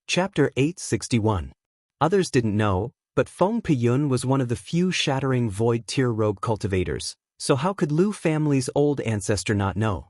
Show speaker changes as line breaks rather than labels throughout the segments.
Chapter 861. Others didn't know, but Feng Piyun was one of the few shattering void tier rogue cultivators, so how could Lu family's old ancestor not know?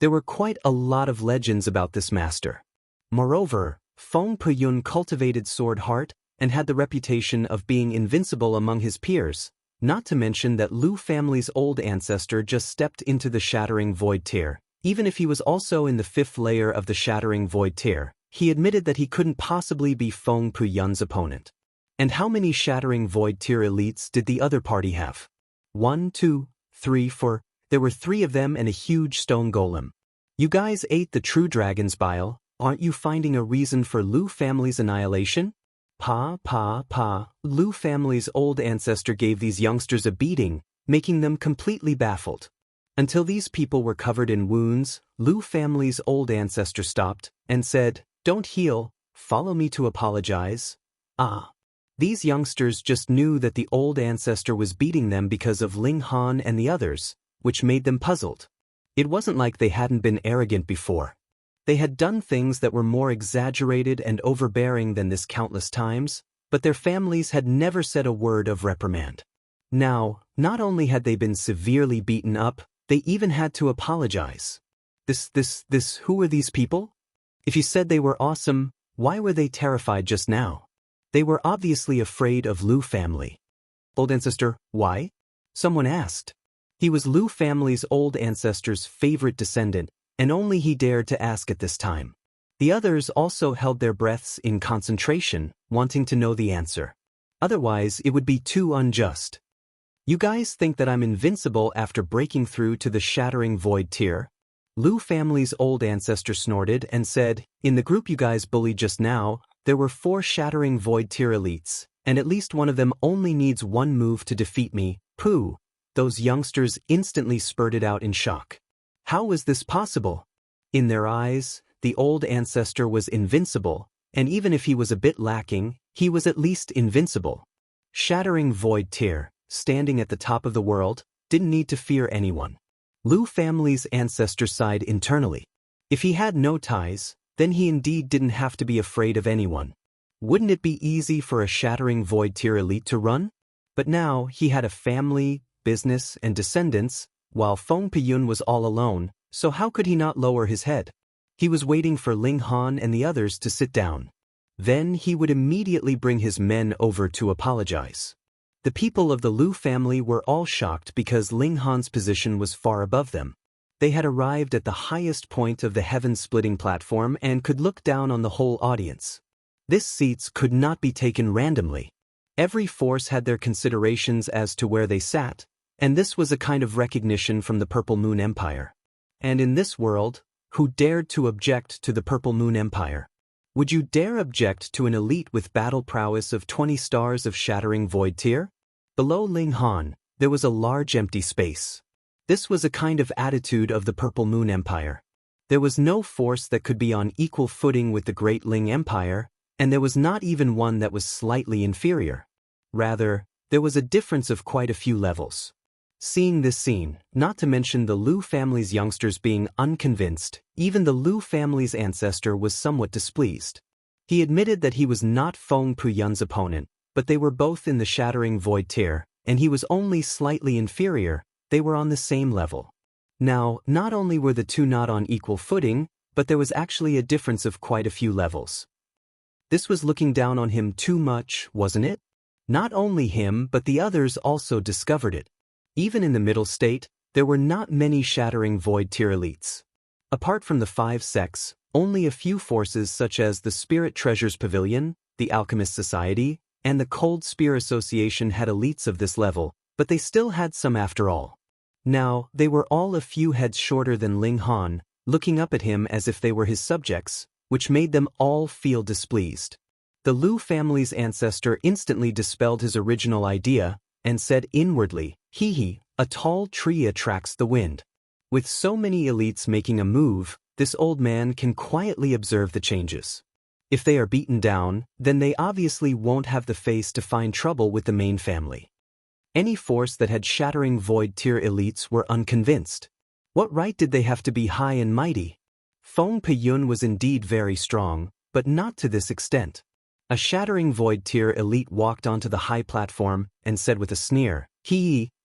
There were quite a lot of legends about this master. Moreover, Feng Piyun cultivated sword heart and had the reputation of being invincible among his peers, not to mention that Lu family's old ancestor just stepped into the shattering void tier. Even if he was also in the 5th layer of the shattering void tier, he admitted that he couldn't possibly be Feng Piyun's opponent. And how many shattering void tier elites did the other party have? 1, 2, 3, 4. There were 3 of them and a huge stone golem. You guys ate the true dragon's bile. Aren't you finding a reason for Lu family's annihilation? Lu family's old ancestor gave these youngsters a beating, making them completely baffled. Until these people were covered in wounds, Lu family's old ancestor stopped and said, "Don't heal, follow me to apologize." These youngsters just knew that the old ancestor was beating them because of Ling Han and the others, which made them puzzled. It wasn't like they hadn't been arrogant before. They had done things that were more exaggerated and overbearing than this countless times, but their families had never said a word of reprimand. Now, not only had they been severely beaten up, they even had to apologize. Who were these people? If you said they were awesome, why were they terrified just now? They were obviously afraid of Lu family. Old ancestor, why? Someone asked. He was Lu family's old ancestor's favorite descendant, and only he dared to ask at this time. The others also held their breaths in concentration, wanting to know the answer. Otherwise, it would be too unjust. You guys think that I'm invincible after breaking through to the shattering void tier? Lu family's old ancestor snorted and said, "In the group you guys bullied just now, there were 4 shattering void tier elites, and at least one of them only needs 1 move to defeat me." Pooh! Those youngsters instantly spurted out in shock. How was this possible? In their eyes, the old ancestor was invincible, and even if he was a bit lacking, he was at least invincible. Shattering void tier, standing at the top of the world, didn't need to fear anyone. Lu family's ancestor sighed internally. If he had no ties, then he indeed didn't have to be afraid of anyone. Wouldn't it be easy for a shattering void tier elite to run? But now he had a family, business, and descendants, while Feng Piyun was all alone, so how could he not lower his head? He was waiting for Ling Han and the others to sit down. Then he would immediately bring his men over to apologize. The people of the Lu family were all shocked because Ling Han's position was far above them. They had arrived at the highest point of the heaven-splitting platform and could look down on the whole audience. These seats could not be taken randomly. Every force had their considerations as to where they sat, and this was a kind of recognition from the Purple Moon Empire. And in this world, who dared to object to the Purple Moon Empire? Would you dare object to an elite with battle prowess of 20 stars of shattering void tier? Below Ling Han, there was a large empty space. This was a kind of attitude of the Purple Moon Empire. There was no force that could be on equal footing with the Great Ling Empire, and there was not even one that was slightly inferior. Rather, there was a difference of quite a few levels. Seeing this scene, not to mention the Lu family's youngsters being unconvinced, even the Lu family's ancestor was somewhat displeased. He admitted that he was not Feng Piyun's opponent, but they were both in the shattering void tier, and he was only slightly inferior. They were on the same level. Now, not only were the two not on equal footing, but there was actually a difference of quite a few levels. This was looking down on him too much, wasn't it? Not only him, but the others also discovered it. Even in the middle state, there were not many shattering void tier elites. Apart from the 5 sects, only a few forces such as the Spirit Treasures Pavilion, the Alchemist Society, and the Cold Spear Association had elites of this level, but they still had some after all. Now, they were all a few heads shorter than Ling Han, looking up at him as if they were his subjects, which made them all feel displeased. The Lu family's ancestor instantly dispelled his original idea and said inwardly, a tall tree attracts the wind. With so many elites making a move, this old man can quietly observe the changes. If they are beaten down, then they obviously won't have the face to find trouble with the main family. Any force that had shattering void tier elites were unconvinced. What right did they have to be high and mighty? Feng Piyun was indeed very strong, but not to this extent. A shattering void tier elite walked onto the high platform and said with a sneer,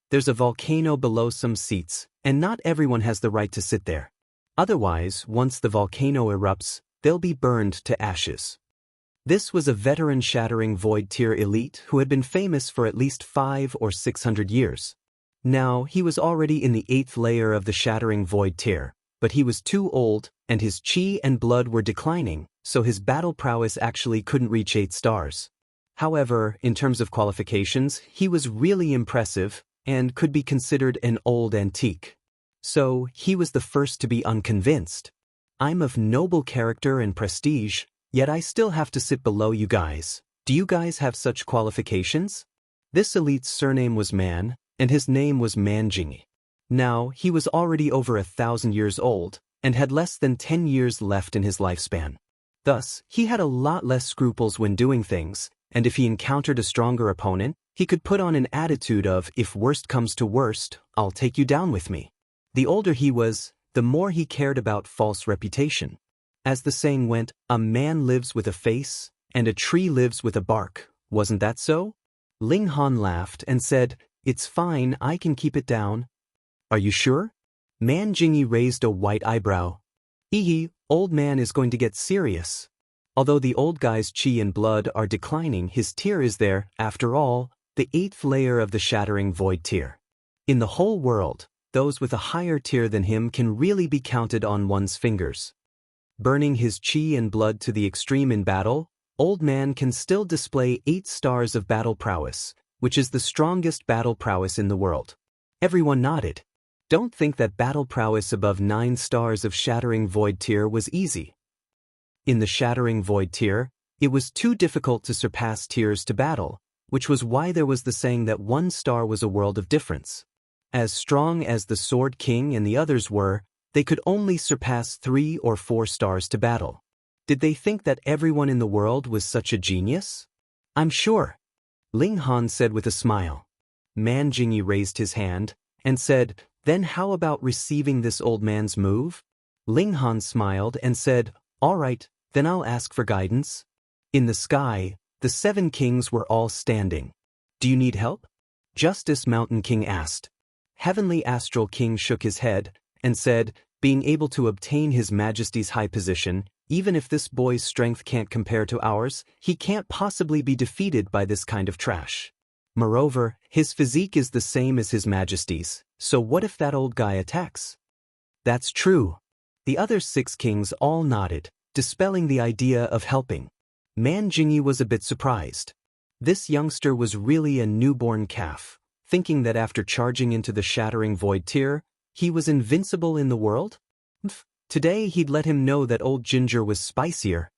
there's a volcano below some seats, and not everyone has the right to sit there. Otherwise, once the volcano erupts, they'll be burned to ashes. This was a veteran shattering void tier elite who had been famous for at least 500 or 600 years. Now, he was already in the 8th layer of the shattering void tier, but he was too old, and his chi and blood were declining, so his battle prowess actually couldn't reach 8 stars. However, in terms of qualifications, he was really impressive and could be considered an old antique. So, he was the first to be unconvinced. I'm of noble character and prestige, yet I still have to sit below you guys. Do you guys have such qualifications? This elite's surname was Man, and his name was Manjing. Now, he was already over 1,000 years old, and had less than 10 years left in his lifespan. Thus, he had a lot less scruples when doing things, and if he encountered a stronger opponent, he could put on an attitude of, if worst comes to worst, I'll take you down with me. The older he was, the more he cared about false reputation. As the saying went, a man lives with a face, and a tree lives with a bark, wasn't that so? Ling Han laughed and said, "It's fine, I can keep it down." "Are you sure?" Man Jingyi raised a white eyebrow. Old man is going to get serious. Although the old guy's chi and blood are declining, his tier is there, after all, the 8th layer of the shattering void tier. In the whole world, those with a higher tier than him can really be counted on one's fingers. Burning his chi and blood to the extreme in battle, old man can still display 8 stars of battle prowess, which is the strongest battle prowess in the world. Everyone nodded. Don't think that battle prowess above 9 stars of shattering void tier was easy. In the shattering void tier, it was too difficult to surpass tiers to battle, which was why there was the saying that 1 star was a world of difference. As strong as the Sword King and the others were, they could only surpass 3 or 4 stars to battle. Did they think that everyone in the world was such a genius? I'm sure. Ling Han said with a smile. Man Jingyi raised his hand and said, "Then how about receiving this old man's move?" Ling Han smiled and said, "All right, then I'll ask for guidance." In the sky, the 7 kings were all standing. "Do you need help?" Justice Mountain King asked. Heavenly Astral King shook his head and said, "Being able to obtain His Majesty's high position, even if this boy's strength can't compare to ours, he can't possibly be defeated by this kind of trash. Moreover, his physique is the same as His Majesty's, so what if that old guy attacks?" "That's true." The other 6 kings all nodded, dispelling the idea of helping. Man Jingyi was a bit surprised. This youngster was really a newborn calf, thinking that after charging into the shattering void tier, he was invincible in the world? Today he'd let him know that old Ginger was spicier.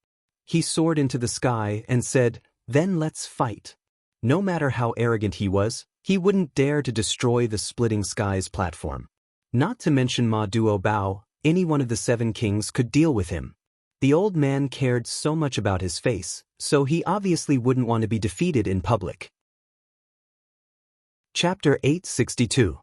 He soared into the sky and said, "Then let's fight." No matter how arrogant he was, he wouldn't dare to destroy the splitting skies platform. Not to mention Ma Duo Bao, any one of the 7 kings could deal with him. The old man cared so much about his face, so he obviously wouldn't want to be defeated in public. Chapter 862.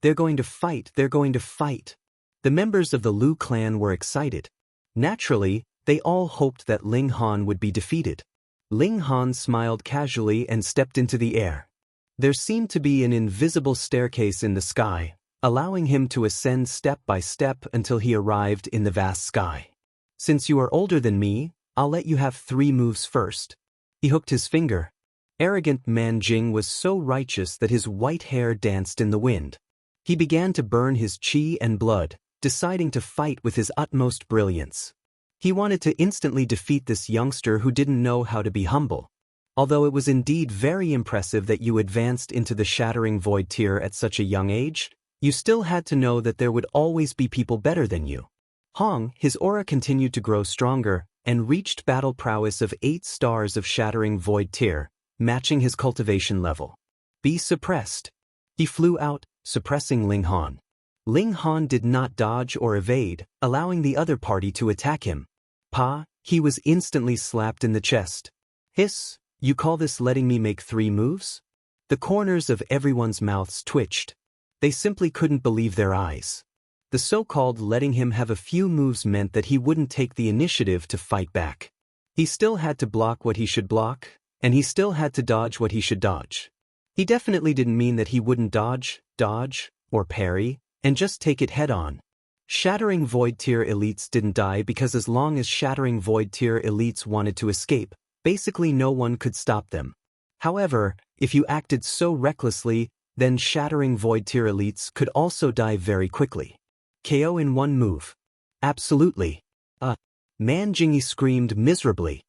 They're going to fight, they're going to fight. The members of the Lu clan were excited. Naturally, they all hoped that Ling Han would be defeated. Ling Han smiled casually and stepped into the air. There seemed to be an invisible staircase in the sky, allowing him to ascend step by step until he arrived in the vast sky. "Since you are older than me, I'll let you have 3 moves first." He hooked his finger. Arrogant Man Jing was so righteous that his white hair danced in the wind. He began to burn his chi and blood, deciding to fight with his utmost brilliance. He wanted to instantly defeat this youngster who didn't know how to be humble. Although it was indeed very impressive that you advanced into the shattering void tier at such a young age, you still had to know that there would always be people better than you. Hong, his aura continued to grow stronger, and reached battle prowess of 8 stars of shattering void tier, matching his cultivation level. Be suppressed. He flew out, suppressing Ling Han. Ling Han did not dodge or evade, allowing the other party to attack him. He was instantly slapped in the chest. "Hiss, you call this letting me make 3 moves?" The corners of everyone's mouths twitched. They simply couldn't believe their eyes. The so-called letting him have a few moves meant that he wouldn't take the initiative to fight back. He still had to block what he should block, and he still had to dodge what he should dodge. He definitely didn't mean that he wouldn't dodge, or parry, and just take it head-on. Shattering Void Tier elites didn't die because as long as Shattering Void Tier elites wanted to escape, basically no one could stop them. However, if you acted so recklessly, then Shattering Void Tier elites could also die very quickly. KO in one move. Absolutely. Man Jingyi screamed miserably.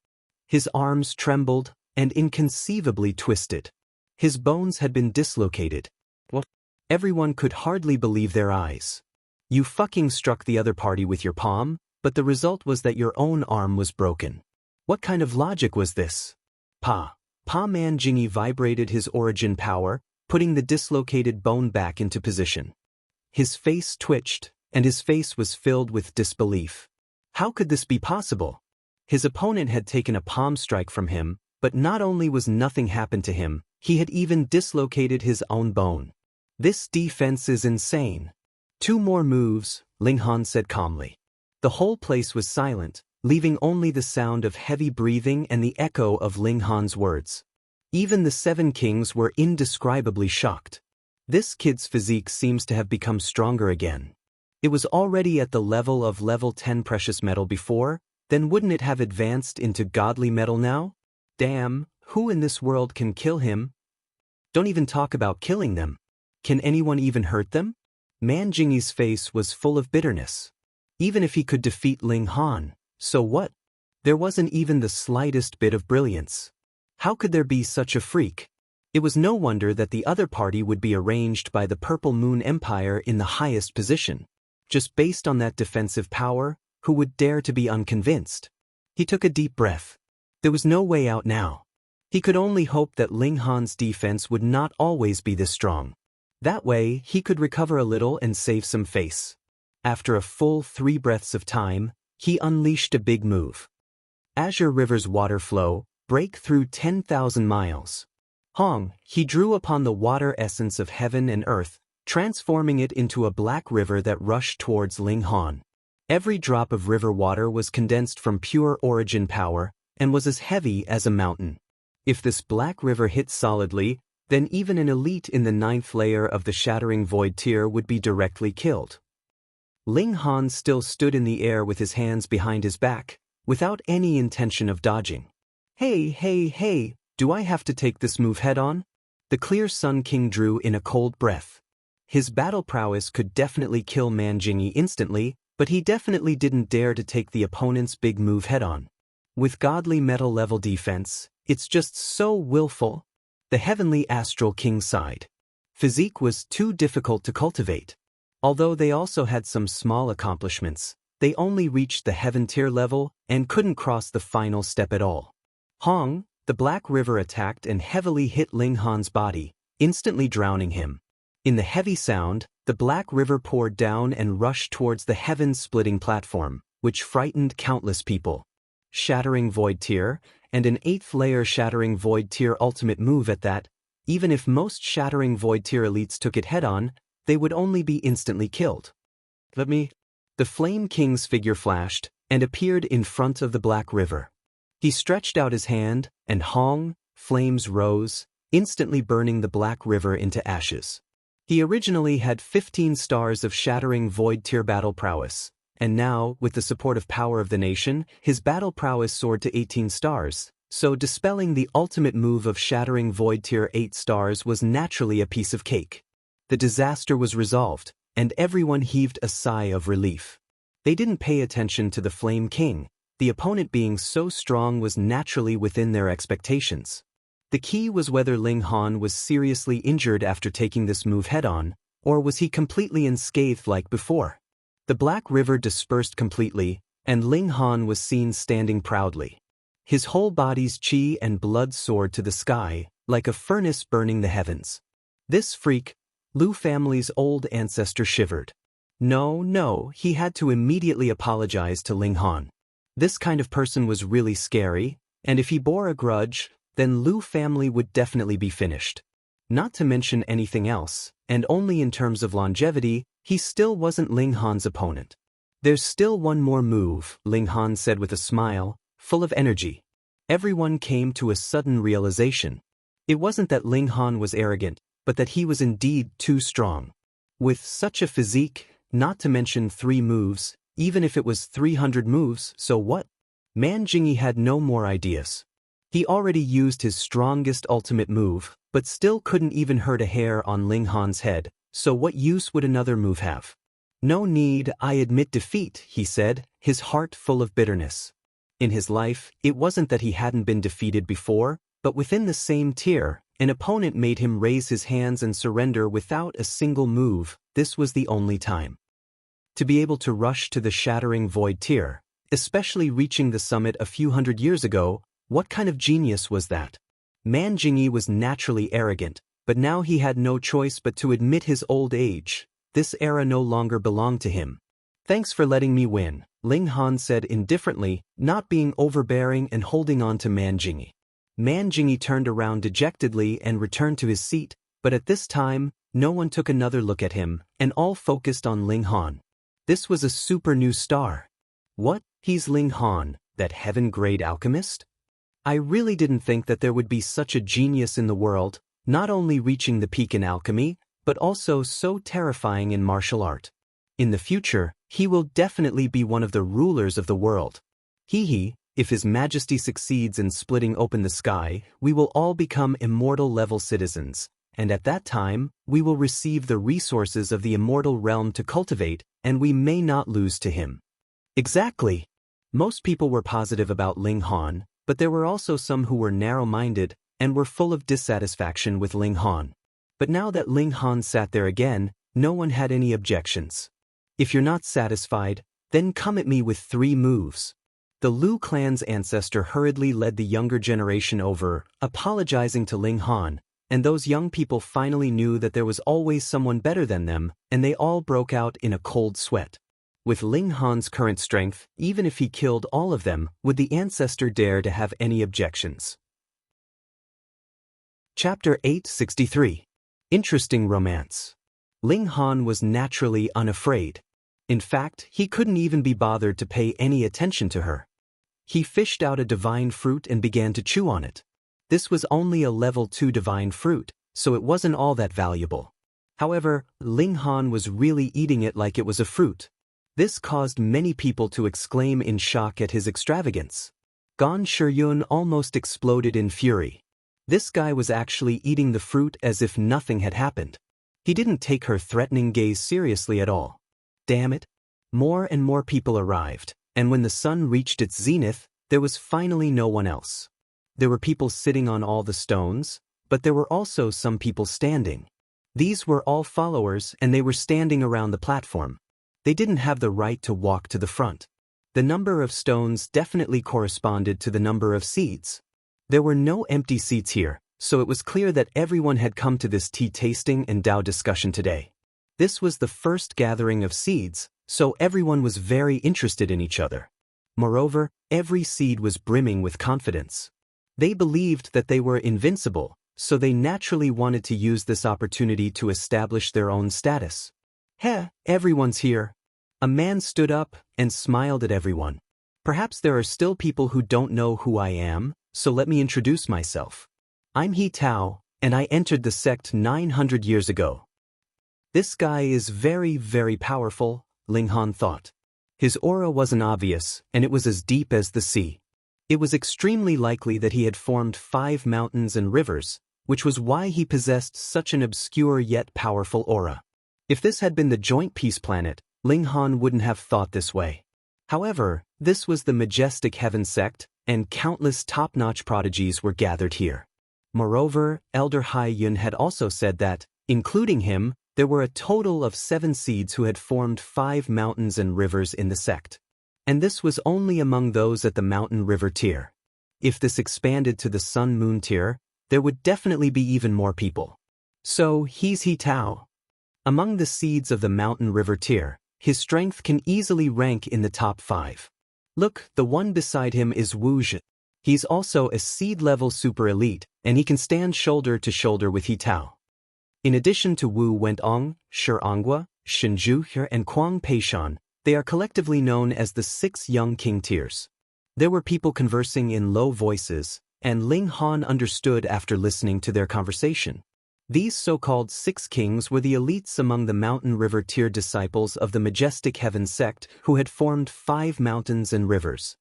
His arms trembled and inconceivably twisted. His bones had been dislocated. What? Everyone could hardly believe their eyes. You fucking struck the other party with your palm, but the result was that your own arm was broken. What kind of logic was this? Man Jingyi vibrated his origin power, putting the dislocated bone back into position. His face twitched, and his face was filled with disbelief. How could this be possible? His opponent had taken a palm strike from him, but not only was nothing happened to him, he had even dislocated his own bone. This defense is insane. 2 more moves, Ling Han said calmly. The whole place was silent, leaving only the sound of heavy breathing and the echo of Ling Han's words. Even the 7 kings were indescribably shocked. This kid's physique seems to have become stronger again. It was already at the level of level 10 precious metal before, then wouldn't it have advanced into godly metal now? Damn, who in this world can kill him? Don't even talk about killing them. Can anyone even hurt them? Man Jingyi's face was full of bitterness. Even if he could defeat Ling Han, so what? There wasn't even the slightest bit of brilliance. How could there be such a freak? It was no wonder that the other party would be arranged by the Purple Moon Empire in the highest position. Just based on that defensive power, who would dare to be unconvinced? He took a deep breath. There was no way out now. He could only hope that Ling Han's defense would not always be this strong. That way, he could recover a little and save some face. After a full 3 breaths of time, he unleashed a big move. Azure River's water flow, break through 10,000 miles. He drew upon the water essence of heaven and earth, transforming it into a black river that rushed towards Ling Han. Every drop of river water was condensed from pure origin power, and was as heavy as a mountain. If this black river hit solidly, then even an elite in the 9th layer of the Shattering Void Tier would be directly killed. Ling Han still stood in the air with his hands behind his back, without any intention of dodging. Hey, do I have to take this move head-on? The Clear Sun King drew in a cold breath. His battle prowess could definitely kill Man Jingyi instantly, but he definitely didn't dare to take the opponent's big move head-on. With godly metal level defense, it's just so willful. The Heavenly Astral King sighed. Physique was too difficult to cultivate. Although they also had some small accomplishments, they only reached the Heaven Tier level and couldn't cross the final step at all. The Black River attacked and heavily hit Ling Han's body, instantly drowning him. In the heavy sound, the Black River poured down and rushed towards the heaven-splitting platform, which frightened countless people. Shattering Void Tier, and an 8th layer Shattering Void Tier ultimate move at that. Even if most Shattering Void Tier elites took it head-on, they would only be instantly killed. The Flame King's figure flashed and appeared in front of the Black River. He stretched out his hand, and flames rose, instantly burning the Black River into ashes. He originally had 15 stars of Shattering Void Tier battle prowess, and now, with the support of Power of the Nation, his battle prowess soared to 18 stars, so dispelling the ultimate move of Shattering Void Tier 8 stars was naturally a piece of cake. The disaster was resolved, and everyone heaved a sigh of relief. They didn't pay attention to the Flame King. The opponent being so strong was naturally within their expectations. The key was whether Ling Han was seriously injured after taking this move head-on, or was he completely unscathed like before. The Black River dispersed completely, and Ling Han was seen standing proudly. His whole body's chi and blood soared to the sky, like a furnace burning the heavens. This freak, Lu family's old ancestor, shivered. No, he had to immediately apologize to Ling Han. This kind of person was really scary, and if he bore a grudge, then Lu family would definitely be finished. Not to mention anything else, and only in terms of longevity, he still wasn't Ling Han's opponent. There's still one more move, Ling Han said with a smile, full of energy. Everyone came to a sudden realization. It wasn't that Ling Han was arrogant, but that he was indeed too strong. With such a physique, not to mention 3 moves, even if it was 300 moves, so what? Man Jingyi had no more ideas. He already used his strongest ultimate move, but still couldn't even hurt a hair on Ling Han's head, so what use would another move have? No need, I admit defeat, he said, his heart full of bitterness. In his life, it wasn't that he hadn't been defeated before, but within the same tier, an opponent made him raise his hands and surrender without a single move. This was the only time. To be able to rush to the shattering void tier, especially reaching the summit a few hundred years ago, what kind of genius was that? Man Jingyi was naturally arrogant, but now he had no choice but to admit his old age. This era no longer belonged to him. Thanks for letting me win, Ling Han said indifferently, not being overbearing and holding on to Man Jingyi. Man Jingyi turned around dejectedly and returned to his seat, but at this time, no one took another look at him, and all focused on Ling Han. This was a super new star. What? He's Ling Han, that heaven-grade alchemist? I really didn't think that there would be such a genius in the world, not only reaching the peak in alchemy, but also so terrifying in martial art. In the future, he will definitely be one of the rulers of the world. If His Majesty succeeds in splitting open the sky, we will all become immortal-level citizens, and at that time, we will receive the resources of the immortal realm to cultivate, and we may not lose to him. Exactly. Most people were positive about Ling Han, but there were also some who were narrow-minded and were full of dissatisfaction with Ling Han. But now that Ling Han sat there again, no one had any objections. If you're not satisfied, then come at me with 3 moves. The Lu clan's ancestor hurriedly led the younger generation over, apologizing to Ling Han, and those young people finally knew that there was always someone better than them, and they all broke out in a cold sweat. With Ling Han's current strength, even if he killed all of them, would the ancestor dare to have any objections? Chapter 863. Interesting Romance. Ling Han was naturally unafraid. In fact, he couldn't even be bothered to pay any attention to her. He fished out a divine fruit and began to chew on it. This was only a level 2 divine fruit, so it wasn't all that valuable. However, Ling Han was really eating it like it was a fruit. This caused many people to exclaim in shock at his extravagance. Gan Shiyun almost exploded in fury. This guy was actually eating the fruit as if nothing had happened. He didn't take her threatening gaze seriously at all. Damn it. More and more people arrived, and when the sun reached its zenith, there was finally no one else. There were people sitting on all the stones, but there were also some people standing. These were all followers, and they were standing around the platform. They didn't have the right to walk to the front. The number of stones definitely corresponded to the number of seeds. There were no empty seats here, so it was clear that everyone had come to this tea tasting and Tao discussion today. This was the first gathering of seeds, so everyone was very interested in each other. Moreover, every seed was brimming with confidence. They believed that they were invincible, so they naturally wanted to use this opportunity to establish their own status. Everyone's here. A man stood up and smiled at everyone. Perhaps there are still people who don't know who I am, so let me introduce myself. I'm He Tao, and I entered the sect 900 years ago. This guy is very, very powerful, Ling Han thought. His aura wasn't obvious, and it was as deep as the sea. It was extremely likely that he had formed 5 mountains and rivers, which was why he possessed such an obscure yet powerful aura. If this had been the joint peace planet, Ling Han wouldn't have thought this way. However, this was the majestic heaven sect, and countless top-notch prodigies were gathered here. Moreover, Elder Hai Yun had also said that, including him, there were a total of 7 seeds who had formed 5 mountains and rivers in the sect. And this was only among those at the mountain-river tier. If this expanded to the sun-moon tier, there would definitely be even more people. So, he's He Tao. Among the seeds of the mountain-river tier, his strength can easily rank in the top 5. Look, the one beside him is Wu Zhi. He's also a seed-level super elite, and he can stand shoulder to shoulder with He Tao. In addition to Wu Wentong, Shi Anghua, Shen Zhu and Kuang Peishan, they are collectively known as the 6 young king tiers. There were people conversing in low voices, and Ling Han understood after listening to their conversation. These so-called six kings were the elites among the mountain river tier disciples of the majestic heaven sect who had formed 5 mountains and rivers.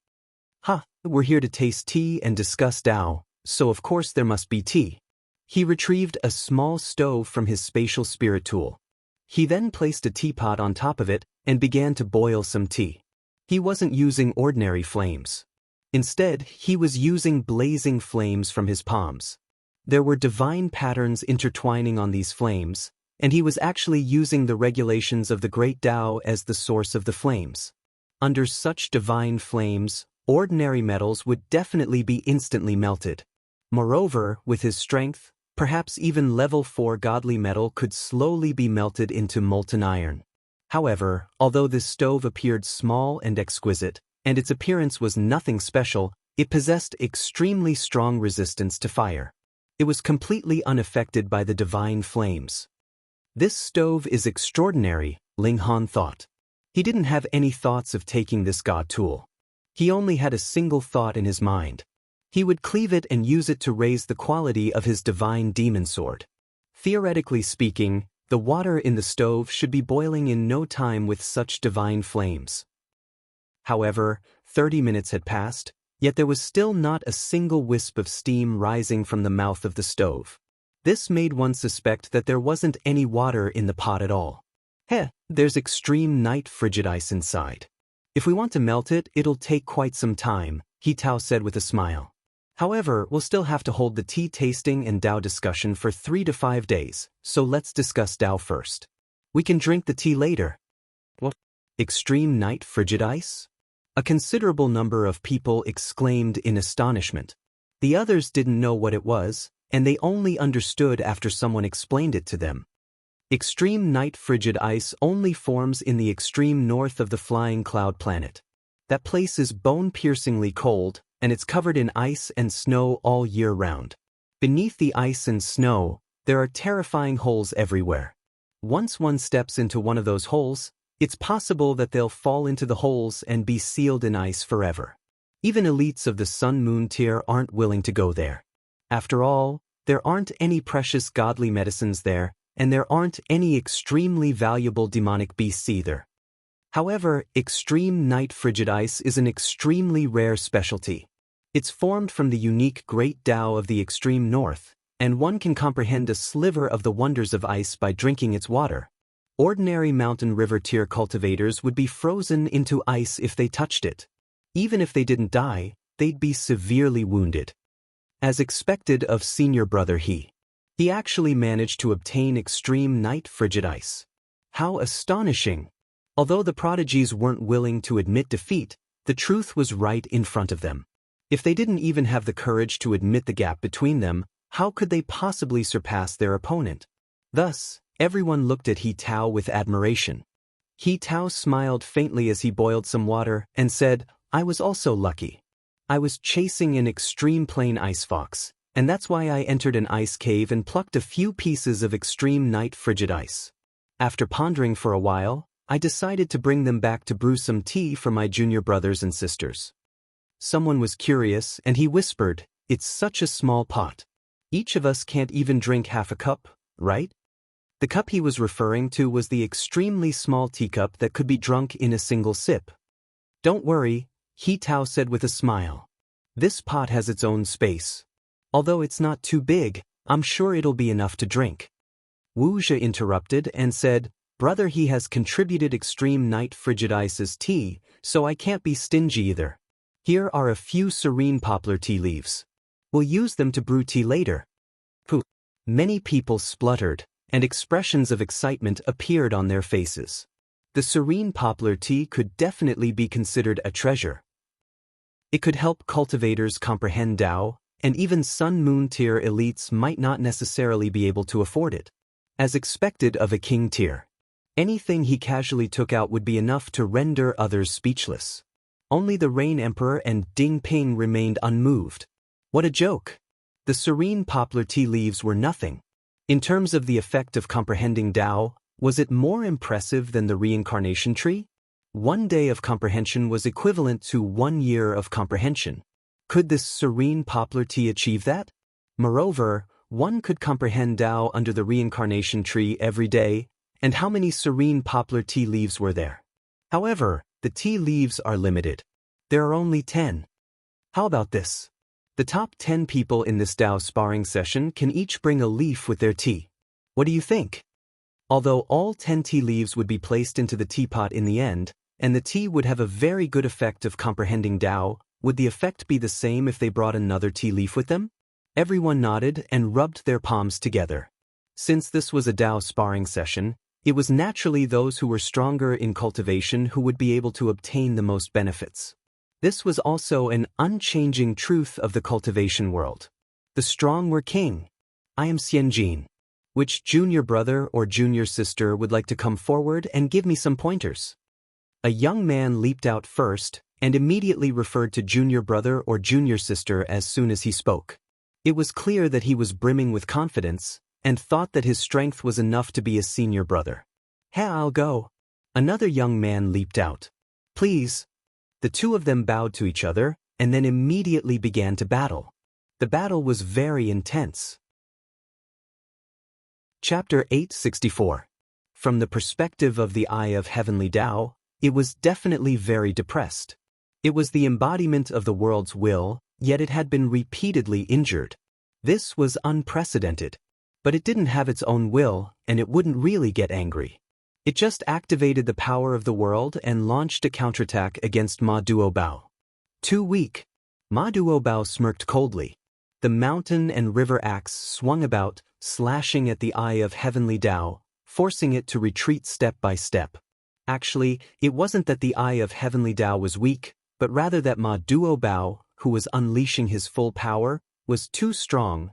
We're here to taste tea and discuss Tao, so of course there must be tea. He retrieved a small stove from his spatial spirit tool. He then placed a teapot on top of it and began to boil some tea. He wasn't using ordinary flames. Instead, he was using blazing flames from his palms. There were divine patterns intertwining on these flames, and he was actually using the regulations of the great Tao as the source of the flames. Under such divine flames, ordinary metals would definitely be instantly melted. Moreover, with his strength, perhaps even level 4 godly metal could slowly be melted into molten iron. However, although this stove appeared small and exquisite, and its appearance was nothing special, it possessed extremely strong resistance to fire. It was completely unaffected by the divine flames. This stove is extraordinary, Ling Han thought. He didn't have any thoughts of taking this god tool. He only had a single thought in his mind. He would cleave it and use it to raise the quality of his divine demon sword. Theoretically speaking, the water in the stove should be boiling in no time with such divine flames. However, 30 minutes had passed, yet there was still not a single wisp of steam rising from the mouth of the stove. This made one suspect that there wasn't any water in the pot at all. There's extreme night frigid ice inside. If we want to melt it, it'll take quite some time, He Tao said with a smile. However, we'll still have to hold the tea tasting and Tao discussion for 3 to 5 days, so let's discuss Tao first. We can drink the tea later. What? Extreme night frigid ice? A considerable number of people exclaimed in astonishment. The others didn't know what it was, and they only understood after someone explained it to them. Extreme night frigid ice only forms in the extreme north of the flying cloud planet. That place is bone-piercingly cold, and it's covered in ice and snow all year round. Beneath the ice and snow, there are terrifying holes everywhere. Once one steps into one of those holes, it's possible that they'll fall into the holes and be sealed in ice forever. Even elites of the Sun-Moon tier aren't willing to go there. After all, there aren't any precious godly medicines there, and there aren't any extremely valuable demonic beasts either. However, extreme night frigid ice is an extremely rare specialty. It's formed from the unique Great Tao of the extreme north, and one can comprehend a sliver of the wonders of ice by drinking its water. Ordinary mountain river tier cultivators would be frozen into ice if they touched it. Even if they didn't die, they'd be severely wounded. As expected of senior brother he actually managed to obtain extreme night frigid ice. How astonishing! Although the prodigies weren't willing to admit defeat, the truth was right in front of them. If they didn't even have the courage to admit the gap between them, how could they possibly surpass their opponent? Thus, everyone looked at He Tao with admiration. He Tao smiled faintly as he boiled some water and said, "I was also lucky. I was chasing an extreme plain ice fox, and that's why I entered an ice cave and plucked a few pieces of extreme night frigid ice. After pondering for a while, I decided to bring them back to brew some tea for my junior brothers and sisters." Someone was curious, and he whispered, "It's such a small pot. Each of us can't even drink half a cup, right?" The cup he was referring to was the extremely small teacup that could be drunk in a single sip. "Don't worry," He Tao said with a smile. "This pot has its own space. Although it's not too big, I'm sure it'll be enough to drink." Wu Zhe interrupted and said, "Brother, he has contributed extreme night frigid ice as tea, so I can't be stingy either. Here are a few serene poplar tea leaves. We'll use them to brew tea later." Pooh! Many people spluttered, and expressions of excitement appeared on their faces. The serene poplar tea could definitely be considered a treasure. It could help cultivators comprehend Tao, and even Sun-Moon tier elites might not necessarily be able to afford it. As expected of a king tier, anything he casually took out would be enough to render others speechless. Only the Rain Emperor and Ding Ping remained unmoved. What a joke! The serene poplar tea leaves were nothing. In terms of the effect of comprehending Tao, was it more impressive than the reincarnation tree? 1 day of comprehension was equivalent to 1 year of comprehension. Could this serene poplar tea achieve that? Moreover, one could comprehend Tao under the reincarnation tree every day, and how many serene poplar tea leaves were there? However, the tea leaves are limited. There are only 10. How about this? The top 10 people in this Tao sparring session can each bring a leaf with their tea. What do you think? Although all 10 tea leaves would be placed into the teapot in the end, and the tea would have a very good effect of comprehending Tao, would the effect be the same if they brought another tea leaf with them? Everyone nodded and rubbed their palms together. Since this was a Tao sparring session, it was naturally those who were stronger in cultivation who would be able to obtain the most benefits. This was also an unchanging truth of the cultivation world. The strong were king. I am Xianjin. Which junior brother or junior sister would like to come forward and give me some pointers? A young man leaped out first and immediately referred to junior brother or junior sister as soon as he spoke. It was clear that he was brimming with confidence and thought that his strength was enough to be a senior brother. Hey, I'll go. Another young man leaped out. Please. The two of them bowed to each other and then immediately began to battle. The battle was very intense. Chapter 864. From the perspective of the eye of heavenly Tao, it was definitely very depressed. It was the embodiment of the world's will, yet it had been repeatedly injured. This was unprecedented. But it didn't have its own will, and it wouldn't really get angry. It just activated the power of the world and launched a counterattack against Ma Duobao. Too weak. Ma Duobao smirked coldly. The mountain and river axe swung about, slashing at the eye of heavenly Tao, forcing it to retreat step by step. Actually, it wasn't that the eye of heavenly Tao was weak, but rather that Ma Duobao, who was unleashing his full power, was too strong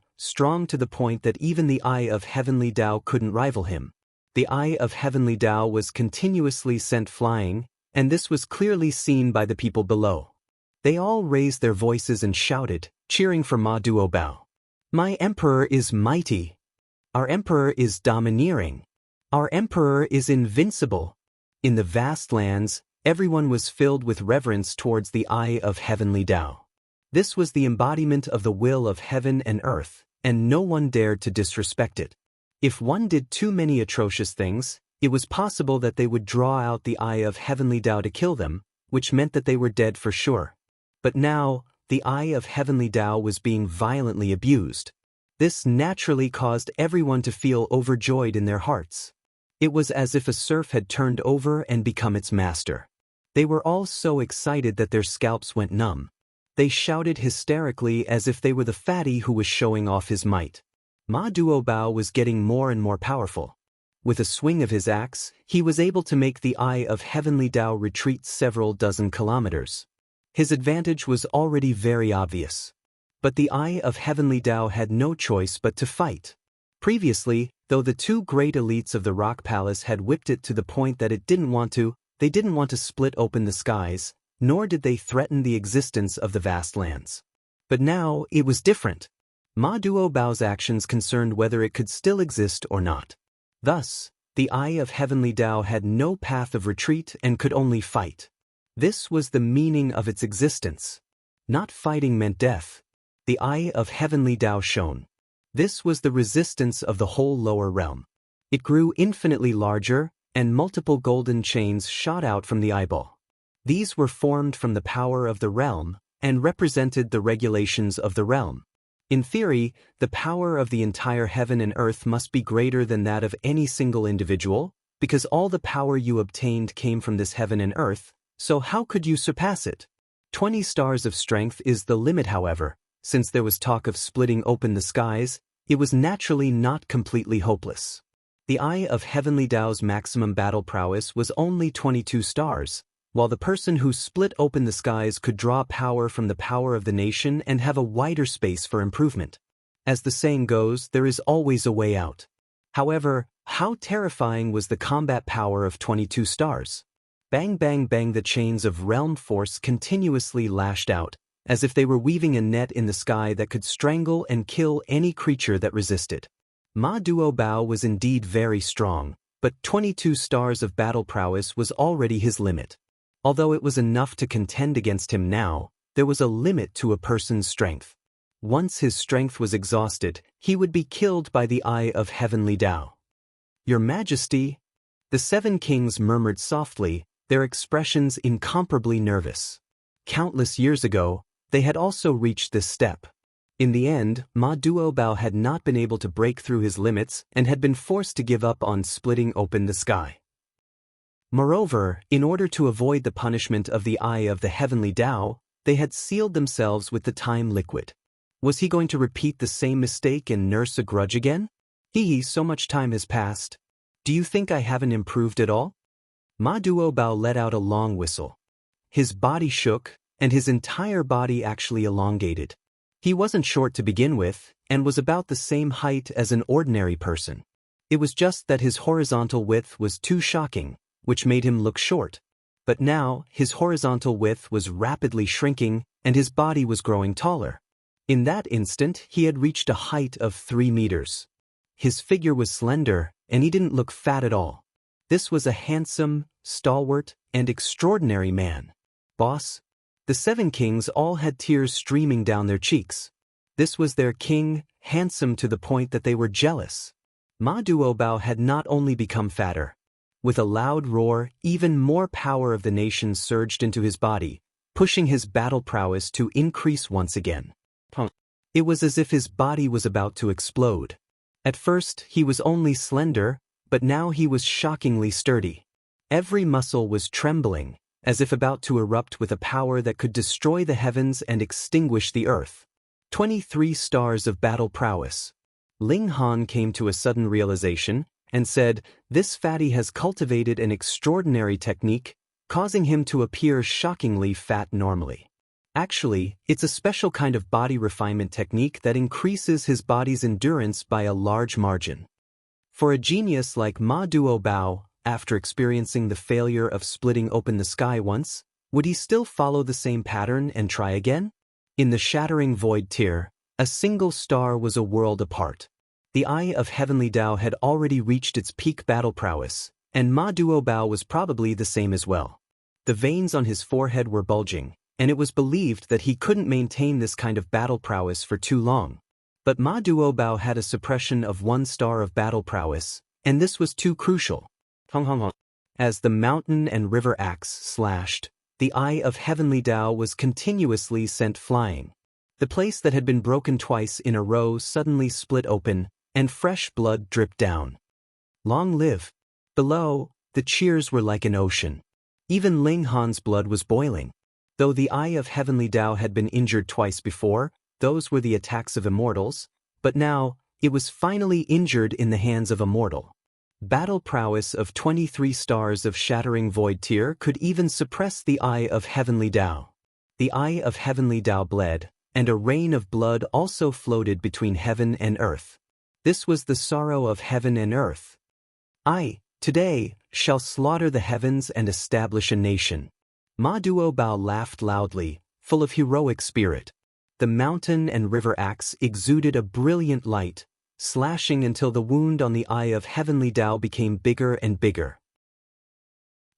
to the point that even the eye of heavenly Tao couldn't rival him. The eye of heavenly Tao was continuously sent flying, and this was clearly seen by the people below. They all raised their voices and shouted, cheering for Ma Duobao. My emperor is mighty. Our emperor is domineering. Our emperor is invincible. In the vast lands, everyone was filled with reverence towards the eye of heavenly Tao. This was the embodiment of the will of heaven and earth, and no one dared to disrespect it. If one did too many atrocious things, it was possible that they would draw out the eye of heavenly Tao to kill them, which meant that they were dead for sure. But now, the eye of heavenly Tao was being violently abused. This naturally caused everyone to feel overjoyed in their hearts. It was as if a serf had turned over and become its master. They were all so excited that their scalps went numb. They shouted hysterically as if they were the fatty who was showing off his might. Ma Duobao was getting more and more powerful. With a swing of his axe, he was able to make the eye of heavenly Tao retreat several dozen kilometers. His advantage was already very obvious. But the eye of heavenly Tao had no choice but to fight. Previously, though the two great elites of the Rock Palace had whipped it to the point that they didn't want to split open the skies, nor did they threaten the existence of the vast lands. But now, it was different. Ma Duobao's actions concerned whether it could still exist or not. Thus, the eye of heavenly Tao had no path of retreat and could only fight. This was the meaning of its existence. Not fighting meant death. The eye of heavenly Tao shone. This was the resistance of the whole lower realm. It grew infinitely larger, and multiple golden chains shot out from the eyeball. These were formed from the power of the realm, and represented the regulations of the realm. In theory, the power of the entire heaven and earth must be greater than that of any single individual, because all the power you obtained came from this heaven and earth, so how could you surpass it? 20 stars of strength is the limit, however. Since there was talk of splitting open the skies, it was naturally not completely hopeless. The eye of heavenly Tao's maximum battle prowess was only 22 stars, while the person who split open the skies could draw power from the power of the nation and have a wider space for improvement. As the saying goes, there is always a way out. However, how terrifying was the combat power of 22 stars? Bang bang bang, the chains of realm force continuously lashed out, as if they were weaving a net in the sky that could strangle and kill any creature that resisted. Ma Duobao was indeed very strong, but 22 stars of battle prowess was already his limit. Although it was enough to contend against him now, there was a limit to a person's strength. Once his strength was exhausted, he would be killed by the eye of heavenly Tao. Your Majesty, the 7 kings murmured softly, their expressions incomparably nervous. Countless years ago, they had also reached this step. In the end, Ma Duobao had not been able to break through his limits and had been forced to give up on splitting open the sky. Moreover, in order to avoid the punishment of the eye of the heavenly Tao, they had sealed themselves with the time liquid. Was he going to repeat the same mistake and nurse a grudge again? So much time has passed. Do you think I haven't improved at all? Ma Duobao let out a long whistle. His body shook, and his entire body actually elongated. He wasn't short to begin with, and was about the same height as an ordinary person. It was just that his horizontal width was too shocking, which made him look short. But now, his horizontal width was rapidly shrinking, and his body was growing taller. In that instant, he had reached a height of 3 meters. His figure was slender, and he didn't look fat at all. This was a handsome, stalwart, and extraordinary man. Boss? The 7 kings all had tears streaming down their cheeks. This was their king, handsome to the point that they were jealous. Ma Duobao had not only become fatter. With a loud roar, even more power of the nation surged into his body, pushing his battle prowess to increase once again. It was as if his body was about to explode. At first, he was only slender, but now he was shockingly sturdy. Every muscle was trembling, as if about to erupt with a power that could destroy the heavens and extinguish the earth. 23 stars of battle prowess. Ling Han came to a sudden realization, and said, "This fatty has cultivated an extraordinary technique, causing him to appear shockingly fat normally. Actually, it's a special kind of body refinement technique that increases his body's endurance by a large margin." For a genius like Ma Duobao, after experiencing the failure of splitting open the sky once, would he still follow the same pattern and try again? In the shattering void tier, a single star was a world apart. The eye of heavenly Tao had already reached its peak battle prowess, and Ma Duobao was probably the same as well. The veins on his forehead were bulging, and it was believed that he couldn't maintain this kind of battle prowess for too long. But Ma Duobao had a suppression of 1 star of battle prowess, and this was too crucial. As the mountain and river axe slashed, the eye of heavenly Tao was continuously sent flying. The place that had been broken twice in a row suddenly split open, and fresh blood dripped down. Long live! Below, the cheers were like an ocean. Even Ling Han's blood was boiling. Though the eye of heavenly Tao had been injured twice before, those were the attacks of immortals, but now, it was finally injured in the hands of a mortal. Battle prowess of 23 stars of shattering void tier could even suppress the eye of heavenly Tao. The eye of heavenly Tao bled, and a rain of blood also floated between heaven and earth. This was the sorrow of heaven and earth. I, today, shall slaughter the heavens and establish a nation. Ma Duobao laughed loudly, full of heroic spirit. The mountain and river axe exuded a brilliant light, slashing until the wound on the eye of heavenly Tao became bigger and bigger.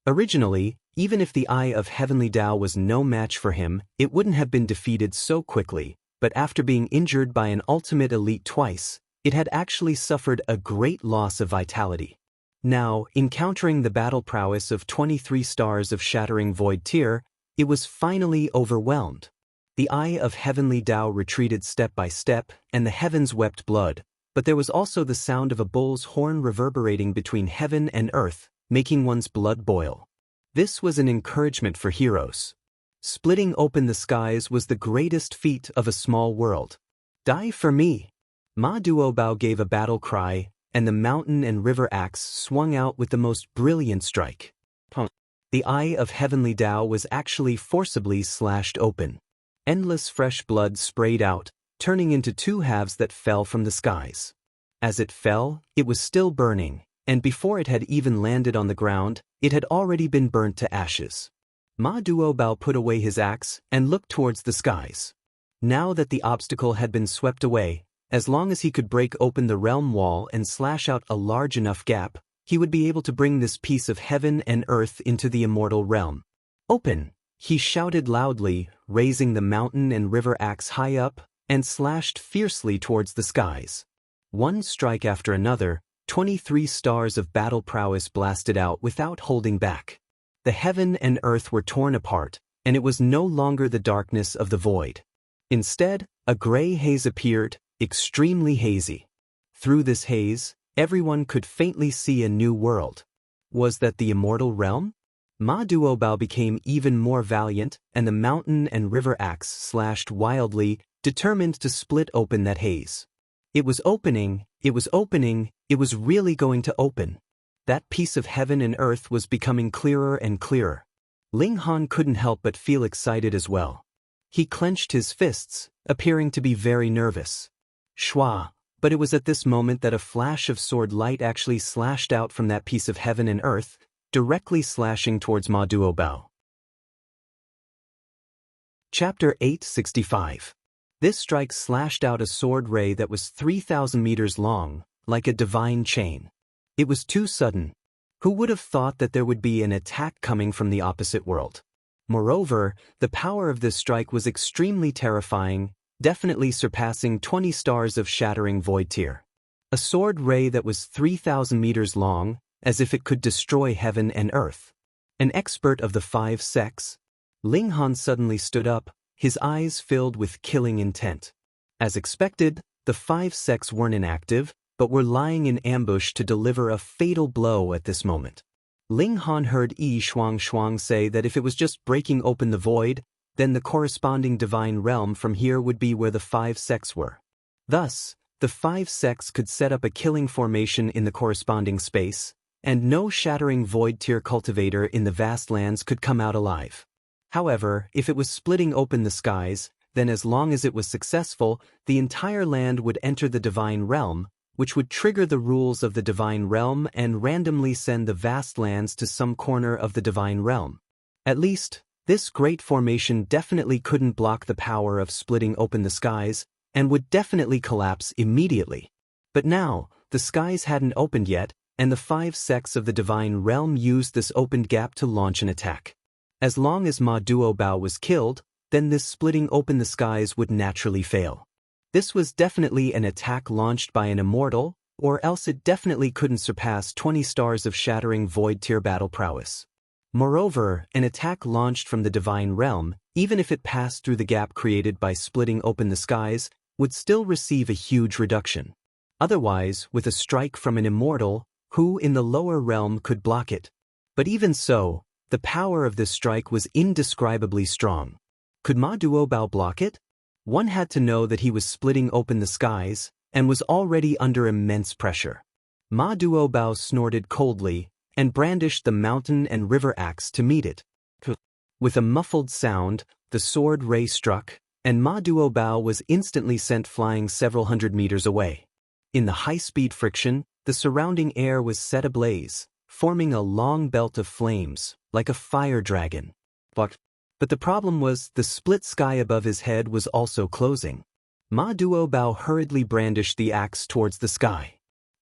Originally, even if the eye of heavenly Tao was no match for him, it wouldn't have been defeated so quickly, but after being injured by an ultimate elite twice, it had actually suffered a great loss of vitality. Now, encountering the battle prowess of 23 stars of shattering void tier, it was finally overwhelmed. The eye of heavenly Tao retreated step by step, and the heavens wept blood, but there was also the sound of a bull's horn reverberating between heaven and earth, making one's blood boil. This was an encouragement for heroes. Splitting open the skies was the greatest feat of a small world. Die for me! Ma Duobao gave a battle cry, and the mountain and river axe swung out with the most brilliant strike. The eye of heavenly Tao was actually forcibly slashed open. Endless fresh blood sprayed out, turning into 2 halves that fell from the skies. As it fell, it was still burning, and before it had even landed on the ground, it had already been burnt to ashes. Ma Duobao put away his axe and looked towards the skies. Now that the obstacle had been swept away, as long as he could break open the realm wall and slash out a large enough gap, he would be able to bring this piece of heaven and earth into the immortal realm. Open! He shouted loudly, raising the mountain and river axe high up, and slashed fiercely towards the skies. One strike after another, 23 stars of battle prowess blasted out without holding back. The heaven and earth were torn apart, and it was no longer the darkness of the void. Instead, a gray haze appeared, extremely hazy. Through this haze, everyone could faintly see a new world. Was that the immortal realm? Ma Duobao became even more valiant, and the mountain and river axe slashed wildly, determined to split open that haze. It was opening, it was opening, it was really going to open. That piece of heaven and earth was becoming clearer and clearer. Ling Han couldn't help but feel excited as well. He clenched his fists, appearing to be very nervous. Shwa! But it was at this moment that a flash of sword light actually slashed out from that piece of heaven and earth, directly slashing towards Ma Duobao. Chapter 865. This strike slashed out a sword ray that was 3,000 meters long, like a divine chain. It was too sudden. Who would have thought that there would be an attack coming from the opposite world? Moreover, the power of this strike was extremely terrifying, definitely surpassing 20 stars of shattering void tier. A sword ray that was 3,000 meters long, as if it could destroy heaven and earth. An expert of the 5 sects, Ling Han suddenly stood up, his eyes filled with killing intent. As expected, the 5 sects weren't inactive, but were lying in ambush to deliver a fatal blow at this moment. Ling Han heard Yi Shuang say that if it was just breaking open the void, then the corresponding divine realm from here would be where the 5 sects were. Thus, the 5 sects could set up a killing formation in the corresponding space, and no shattering void tier cultivator in the vast lands could come out alive. However, if it was splitting open the skies, then as long as it was successful, the entire land would enter the divine realm, which would trigger the rules of the divine realm and randomly send the vast lands to some corner of the divine realm. At least, this great formation definitely couldn't block the power of splitting open the skies, and would definitely collapse immediately. But now, the skies hadn't opened yet, and the 5 sects of the divine realm used this opened gap to launch an attack. As long as Ma Duobao was killed, then this splitting open the skies would naturally fail. This was definitely an attack launched by an immortal, or else it definitely couldn't surpass 20 stars of shattering void tier battle prowess. Moreover, an attack launched from the divine realm, even if it passed through the gap created by splitting open the skies, would still receive a huge reduction. Otherwise, with a strike from an immortal, who in the lower realm could block it? But even so, the power of this strike was indescribably strong. Could Ma Duobao block it? One had to know that he was splitting open the skies, and was already under immense pressure. Ma Duobao snorted coldly, and brandished the mountain and river axe to meet it. With a muffled sound, the sword ray struck, and Ma Duobao was instantly sent flying several hundred meters away. In the high-speed friction, the surrounding air was set ablaze, forming a long belt of flames, like a fire dragon. But the problem was the split sky above his head was also closing. Ma Duobao hurriedly brandished the axe towards the sky.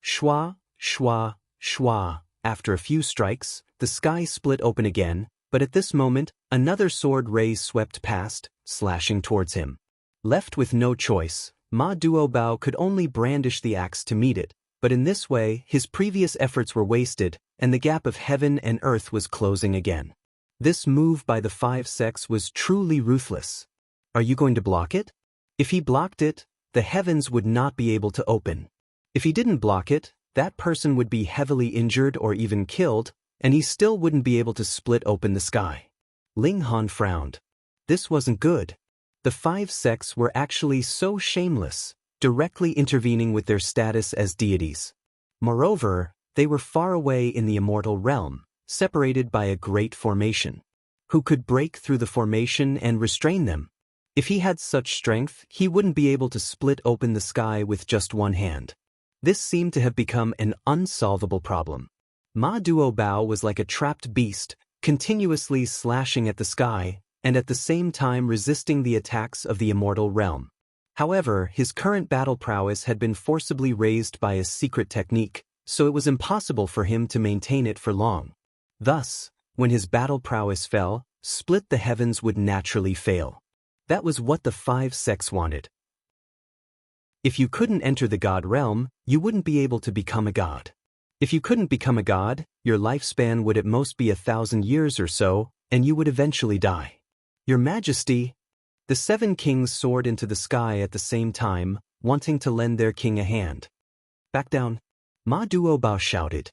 Shwa, shwa, shwa. After a few strikes, the sky split open again, but at this moment, another sword ray swept past, slashing towards him. Left with no choice, Ma Duobao could only brandish the axe to meet it, but in this way, his previous efforts were wasted, and the gap of heaven and earth was closing again. This move by the 5 sects was truly ruthless. Are you going to block it? If he blocked it, the heavens would not be able to open. If he didn't block it, that person would be heavily injured or even killed, and he still wouldn't be able to split open the sky. Ling Han frowned. This wasn't good. The 5 sects were actually so shameless, directly intervening with their status as deities. Moreover, they were far away in the immortal realm, separated by a great formation. Who could break through the formation and restrain them? If he had such strength, he wouldn't be able to split open the sky with just one hand. This seemed to have become an unsolvable problem. Ma Duobao was like a trapped beast, continuously slashing at the sky, and at the same time resisting the attacks of the immortal realm. However, his current battle prowess had been forcibly raised by a secret technique, so it was impossible for him to maintain it for long. Thus, when his battle prowess fell, split the heavens would naturally fail. That was what the 5 sects wanted. If you couldn't enter the god realm, you wouldn't be able to become a god. If you couldn't become a god, your lifespan would at most be 1,000 years or so, and you would eventually die. Your Majesty, the 7 kings soared into the sky at the same time, wanting to lend their king a hand. Back down, Ma Duobao shouted.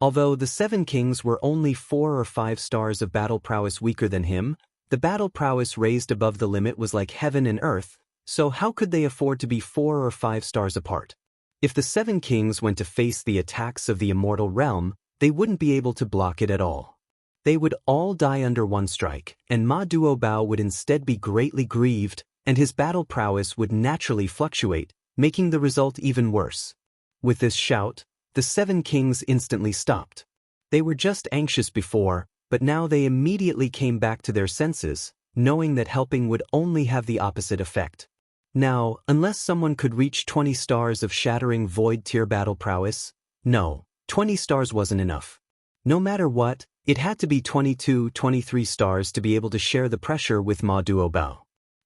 Although the 7 kings were only 4 or 5 stars of battle prowess weaker than him, the battle prowess raised above the limit was like heaven and earth, so how could they afford to be 4 or 5 stars apart? If the 7 kings went to face the attacks of the immortal realm, they wouldn't be able to block it at all. They would all die under one strike, and Ma Duobao would instead be greatly grieved, and his battle prowess would naturally fluctuate, making the result even worse. With this shout, the 7 kings instantly stopped. They were just anxious before, but now they immediately came back to their senses, knowing that helping would only have the opposite effect. Now, unless someone could reach 20 stars of shattering void tier battle prowess, no, 20 stars wasn't enough. No matter what, it had to be 22, 23 stars to be able to share the pressure with Ma Duobao.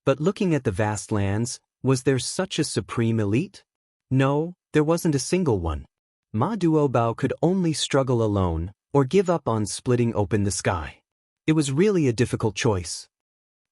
But looking at the vast lands, was there such a supreme elite? No, there wasn't a single one. Ma Duobao could only struggle alone, or give up on splitting open the sky. It was really a difficult choice.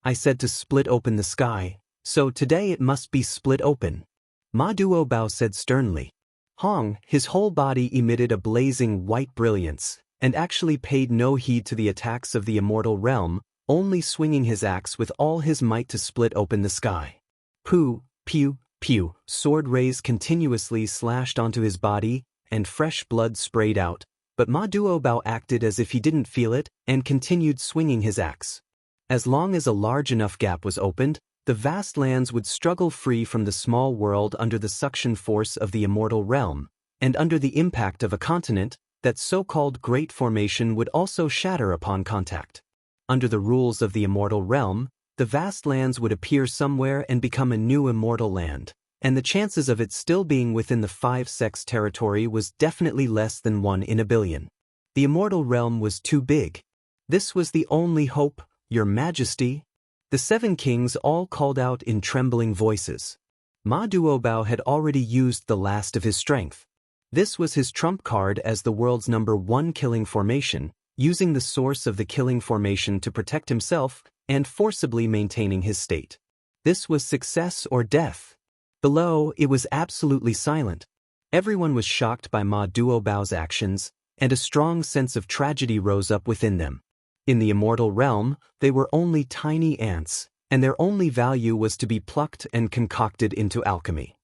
I said to split open the sky, so today it must be split open. Ma Duobao said sternly. Hong, his whole body emitted a blazing white brilliance, and actually paid no heed to the attacks of the immortal realm, only swinging his axe with all his might to split open the sky. Poo, pew, pew, sword rays continuously slashed onto his body, and fresh blood sprayed out, but Ma Duobao acted as if he didn't feel it, and continued swinging his axe. As long as a large enough gap was opened, the vast lands would struggle free from the small world under the suction force of the immortal realm, and under the impact of a continent, that so-called Great Formation would also shatter upon contact. Under the rules of the immortal realm, the vast lands would appear somewhere and become a new immortal land, and the chances of it still being within the 5 sects territory was definitely less than 1 in a billion. The immortal realm was too big. This was the only hope, Your Majesty. The 7 kings all called out in trembling voices. Ma Duobao had already used the last of his strength. This was his trump card as the world's #1 killing formation, using the source of the killing formation to protect himself and forcibly maintaining his state. This was success or death. Below, it was absolutely silent. Everyone was shocked by Ma Duobao's actions, and a strong sense of tragedy rose up within them. In the immortal realm, they were only tiny ants, and their only value was to be plucked and concocted into alchemy.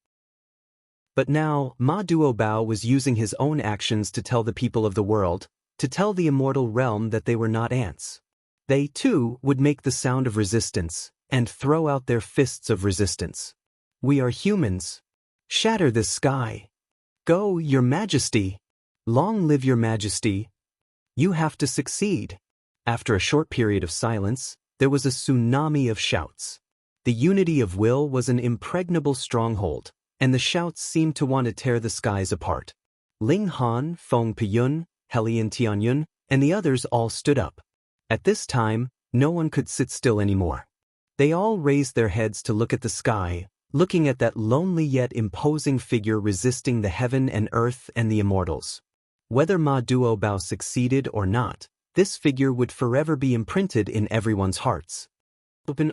But now, Ma Duobao was using his own actions to tell the people of the world, to tell the immortal realm that they were not ants. They, too, would make the sound of resistance, and throw out their fists of resistance. We are humans. Shatter this sky. Go, Your Majesty. Long live Your Majesty. You have to succeed. After a short period of silence, there was a tsunami of shouts. The unity of will was an impregnable stronghold, and the shouts seemed to want to tear the skies apart. Ling Han, Feng Piyun, Helian Tianyun, and the others all stood up. At this time, no one could sit still anymore. They all raised their heads to look at the sky, looking at that lonely yet imposing figure resisting the heaven and earth and the immortals. Whether Ma Duobao succeeded or not, this figure would forever be imprinted in everyone's hearts. Open.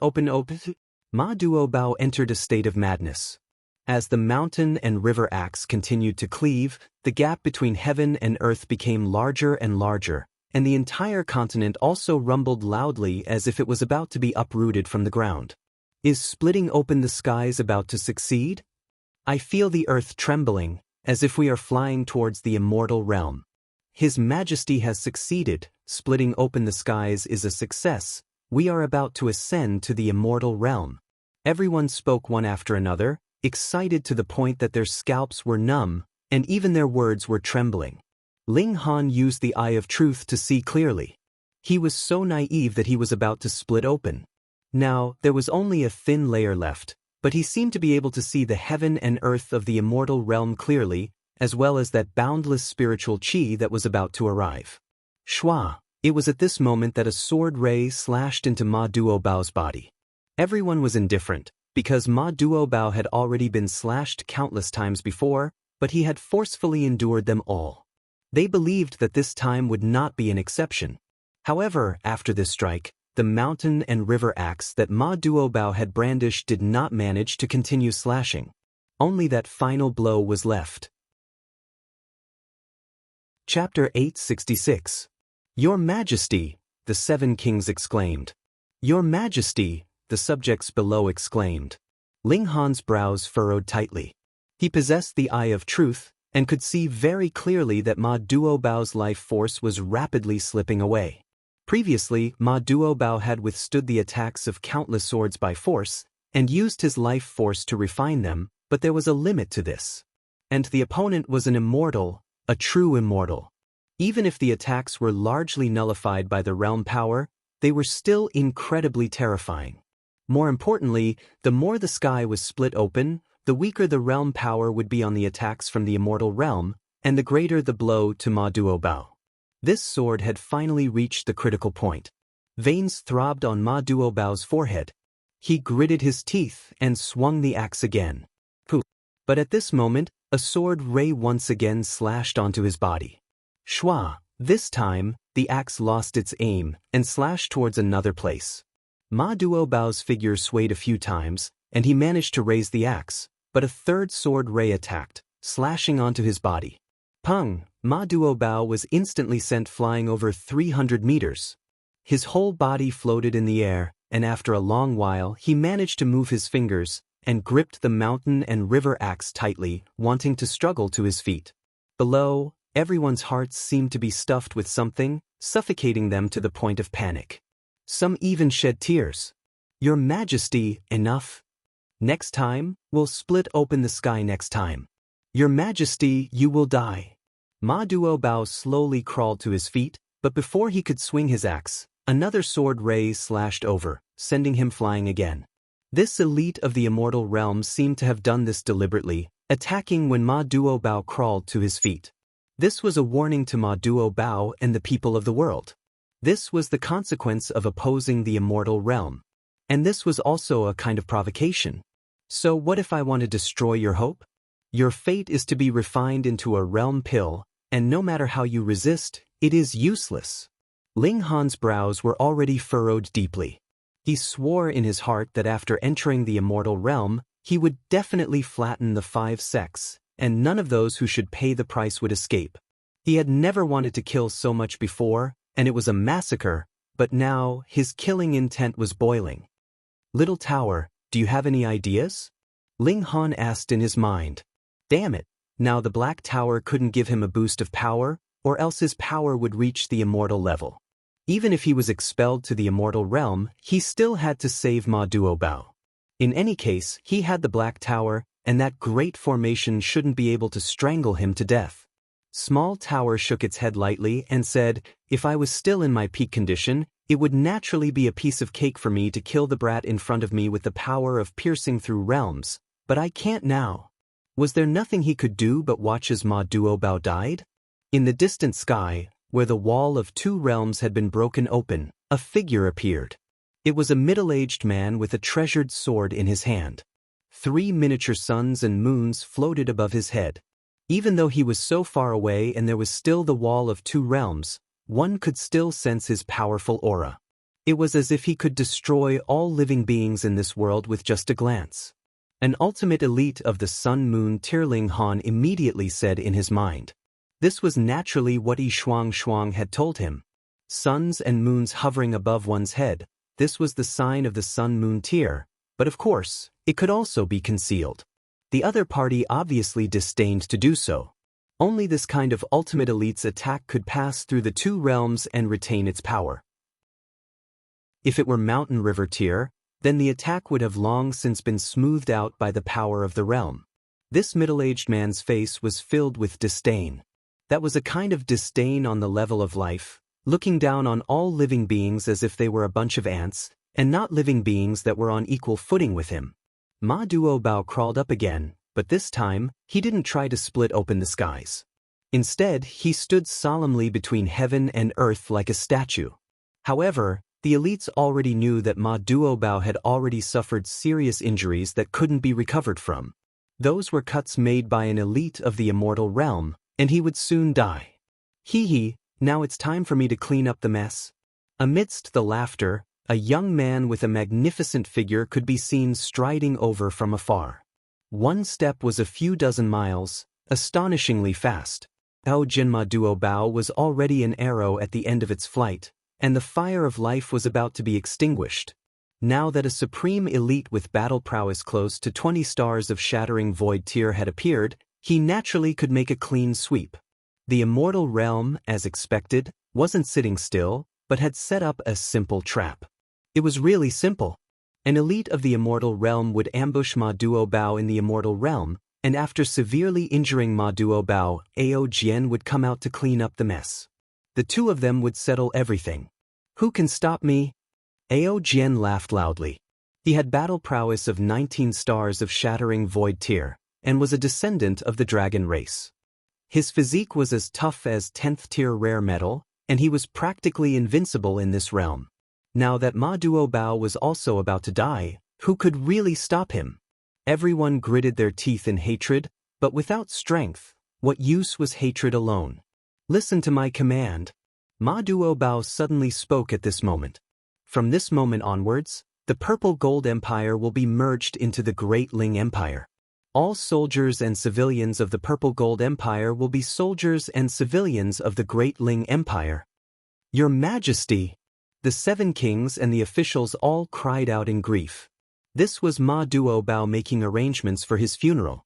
Ma Duobao entered a state of madness. As the mountain and river axe continued to cleave, the gap between heaven and earth became larger and larger, and the entire continent also rumbled loudly as if it was about to be uprooted from the ground. Is splitting open the skies about to succeed? I feel the earth trembling, as if we are flying towards the immortal realm. His Majesty has succeeded, splitting open the skies is a success, we are about to ascend to the immortal realm. Everyone spoke one after another, excited to the point that their scalps were numb, and even their words were trembling. Ling Han used the eye of truth to see clearly. He was so naive that he was about to split open. Now, there was only a thin layer left, but he seemed to be able to see the heaven and earth of the immortal realm clearly, as well as that boundless spiritual chi that was about to arrive. Shwa, It was at this moment that a sword ray slashed into Ma Duobao's body. Everyone was indifferent, because Ma Duobao had already been slashed countless times before, but he had forcefully endured them all. They believed that this time would not be an exception. However, after this strike, the mountain and river axe that Ma Duobao had brandished did not manage to continue slashing. Only that final blow was left. Chapter 866. Your Majesty, the 7 kings exclaimed. Your Majesty, the subjects below exclaimed. Ling Han's brows furrowed tightly. He possessed the eye of truth, and could see very clearly that Ma Duobao's life force was rapidly slipping away. Previously, Ma Duobao had withstood the attacks of countless swords by force, and used his life force to refine them, but there was a limit to this. And the opponent was an immortal, a true immortal. Even if the attacks were largely nullified by the realm power, they were still incredibly terrifying. More importantly, the more the sky was split open, the weaker the realm power would be on the attacks from the immortal realm, and the greater the blow to Ma Duobao. This sword had finally reached the critical point. Veins throbbed on Ma Duobao's forehead. He gritted his teeth and swung the axe again. Poof! But at this moment, a sword ray once again slashed onto his body. Shwa! This time, the axe lost its aim and slashed towards another place. Ma Duobao's figure swayed a few times, and he managed to raise the axe, but a third sword ray attacked, slashing onto his body. Pung! Ma Duobao was instantly sent flying over 300 meters. His whole body floated in the air, and after a long while he managed to move his fingers and gripped the mountain and river axe tightly, wanting to struggle to his feet. Below, everyone's hearts seemed to be stuffed with something, suffocating them to the point of panic. Some even shed tears. Your Majesty, enough. Next time, we'll split open the sky next time. Your Majesty, you will die. Ma Duobao slowly crawled to his feet, but before he could swing his axe, another sword ray slashed over, sending him flying again. This elite of the immortal realm seemed to have done this deliberately, attacking when Ma Duobao crawled to his feet. This was a warning to Ma Duobao and the people of the world. This was the consequence of opposing the immortal realm. And this was also a kind of provocation. So what if I want to destroy your hope? Your fate is to be refined into a realm pill, and no matter how you resist, it is useless. Ling Han's brows were already furrowed deeply. He swore in his heart that after entering the immortal realm, he would definitely flatten the 5 sects, and none of those who should pay the price would escape. He had never wanted to kill so much before, and it was a massacre, but now his killing intent was boiling. Little Tower, do you have any ideas? Ling Han asked in his mind. Damn it, now the Black Tower couldn't give him a boost of power, or else his power would reach the immortal level. Even if he was expelled to the immortal realm, he still had to save Ma Duobao. In any case, he had the Black Tower, and that great formation shouldn't be able to strangle him to death. Small Tower shook its head lightly and said, if I was still in my peak condition, it would naturally be a piece of cake for me to kill the brat in front of me with the power of piercing through realms, but I can't now. Was there nothing he could do but watch as Ma Duobao died? In the distant sky, where the wall of 2 realms had been broken open, a figure appeared. It was a middle-aged man with a treasured sword in his hand. 3 miniature suns and moons floated above his head. Even though he was so far away and there was still the wall of 2 realms, one could still sense his powerful aura. It was as if he could destroy all living beings in this world with just a glance. An ultimate elite of the Sun-Moon tier. Ling Han immediately said in his mind. This was naturally what Yi Shuang had told him. Suns and moons hovering above one's head, this was the sign of the Sun-Moon tier, but of course, it could also be concealed. The other party obviously disdained to do so. Only this kind of ultimate elite's attack could pass through the 2 realms and retain its power. If it were Mountain River tier, then the attack would have long since been smoothed out by the power of the realm. This middle-aged man's face was filled with disdain. That was a kind of disdain on the level of life, looking down on all living beings as if they were a bunch of ants, and not living beings that were on equal footing with him. Ma Duobao crawled up again, but this time, he didn't try to split open the skies. Instead, he stood solemnly between heaven and earth like a statue. However, the elites already knew that Ma Duobao had already suffered serious injuries that couldn't be recovered from. Those were cuts made by an elite of the immortal realm, and he would soon die. Hee, now it's time for me to clean up the mess. Amidst the laughter, a young man with a magnificent figure could be seen striding over from afar. One step was a few dozen miles, astonishingly fast. Bao Jinma Duobao was already an arrow at the end of its flight, and the fire of life was about to be extinguished. Now that a supreme elite with battle prowess close to 20 stars of shattering void tier had appeared, he naturally could make a clean sweep. The immortal realm, as expected, wasn't sitting still, but had set up a simple trap. It was really simple. An elite of the immortal realm would ambush Ma Duobao in the immortal realm, and after severely injuring Ma Duobao, Ao Jian would come out to clean up the mess. The two of them would settle everything. Who can stop me? Ao Jian laughed loudly. He had battle prowess of 19 stars of shattering void tier, and was a descendant of the dragon race. His physique was as tough as 10th tier rare metal, and he was practically invincible in this realm. Now that Ma Duobao was also about to die, who could really stop him? Everyone gritted their teeth in hatred, but without strength, what use was hatred alone? Listen to my command. Ma Duobao suddenly spoke at this moment. From this moment onwards, the Purple Gold Empire will be merged into the Great Ling Empire. All soldiers and civilians of the Purple Gold Empire will be soldiers and civilians of the Great Ling Empire. Your Majesty! The 7 kings and the officials all cried out in grief. This was Ma Duobao making arrangements for his funeral.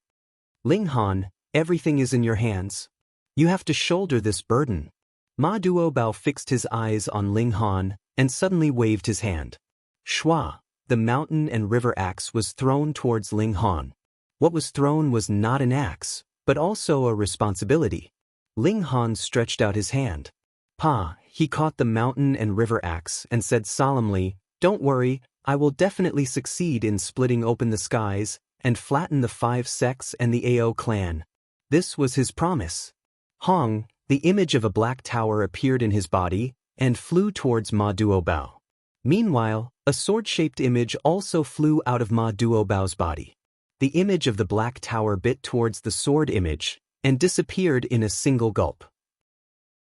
Ling Han, everything is in your hands. You have to shoulder this burden. Ma Duobao fixed his eyes on Ling Han, and suddenly waved his hand. Shua, the mountain and river axe was thrown towards Ling Han. What was thrown was not an axe, but also a responsibility. Ling Han stretched out his hand. He caught the mountain and river axe and said solemnly, "Don't worry, I will definitely succeed in splitting open the skies and flatten the 5 sects and the Ao clan." This was his promise. Hong, the image of a black tower appeared in his body and flew towards Ma Duobao. Meanwhile, a sword-shaped image also flew out of Ma Duobao's body. The image of the black tower bit towards the sword image and disappeared in a single gulp.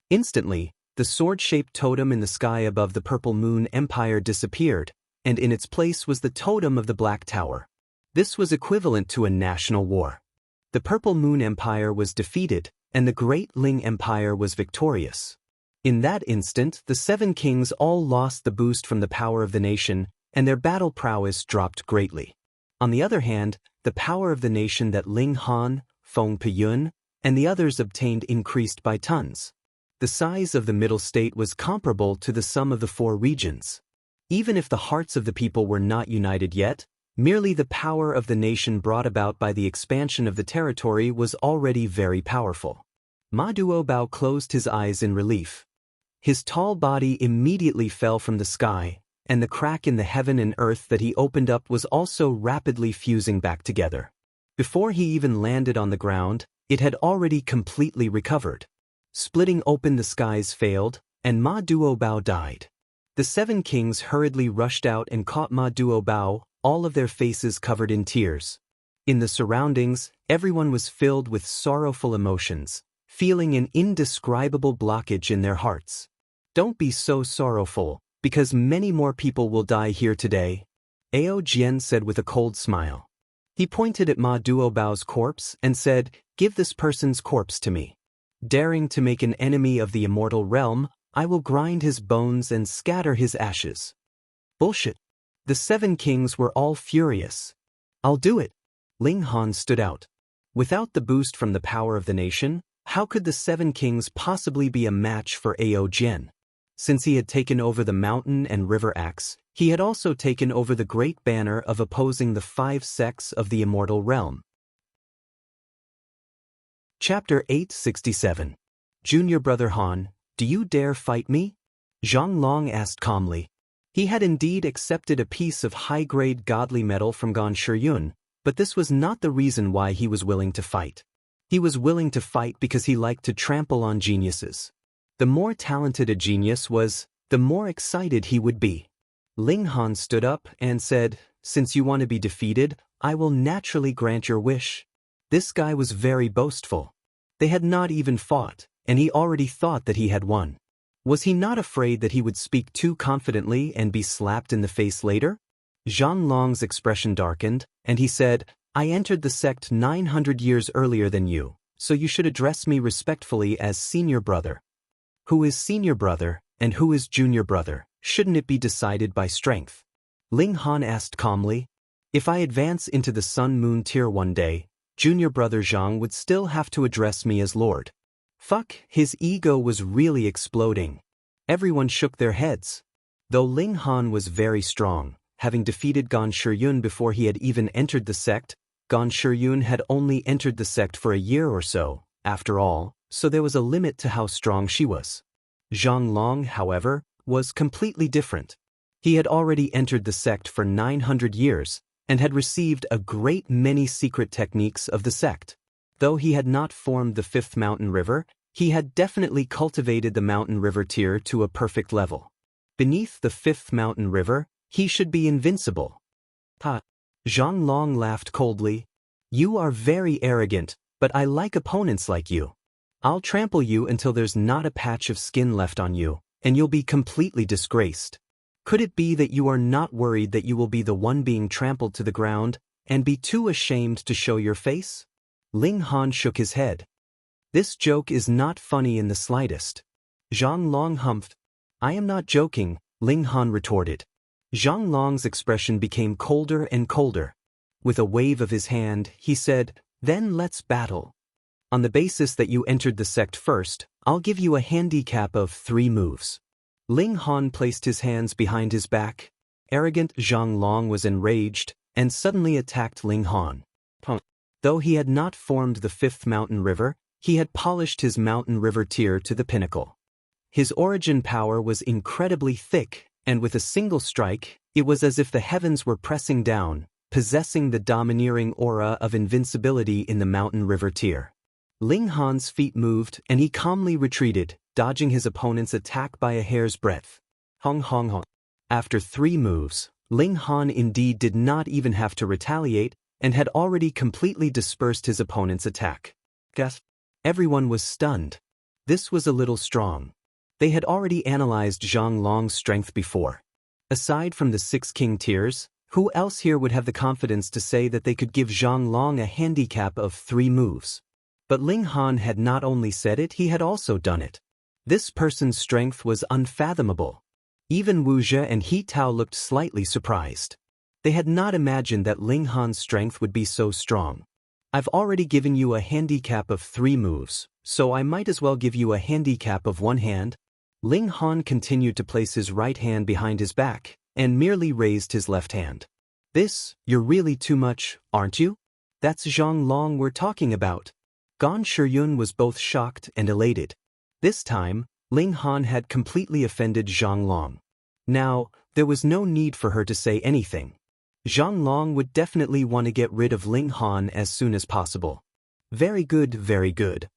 Instantly, the sword-shaped totem in the sky above the Purple Moon Empire disappeared, and in its place was the totem of the Black Tower. This was equivalent to a national war. The Purple Moon Empire was defeated, and the Great Ling Empire was victorious. In that instant, the 7 kings all lost the boost from the power of the nation, and their battle prowess dropped greatly. On the other hand, the power of the nation that Ling Han, Feng Piyun, and the others obtained increased by tons. The size of the middle state was comparable to the sum of the 4 regions. Even if the hearts of the people were not united yet, merely the power of the nation brought about by the expansion of the territory was already very powerful. Ma Duobao closed his eyes in relief. His tall body immediately fell from the sky, and the crack in the heaven and earth that he opened up was also rapidly fusing back together. Before he even landed on the ground, it had already completely recovered. Splitting open the skies failed, and Ma Duobao died. The 7 kings hurriedly rushed out and caught Ma Duobao, all of their faces covered in tears. In the surroundings, everyone was filled with sorrowful emotions, feeling an indescribable blockage in their hearts. Don't be so sorrowful, because many more people will die here today, Ao Jian said with a cold smile. He pointed at Ma Duobao's corpse and said, "Give this person's corpse to me. Daring to make an enemy of the immortal realm, I will grind his bones and scatter his ashes." Bullshit. The 7 kings were all furious. "I'll do it." Ling Han stood out. Without the boost from the power of the nation, how could the 7 kings possibly be a match for Ao Jian? Since he had taken over the mountain and river axe, he had also taken over the great banner of opposing the 5 sects of the immortal realm. Chapter 867. Junior Brother Han, do you dare fight me? Zhang Long asked calmly. He had indeed accepted a piece of high-grade godly metal from Gan Shiyun, but this was not the reason why he was willing to fight. He was willing to fight because he liked to trample on geniuses. The more talented a genius was, the more excited he would be. Ling Han stood up and said, "Since you want to be defeated, I will naturally grant your wish." This guy was very boastful. They had not even fought, and he already thought that he had won. Was he not afraid that he would speak too confidently and be slapped in the face later? Zhang Long's expression darkened, and he said, "I entered the sect 900 years earlier than you, so you should address me respectfully as senior brother." Who is senior brother, and who is junior brother? Shouldn't it be decided by strength? Ling Han asked calmly. If I advance into the Sun Moon tier one day, junior brother Zhang would still have to address me as Lord. Fuck, his ego was really exploding. Everyone shook their heads. Though Ling Han was very strong, having defeated Gan Shiyun before he had even entered the sect, Gan Shiyun had only entered the sect for a year or so, after all, so there was a limit to how strong she was. Zhang Long, however, was completely different. He had already entered the sect for 900 years, and had received a great many secret techniques of the sect. Though he had not formed the fifth mountain river, he had definitely cultivated the mountain river tier to a perfect level. Beneath the fifth mountain river, he should be invincible. Ha! Zhang Long laughed coldly. You are very arrogant, but I like opponents like you. I'll trample you until there's not a patch of skin left on you, and you'll be completely disgraced. Could it be that you are not worried that you will be the one being trampled to the ground, and be too ashamed to show your face? Ling Han shook his head. This joke is not funny in the slightest. Zhang Long humphed. I am not joking, Ling Han retorted. Zhang Long's expression became colder and colder. With a wave of his hand, he said, "Then let's battle. On the basis that you entered the sect first, I'll give you a handicap of 3 moves." Ling Han placed his hands behind his back. Arrogant Zhang Long was enraged, and suddenly attacked Ling Han. Though he had not formed the fifth mountain river, he had polished his mountain river tier to the pinnacle. His origin power was incredibly thick, and with a single strike, it was as if the heavens were pressing down, possessing the domineering aura of invincibility in the mountain river tier. Ling Han's feet moved, and he calmly retreated, dodging his opponent's attack by a hair's breadth. Hong hong hong. After 3 moves, Ling Han indeed did not even have to retaliate, and had already completely dispersed his opponent's attack. Gasp. Everyone was stunned. This was a little strong. They had already analyzed Zhang Long's strength before. Aside from the 6 king tiers, who else here would have the confidence to say that they could give Zhang Long a handicap of 3 moves? But Ling Han had not only said it, he had also done it. This person's strength was unfathomable. Even Wu Zhe and He Tao looked slightly surprised. They had not imagined that Ling Han's strength would be so strong. I've already given you a handicap of 3 moves, so I might as well give you a handicap of 1 hand. Ling Han continued to place his right hand behind his back, and merely raised his left hand. You're really too much, aren't you? That's Zhang Long we're talking about. Gan Shiyun was both shocked and elated. This time, Ling Han had completely offended Zhang Long. Now, there was no need for her to say anything. Zhang Long would definitely want to get rid of Ling Han as soon as possible. Very good, very good.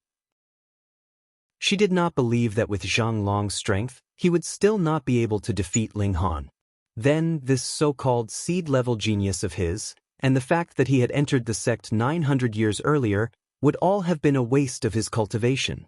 She did not believe that with Zhang Long's strength, he would still not be able to defeat Ling Han. Then, this so-called seed-level genius of his, and the fact that he had entered the sect 900 years earlier, would all have been a waste of his cultivation.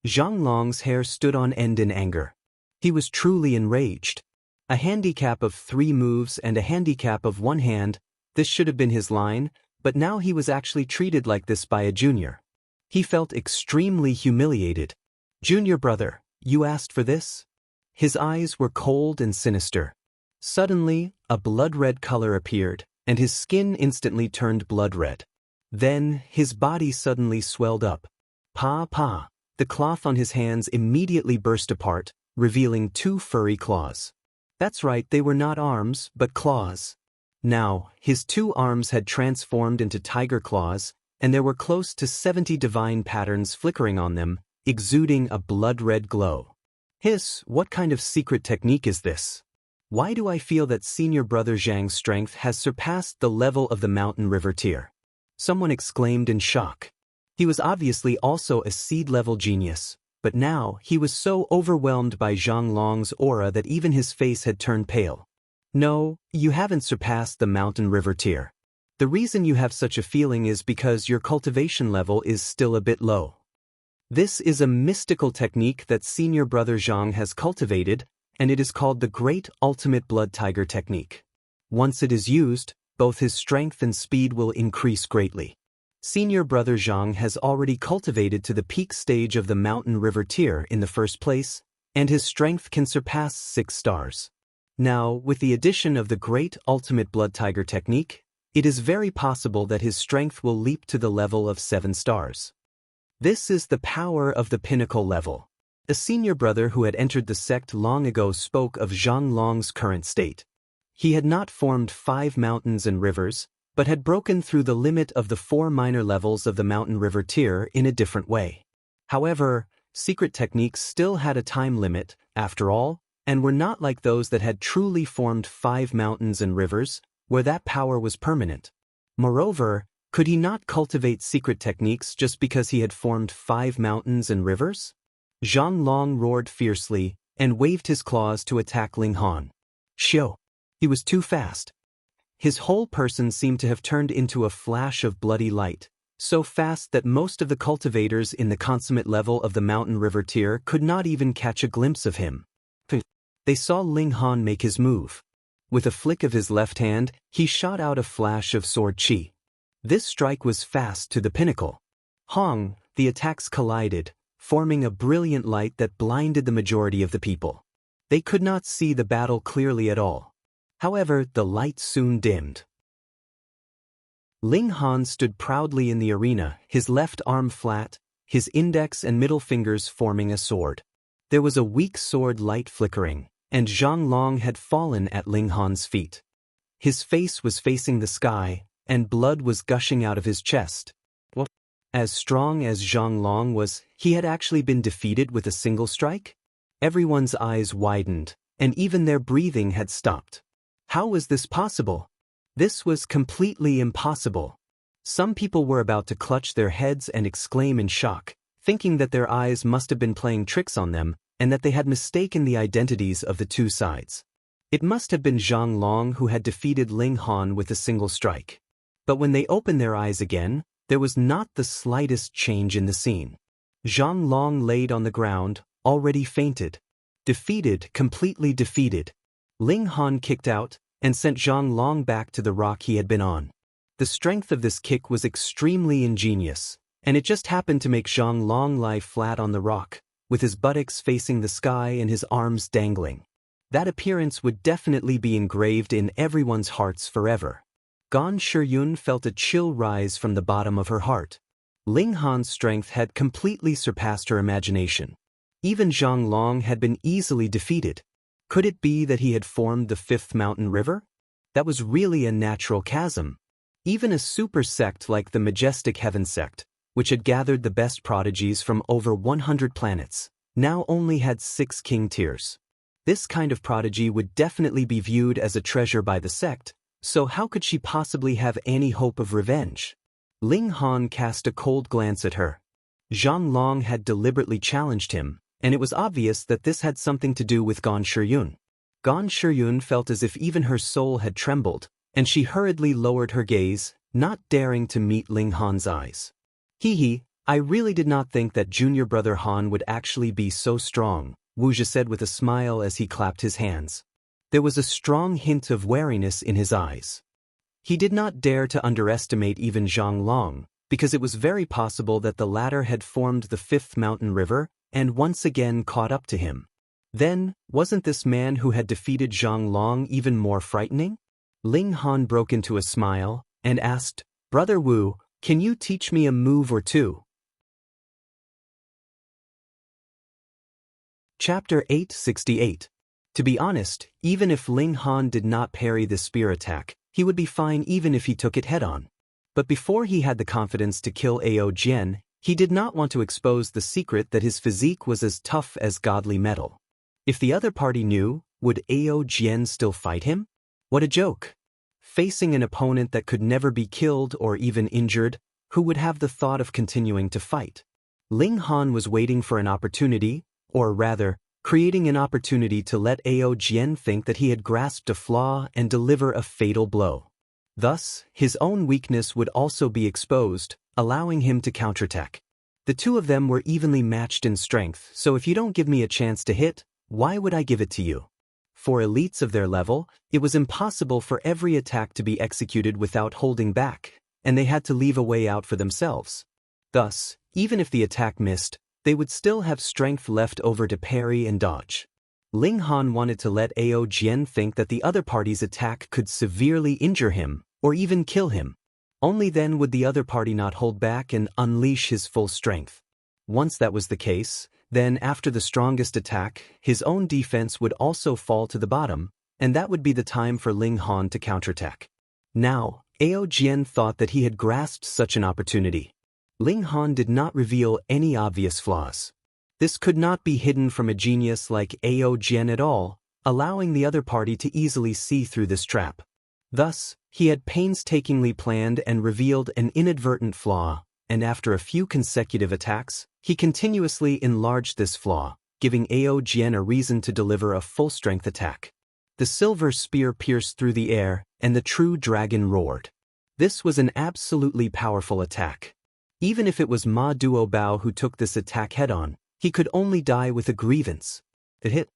Zhang Long's hair stood on end in anger. He was truly enraged. A handicap of 3 moves and a handicap of 1 hand, this should have been his line, but now he was actually treated like this by a junior. He felt extremely humiliated. Junior brother, you asked for this? His eyes were cold and sinister. Suddenly, a blood-red color appeared, and his skin instantly turned blood-red. Then, his body suddenly swelled up. Pa. The cloth on his hands immediately burst apart, revealing 2 furry claws. That's right, they were not arms, but claws. Now, his 2 arms had transformed into tiger claws, and there were close to 70 divine patterns flickering on them, exuding a blood-red glow. Hiss, what kind of secret technique is this? Why do I feel that senior brother Zhang's strength has surpassed the level of the mountain river tier? Someone exclaimed in shock. He was obviously also a seed-level genius, but now he was so overwhelmed by Zhang Long's aura that even his face had turned pale. No, you haven't surpassed the mountain river tier. The reason you have such a feeling is because your cultivation level is still a bit low. This is a mystical technique that senior brother Zhang has cultivated, and it is called the Great Ultimate Blood Tiger Technique. Once it is used, both his strength and speed will increase greatly. Senior brother Zhang has already cultivated to the peak stage of the mountain river tier in the first place, and his strength can surpass 6 stars. Now, with the addition of the Great Ultimate Blood Tiger Technique, it is very possible that his strength will leap to the level of 7 stars. This is the power of the pinnacle level. A senior brother who had entered the sect long ago spoke of Zhang Long's current state. He had not formed 5 mountains and rivers, but had broken through the limit of the 4 minor levels of the mountain river tier in a different way. However, secret techniques still had a time limit, after all, and were not like those that had truly formed 5 mountains and rivers, where that power was permanent. Moreover, could he not cultivate secret techniques just because he had formed 5 mountains and rivers? Zhang Long roared fiercely and waved his claws to attack Ling Han. Xiu! He was too fast. His whole person seemed to have turned into a flash of bloody light, so fast that most of the cultivators in the consummate level of the mountain river tier could not even catch a glimpse of him. They saw Ling Han make his move. With a flick of his left hand, he shot out a flash of sword chi. This strike was fast to the pinnacle. Hong, the attacks collided, forming a brilliant light that blinded the majority of the people. They could not see the battle clearly at all. However, the light soon dimmed. Ling Han stood proudly in the arena, his left arm flat, his index and middle fingers forming a sword. There was a weak sword light flickering, and Zhang Long had fallen at Ling Han's feet. His face was facing the sky, and blood was gushing out of his chest. What? As strong as Zhang Long was, he had actually been defeated with a single strike? Everyone's eyes widened, and even their breathing had stopped. How was this possible? This was completely impossible. Some people were about to clutch their heads and exclaim in shock, thinking that their eyes must have been playing tricks on them and that they had mistaken the identities of the two sides. It must have been Zhang Long who had defeated Ling Han with a single strike. But when they opened their eyes again, there was not the slightest change in the scene. Zhang Long laid on the ground, already fainted. Defeated, completely defeated. Ling Han kicked out and sent Zhang Long back to the rock he had been on. The strength of this kick was extremely ingenious, and it just happened to make Zhang Long lie flat on the rock, with his buttocks facing the sky and his arms dangling. That appearance would definitely be engraved in everyone's hearts forever. Gan Shiyun felt a chill rise from the bottom of her heart. Ling Han's strength had completely surpassed her imagination. Even Zhang Long had been easily defeated. Could it be that he had formed the 5th mountain river? That was really a natural chasm. Even a super sect like the Majestic Heaven sect, which had gathered the best prodigies from over 100 planets, now only had 6 king tiers. This kind of prodigy would definitely be viewed as a treasure by the sect, so how could she possibly have any hope of revenge? Ling Han cast a cold glance at her. Zhang Long had deliberately challenged him, and it was obvious that this had something to do with Gan Shiyun. Gan Shiyun felt as if even her soul had trembled, and she hurriedly lowered her gaze, not daring to meet Ling Han's eyes. Hee, I really did not think that junior brother Han would actually be so strong, Wu Zhi said with a smile as he clapped his hands. There was a strong hint of wariness in his eyes. He did not dare to underestimate even Zhang Long, because it was very possible that the latter had formed the 5th mountain river and once again caught up to him. Then, wasn't this man who had defeated Zhang Long even more frightening? Ling Han broke into a smile and asked, Brother Wu, can you teach me a move or two? Chapter 868. To be honest, even if Ling Han did not parry the spear attack, he would be fine even if he took it head-on. But before he had the confidence to kill Ao Jian, he did not want to expose the secret that his physique was as tough as godly metal. If the other party knew, would Ao Jian still fight him? What a joke! Facing an opponent that could never be killed or even injured, who would have the thought of continuing to fight? Ling Han was waiting for an opportunity, or rather, creating an opportunity to let Ao Jian think that he had grasped a flaw and deliver a fatal blow. Thus, his own weakness would also be exposed, allowing him to counterattack. The two of them were evenly matched in strength, so if you don't give me a chance to hit, why would I give it to you? For elites of their level, it was impossible for every attack to be executed without holding back, and they had to leave a way out for themselves. Thus, even if the attack missed, they would still have strength left over to parry and dodge. Ling Han wanted to let Ao Jian think that the other party's attack could severely injure him, or even kill him. Only then would the other party not hold back and unleash his full strength. Once that was the case, then after the strongest attack, his own defense would also fall to the bottom, and that would be the time for Ling Han to counterattack. Now, Ao Jian thought that he had grasped such an opportunity. Ling Han did not reveal any obvious flaws. This could not be hidden from a genius like Ao Jian at all, allowing the other party to easily see through this trap. Thus, he had painstakingly planned and revealed an inadvertent flaw, and after a few consecutive attacks, he continuously enlarged this flaw, giving Ao Jian a reason to deliver a full-strength attack. The silver spear pierced through the air, and the true dragon roared. This was an absolutely powerful attack. Even if it was Ma Duobao who took this attack head-on, he could only die with a grievance. It hit.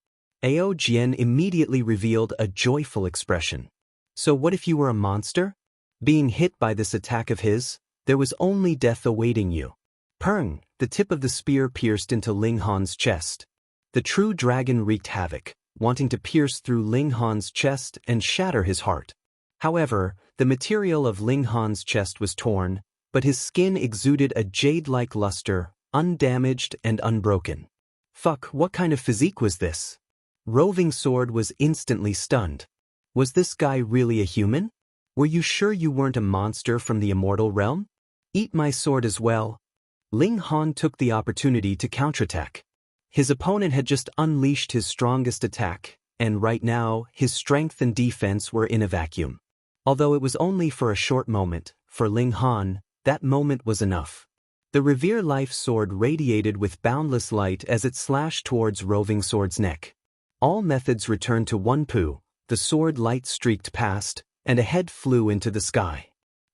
Ao Jian immediately revealed a joyful expression. So what if you were a monster? Being hit by this attack of his, there was only death awaiting you. Purng, the tip of the spear pierced into Ling Han's chest. The true dragon wreaked havoc, wanting to pierce through Ling Han's chest and shatter his heart. However, the material of Ling Han's chest was torn, but his skin exuded a jade-like luster, undamaged and unbroken. Fuck, what kind of physique was this? Roving Sword was instantly stunned. Was this guy really a human? Were you sure you weren't a monster from the immortal realm? Eat my sword as well. Ling Han took the opportunity to counterattack. His opponent had just unleashed his strongest attack, and right now, his strength and defense were in a vacuum. Although it was only for a short moment, for Ling Han, that moment was enough. The Revere Life Sword radiated with boundless light as it slashed towards Roving Sword's neck. All methods returned to one poo, the sword light streaked past, and a head flew into the sky.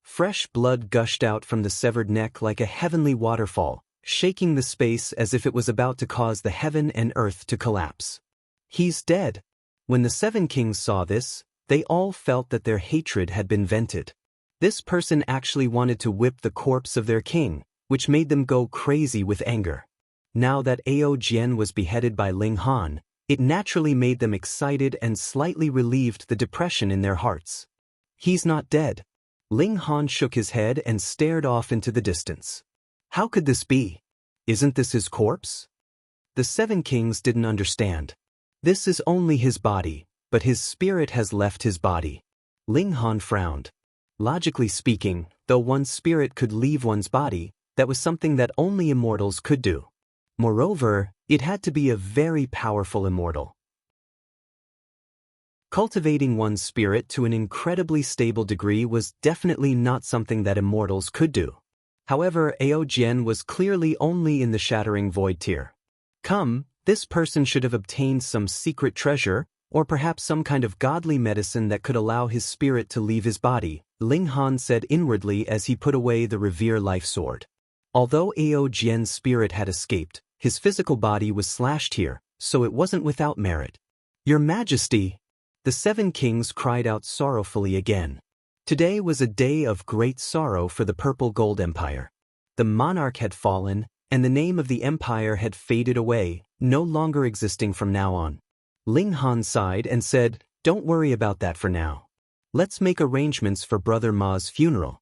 Fresh blood gushed out from the severed neck like a heavenly waterfall, shaking the space as if it was about to cause the heaven and earth to collapse. He's dead. When the seven kings saw this, they all felt that their hatred had been vented. This person actually wanted to whip the corpse of their king, which made them go crazy with anger. Now that Ao Jian was beheaded by Ling Han, it naturally made them excited and slightly relieved the depression in their hearts. He's not dead. Ling Han shook his head and stared off into the distance. How could this be? Isn't this his corpse? The seven kings didn't understand. This is only his body, but his spirit has left his body. Ling Han frowned. Logically speaking, though one's spirit could leave one's body, that was something that only immortals could do. Moreover, it had to be a very powerful immortal. Cultivating one's spirit to an incredibly stable degree was definitely not something that immortals could do. However, Ao Jian was clearly only in the shattering void tier. Come, this person should have obtained some secret treasure, or perhaps some kind of godly medicine that could allow his spirit to leave his body, Ling Han said inwardly as he put away the Revere Life Sword. Although Ao Jian's spirit had escaped, his physical body was slashed here, so it wasn't without merit. Your Majesty! The seven kings cried out sorrowfully again. Today was a day of great sorrow for the Purple Gold Empire. The monarch had fallen, and the name of the empire had faded away, no longer existing from now on. Ling Han sighed and said, "Don't worry about that for now. Let's make arrangements for Brother Ma's funeral."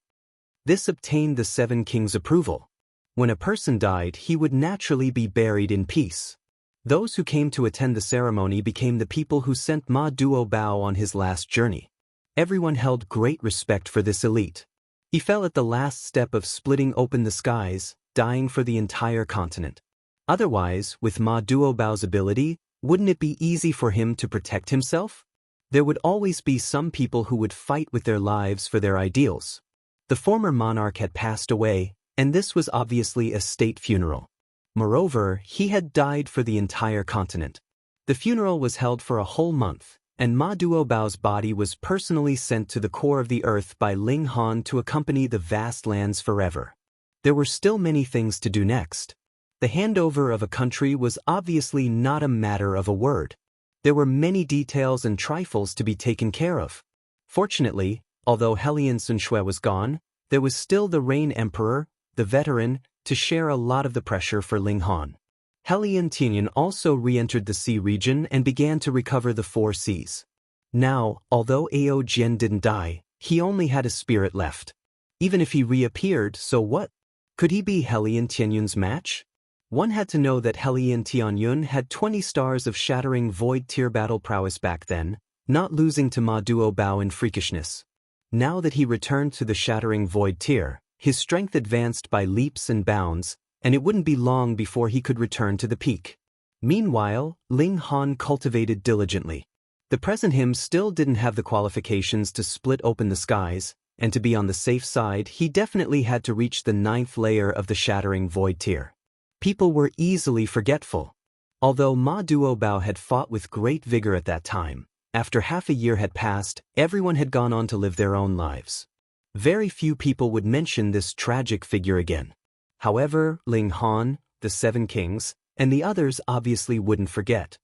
This obtained the seven kings' approval. When a person died, he would naturally be buried in peace. Those who came to attend the ceremony became the people who sent Ma Duobao on his last journey. Everyone held great respect for this elite. He fell at the last step of splitting open the skies, dying for the entire continent. Otherwise, with Ma Duobao's ability, wouldn't it be easy for him to protect himself? There would always be some people who would fight with their lives for their ideals. The former monarch had passed away, and this was obviously a state funeral. Moreover, he had died for the entire continent. The funeral was held for a whole month, and Ma Duobao's body was personally sent to the core of the earth by Ling Han to accompany the vast lands forever. There were still many things to do next. The handover of a country was obviously not a matter of a word. There were many details and trifles to be taken care of. Fortunately, although Hellion Sunshui was gone, there was still the Rain Emperor, the veteran, to share a lot of the pressure for Ling Han. Hellion Tianyan also re-entered the sea region and began to recover the 4 seas. Now, although Ao Jian didn't die, he only had a spirit left. Even if he reappeared, so what? Could he be Hellion Tianyan's match? One had to know that Hellion Tianyun had 20 stars of shattering void tier battle prowess back then, not losing to Ma Duobao in freakishness. Now that he returned to the shattering void tier, his strength advanced by leaps and bounds, and it wouldn't be long before he could return to the peak. Meanwhile, Ling Han cultivated diligently. The present him still didn't have the qualifications to split open the skies, and to be on the safe side he definitely had to reach the 9th layer of the shattering void tier. People were easily forgetful. Although Ma Duobao had fought with great vigor at that time, after half a year had passed, everyone had gone on to live their own lives. Very few people would mention this tragic figure again. However, Ling Han, the 7 kings, and the others obviously wouldn't forget.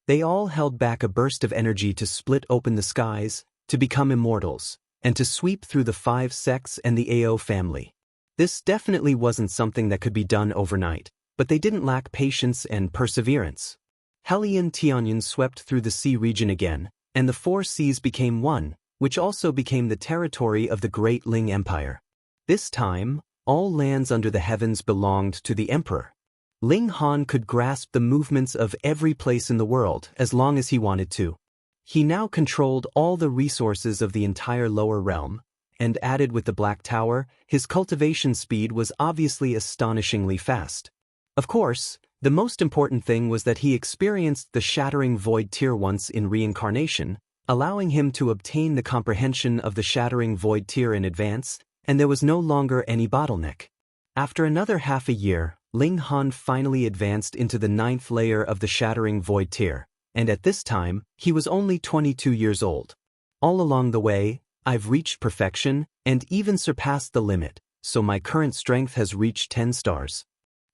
They all held back a burst of energy to split open the skies, to become immortals, and to sweep through the 5 sects and the Ao family. This definitely wasn't something that could be done overnight, but they didn't lack patience and perseverance. Hellion Tianyan swept through the sea region again, and the 4 seas became one, which also became the territory of the Great Ling Empire. This time, all lands under the heavens belonged to the emperor. Ling Han could grasp the movements of every place in the world as long as he wanted to. He now controlled all the resources of the entire lower realm, and added with the Black Tower, his cultivation speed was obviously astonishingly fast. Of course, the most important thing was that he experienced the shattering void tier once in reincarnation, allowing him to obtain the comprehension of the shattering void tier in advance, and there was no longer any bottleneck. After another half a year, Ling Han finally advanced into the 9th layer of the shattering void tier, and at this time, he was only 22 years old. All along the way, I've reached perfection, and even surpassed the limit, so my current strength has reached 10 stars.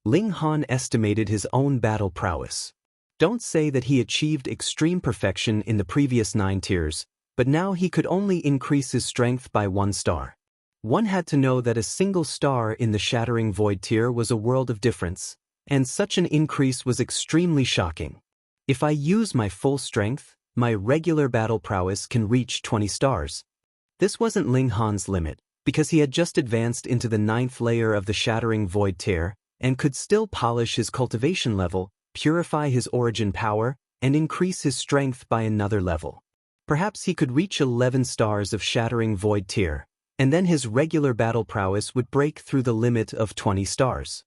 Ling Han estimated his own battle prowess. Don't say that he achieved extreme perfection in the previous 9 tiers, but now he could only increase his strength by 1 star. One had to know that a single star in the shattering void tier was a world of difference, and such an increase was extremely shocking. If I use my full strength, my regular battle prowess can reach 20 stars. This wasn't Ling Han's limit, because he had just advanced into the 9th layer of the shattering void tier, and could still polish his cultivation level, purify his origin power, and increase his strength by another level. Perhaps he could reach 11 stars of shattering void tier, and then his regular battle prowess would break through the limit of 20 stars.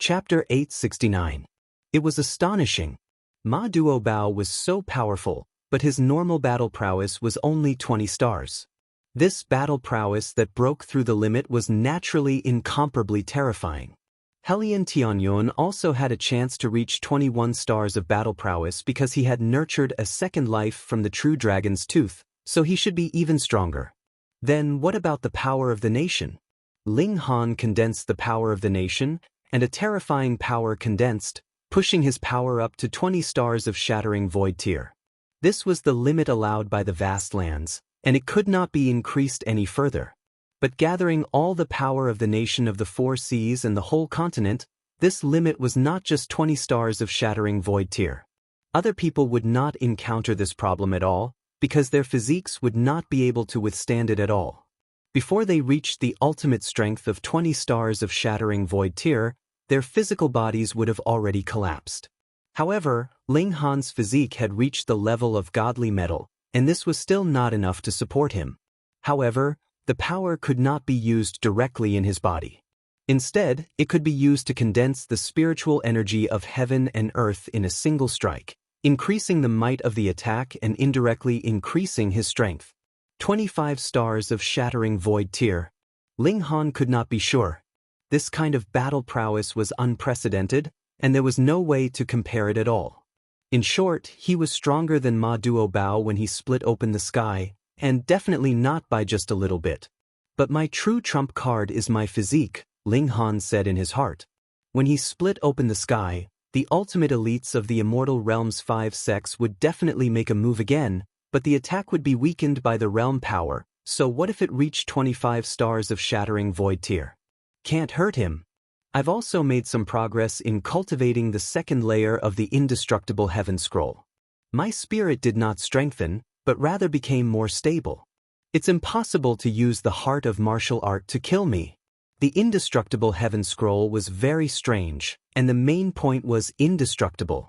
Chapter 869. It was astonishing. Ma Duobao was so powerful, but his normal battle prowess was only 20 stars. This battle prowess that broke through the limit was naturally incomparably terrifying. Hellion Tianyun also had a chance to reach 21 stars of battle prowess because he had nurtured a second life from the true dragon's tooth, so he should be even stronger. Then what about the power of the nation? Ling Han condensed the power of the nation, and a terrifying power condensed, pushing his power up to 20 stars of shattering void tier. This was the limit allowed by the vast lands, and it could not be increased any further. But gathering all the power of the nation of the 4 seas and the whole continent, this limit was not just 20 stars of shattering void tier. Other people would not encounter this problem at all, because their physiques would not be able to withstand it at all. Before they reached the ultimate strength of 20 stars of shattering void tier, their physical bodies would have already collapsed. However, Ling Han's physique had reached the level of godly metal, and this was still not enough to support him. However, the power could not be used directly in his body. Instead, it could be used to condense the spiritual energy of heaven and earth in a single strike, increasing the might of the attack and indirectly increasing his strength. 25 stars of shattering void tier. Ling Han could not be sure. This kind of battle prowess was unprecedented, and there was no way to compare it at all. In short, he was stronger than Ma Duo Bao when he split open the sky, and definitely not by just a little bit. But my true trump card is my physique, Ling Han said in his heart. When he split open the sky, the ultimate elites of the Immortal Realm's 5 sects would definitely make a move again, but the attack would be weakened by the realm power, so what if it reached 25 stars of shattering void tier? Can't hurt him. I've also made some progress in cultivating the second layer of the indestructible heaven scroll. My spirit did not strengthen, but rather became more stable. It's impossible to use the heart of martial art to kill me. The indestructible heaven scroll was very strange, and the main point was indestructible.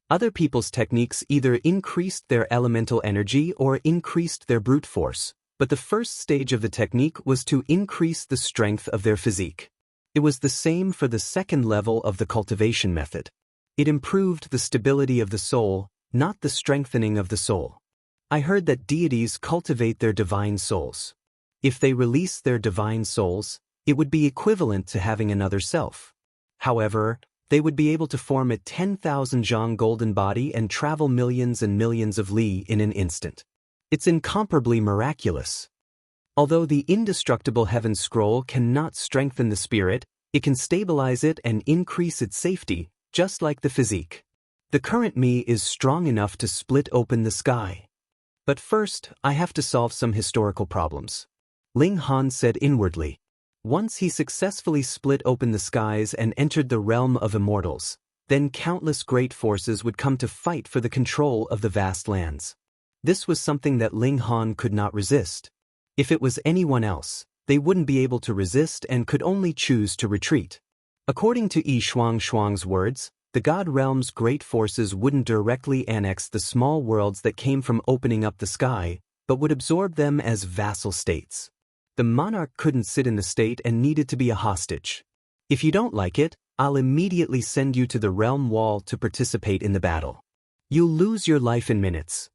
Other people's techniques either increased their elemental energy or increased their brute force, but the first stage of the technique was to increase the strength of their physique. It was the same for the second level of the cultivation method. It improved the stability of the soul, not the strengthening of the soul. I heard that deities cultivate their divine souls. If they release their divine souls, it would be equivalent to having another self. However, they would be able to form a 10,000 zhang golden body and travel millions and millions of li in an instant. It's incomparably miraculous. Although the indestructible heaven scroll cannot strengthen the spirit, it can stabilize it and increase its safety, just like the physique. The current me is strong enough to split open the sky. But first, I have to solve some historical problems. Ling Han said inwardly. Once he successfully split open the skies and entered the realm of immortals, then countless great forces would come to fight for the control of the vast lands. This was something that Ling Han could not resist. If it was anyone else, they wouldn't be able to resist and could only choose to retreat. According to Yi Shuang's words, the God Realm's great forces wouldn't directly annex the small worlds that came from opening up the sky, but would absorb them as vassal states. The monarch couldn't sit in the state and needed to be a hostage. If you don't like it, I'll immediately send you to the realm wall to participate in the battle. You'll lose your life in minutes.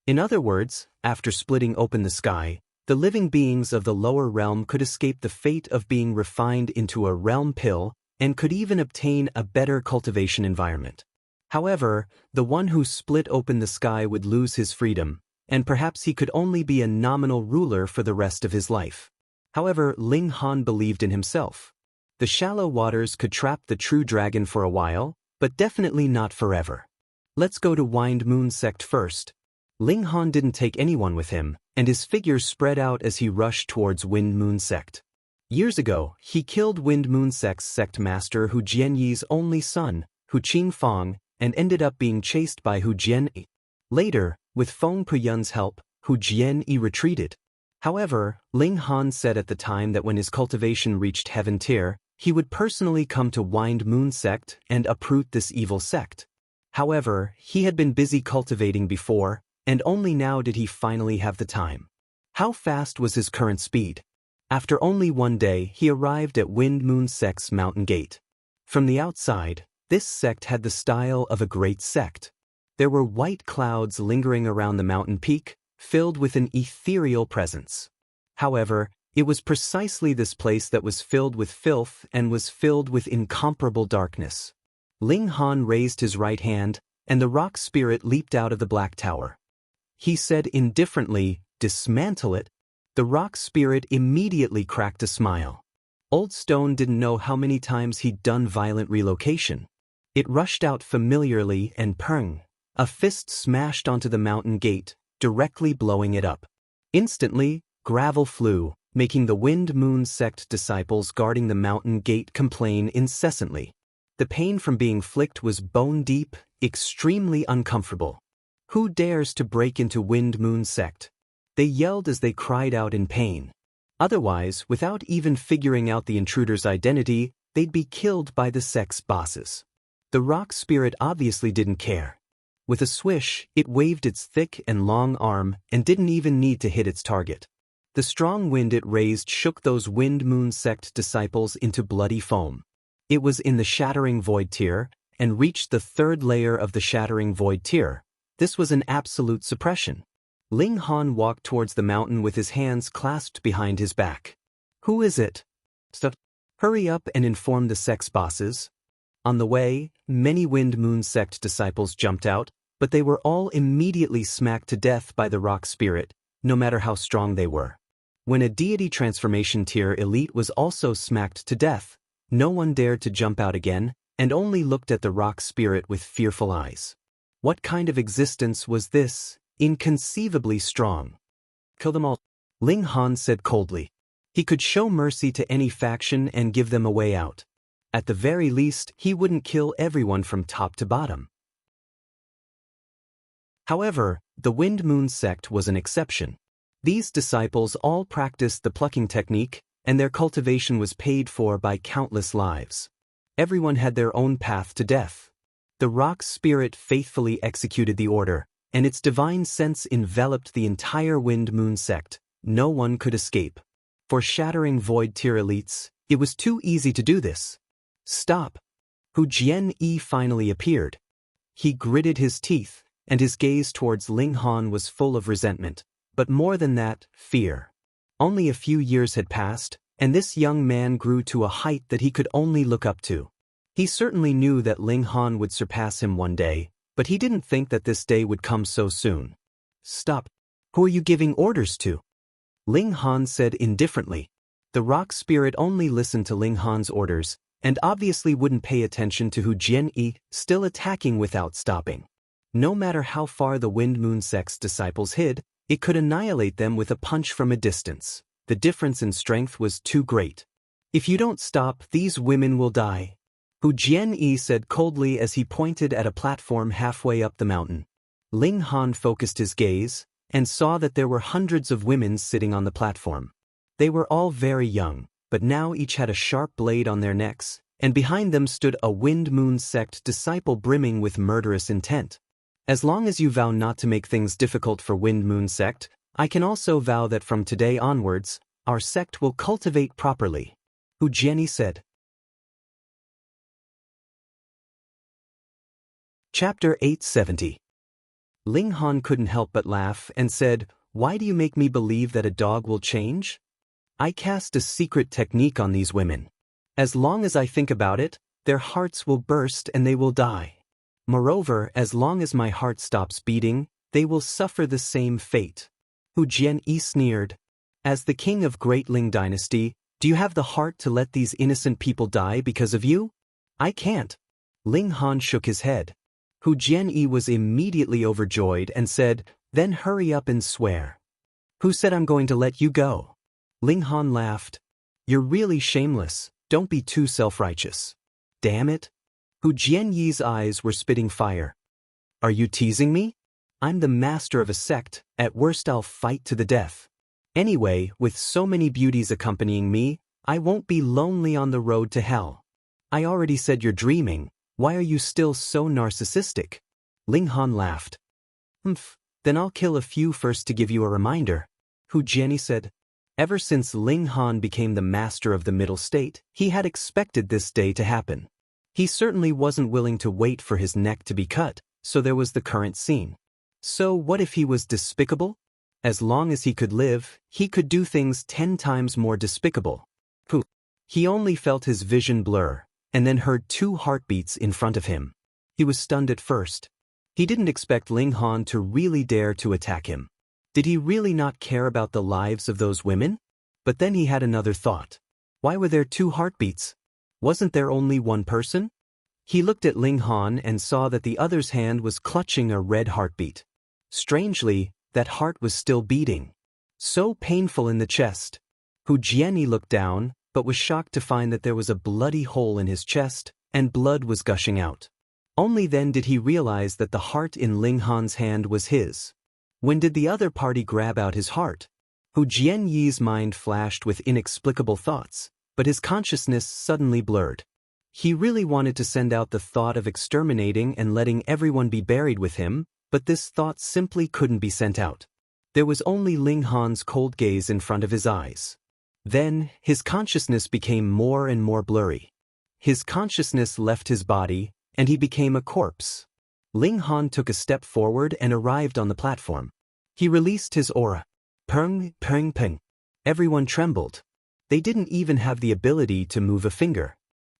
In other words, after splitting open the sky, the living beings of the lower realm could escape the fate of being refined into a realm pill and could even obtain a better cultivation environment. However, the one who split open the sky would lose his freedom, and perhaps he could only be a nominal ruler for the rest of his life. However, Ling Han believed in himself. The shallow waters could trap the true dragon for a while, but definitely not forever. Let's go to Wind Moon Sect first. Ling Han didn't take anyone with him, and his figure spread out as he rushed towards Wind Moon Sect. Years ago, he killed Wind Moon Sect's sect master Hu Jianyi's only son, Hu Qingfang, and ended up being chased by Hu Jianyi. Later, with Feng Puyun's help, Hu Jianyi retreated. However, Ling Han said at the time that when his cultivation reached heaven tier, he would personally come to Wind Moon Sect and uproot this evil sect. However, he had been busy cultivating before, and only now did he finally have the time. How fast was his current speed? After only one day, he arrived at Wind Moon Sect's mountain gate. From the outside, this sect had the style of a great sect. There were white clouds lingering around the mountain peak, filled with an ethereal presence. However, it was precisely this place that was filled with filth and was filled with incomparable darkness. Ling Han raised his right hand, and the rock spirit leaped out of the black tower. He said indifferently, "Dismantle it." The rock spirit immediately cracked a smile. Old Stone didn't know how many times he'd done violent relocation. It rushed out familiarly and pung. A fist smashed onto the mountain gate, directly blowing it up. Instantly, gravel flew, making the Wind Moon Sect disciples guarding the mountain gate complain incessantly. The pain from being flicked was bone deep, extremely uncomfortable. Who dares to break into Wind Moon Sect? They yelled as they cried out in pain. Otherwise, without even figuring out the intruder's identity, they'd be killed by the sect's bosses. The rock spirit obviously didn't care. With a swish, it waved its thick and long arm and didn't even need to hit its target. The strong wind it raised shook those Wind Moon Sect disciples into bloody foam. It was in the shattering void tier, and reached the third layer of the shattering void tier. This was an absolute suppression. Ling Han walked towards the mountain with his hands clasped behind his back. Who is it? Hurry up and inform the sect's bosses. On the way, many Wind Moon sect disciples jumped out, but they were all immediately smacked to death by the rock spirit, no matter how strong they were. When a deity transformation tier elite was also smacked to death, no one dared to jump out again, and only looked at the rock spirit with fearful eyes. What kind of existence was this? Inconceivably strong. Kill them all, Ling Han said coldly. He could show mercy to any faction and give them a way out. At the very least, he wouldn't kill everyone from top to bottom. However, the Wind Moon sect was an exception. These disciples all practiced the plucking technique, and their cultivation was paid for by countless lives. Everyone had their own path to death. The rock spirit faithfully executed the order, and its divine sense enveloped the entire Wind Moon sect. No one could escape. For shattering void tier elites, it was too easy to do this. Stop! Hu Jian-yi finally appeared. He gritted his teeth, and his gaze towards Ling Han was full of resentment, but more than that, fear. Only a few years had passed, and this young man grew to a height that he could only look up to. He certainly knew that Ling Han would surpass him one day, but he didn't think that this day would come so soon. Stop! Who are you giving orders to? Ling Han said indifferently. The rock spirit only listened to Ling Han's orders, and obviously wouldn't pay attention to Hu Jian-yi, still attacking without stopping. No matter how far the Wind Moon sect's disciples hid, it could annihilate them with a punch from a distance. The difference in strength was too great. If you don't stop, these women will die, Hu Jian-yi said coldly as he pointed at a platform halfway up the mountain. Ling Han focused his gaze, and saw that there were hundreds of women sitting on the platform. They were all very young, but now each had a sharp blade on their necks, and behind them stood a Wind Moon sect disciple brimming with murderous intent. As long as you vow not to make things difficult for Wind Moon sect, I can also vow that from today onwards, our sect will cultivate properly, Hu Jian-yi said. Chapter 870. Ling Han couldn't help but laugh and said, "Why do you make me believe that a dog will change? I cast a secret technique on these women. As long as I think about it, their hearts will burst and they will die. Moreover, as long as my heart stops beating, they will suffer the same fate." Hu Jian-yi sneered. "As the king of Great Ling Dynasty, do you have the heart to let these innocent people die because of you? I can't." Ling Han shook his head. Hu Jian-yi was immediately overjoyed and said, "Then hurry up and swear." "Who said I'm going to let you go?" Ling Han laughed. "You're really shameless, don't be too self-righteous." "Damn it." Hu Jian-yi's eyes were spitting fire. "Are you teasing me? I'm the master of a sect, at worst I'll fight to the death. Anyway, with so many beauties accompanying me, I won't be lonely on the road to hell. I already said you're dreaming. Why are you still so narcissistic?" Ling Han laughed. Then I'll kill a few first to give you a reminder," Hu Jian-yi said. Ever since Ling Han became the master of the middle state, he had expected this day to happen. He certainly wasn't willing to wait for his neck to be cut, so there was the current scene. So what if he was despicable? As long as he could live, he could do things 10 times more despicable. He only felt his vision blur, and then heard 2 heartbeats in front of him. He was stunned at first. He didn't expect Ling Han to really dare to attack him. Did he really not care about the lives of those women? But then he had another thought. Why were there 2 heartbeats? Wasn't there only one person? He looked at Ling Han and saw that the other's hand was clutching a red heartbeat. Strangely, that heart was still beating. So painful in the chest. Hu Jian-yi looked down, but was shocked to find that there was a bloody hole in his chest, and blood was gushing out. Only then did he realize that the heart in Ling Han's hand was his. When did the other party grab out his heart? Hu Jian-yi's mind flashed with inexplicable thoughts, but his consciousness suddenly blurred. He really wanted to send out the thought of exterminating and letting everyone be buried with him, but this thought simply couldn't be sent out. There was only Ling Han's cold gaze in front of his eyes. Then, his consciousness became more and more blurry. His consciousness left his body, and he became a corpse. Ling Han took a step forward and arrived on the platform. He released his aura. Peng, peng, peng. Everyone trembled. They didn't even have the ability to move a finger.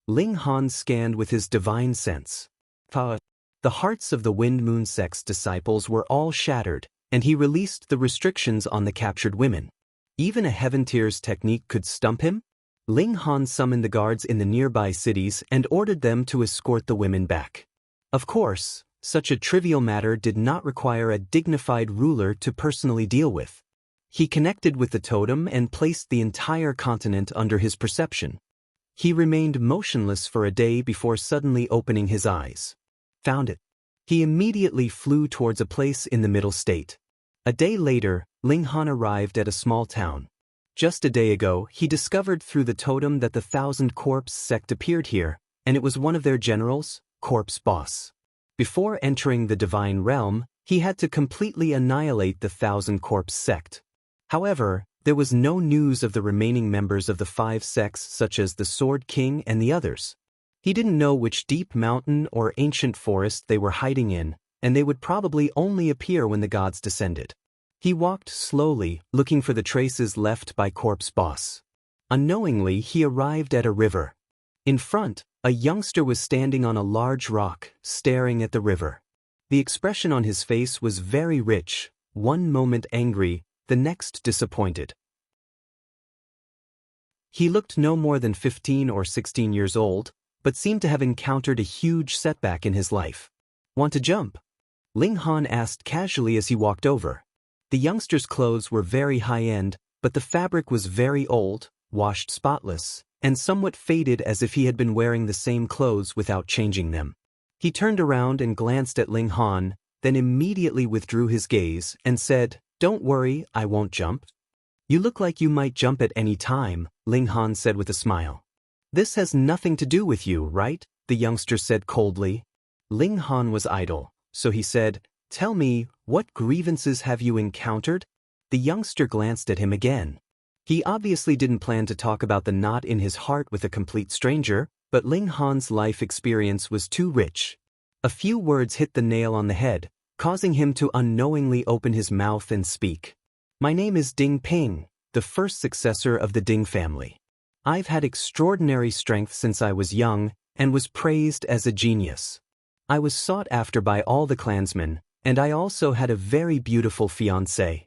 Ling Han scanned with his divine sense. The hearts of the Wind Moon sect's disciples were all shattered, and he released the restrictions on the captured women. Even a Heaven Tears technique could stump him? Ling Han summoned the guards in the nearby cities and ordered them to escort the women back. Of course, such a trivial matter did not require a dignified ruler to personally deal with. He connected with the totem and placed the entire continent under his perception. He remained motionless for a day before suddenly opening his eyes. Found it. He immediately flew towards a place in the middle state. A day later, Ling Han arrived at a small town. Just a day ago, he discovered through the totem that the Thousand Corpse sect appeared here, and it was one of their generals, Corpse Boss. Before entering the divine realm, he had to completely annihilate the Thousand Corpse sect. However, there was no news of the remaining members of the 5 sects such as the Sword King and the others. He didn't know which deep mountain or ancient forest they were hiding in, and they would probably only appear when the gods descended. He walked slowly, looking for the traces left by Corpse Boss. Unknowingly, he arrived at a river. In front, a youngster was standing on a large rock, staring at the river. The expression on his face was very rich, one moment angry, the next disappointed. He looked no more than 15 or 16 years old, but seemed to have encountered a huge setback in his life. Want to jump? Ling Han asked casually as he walked over. The youngster's clothes were very high-end, but the fabric was very old, washed spotless, and somewhat faded as if he had been wearing the same clothes without changing them. He turned around and glanced at Ling Han, then immediately withdrew his gaze and said, "Don't worry, I won't jump." "You look like you might jump at any time," Ling Han said with a smile. "This has nothing to do with you, right?" the youngster said coldly. Ling Han was idle, so he said, "Tell me, what grievances have you encountered?" The youngster glanced at him again. He obviously didn't plan to talk about the knot in his heart with a complete stranger, but Ling Han's life experience was too rich. A few words hit the nail on the head, causing him to unknowingly open his mouth and speak. "My name is Ding Ping, the first successor of the Ding family. I've had extraordinary strength since I was young and was praised as a genius. I was sought after by all the clansmen, and I also had a very beautiful fiancée.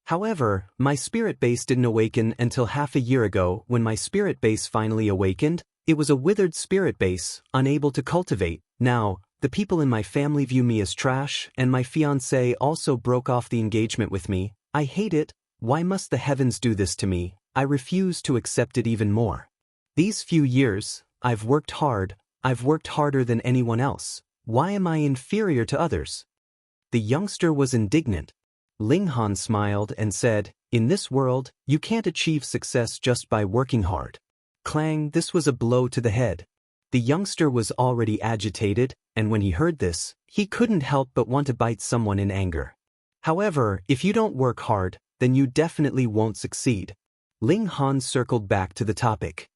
However, my spirit base didn't awaken until half a year ago. When my spirit base finally awakened, it was a withered spirit base, unable to cultivate. Now, the people in my family view me as trash, and my fiancée also broke off the engagement with me. I hate it. Why must the heavens do this to me? I refuse to accept it even more. These few years, I've worked hard. I've worked harder than anyone else. Why am I inferior to others?" The youngster was indignant. Ling Han smiled and said, "In this world, you can't achieve success just by working hard." Clang, this was a blow to the head. The youngster was already agitated, and when he heard this, he couldn't help but want to bite someone in anger. "However, if you don't work hard, then you definitely won't succeed." Ling Han circled back to the topic.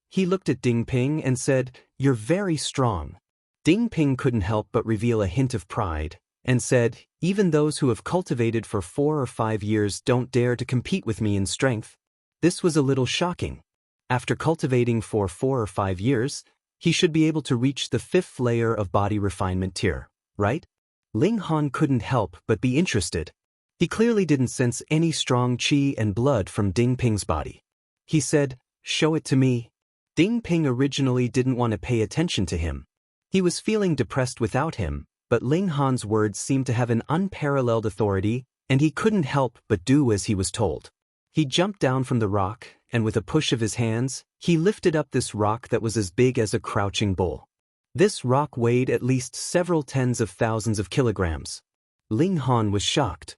He looked at Ding Ping and said, "You're very strong." Ding Ping couldn't help but reveal a hint of pride, and said, "Even those who have cultivated for 4 or 5 years don't dare to compete with me in strength." This was a little shocking. After cultivating for 4 or 5 years, he should be able to reach the 5th layer of body refinement tier, right? Ling Han couldn't help but be interested. He clearly didn't sense any strong qi and blood from Ding Ping's body. He said, "Show it to me." Ding Ping originally didn't want to pay attention to him. He was feeling depressed without him, but Ling Han's words seemed to have an unparalleled authority, and he couldn't help but do as he was told. He jumped down from the rock, and with a push of his hands, he lifted up this rock that was as big as a crouching bull. This rock weighed at least several tens of thousands of kilograms. Ling Han was shocked.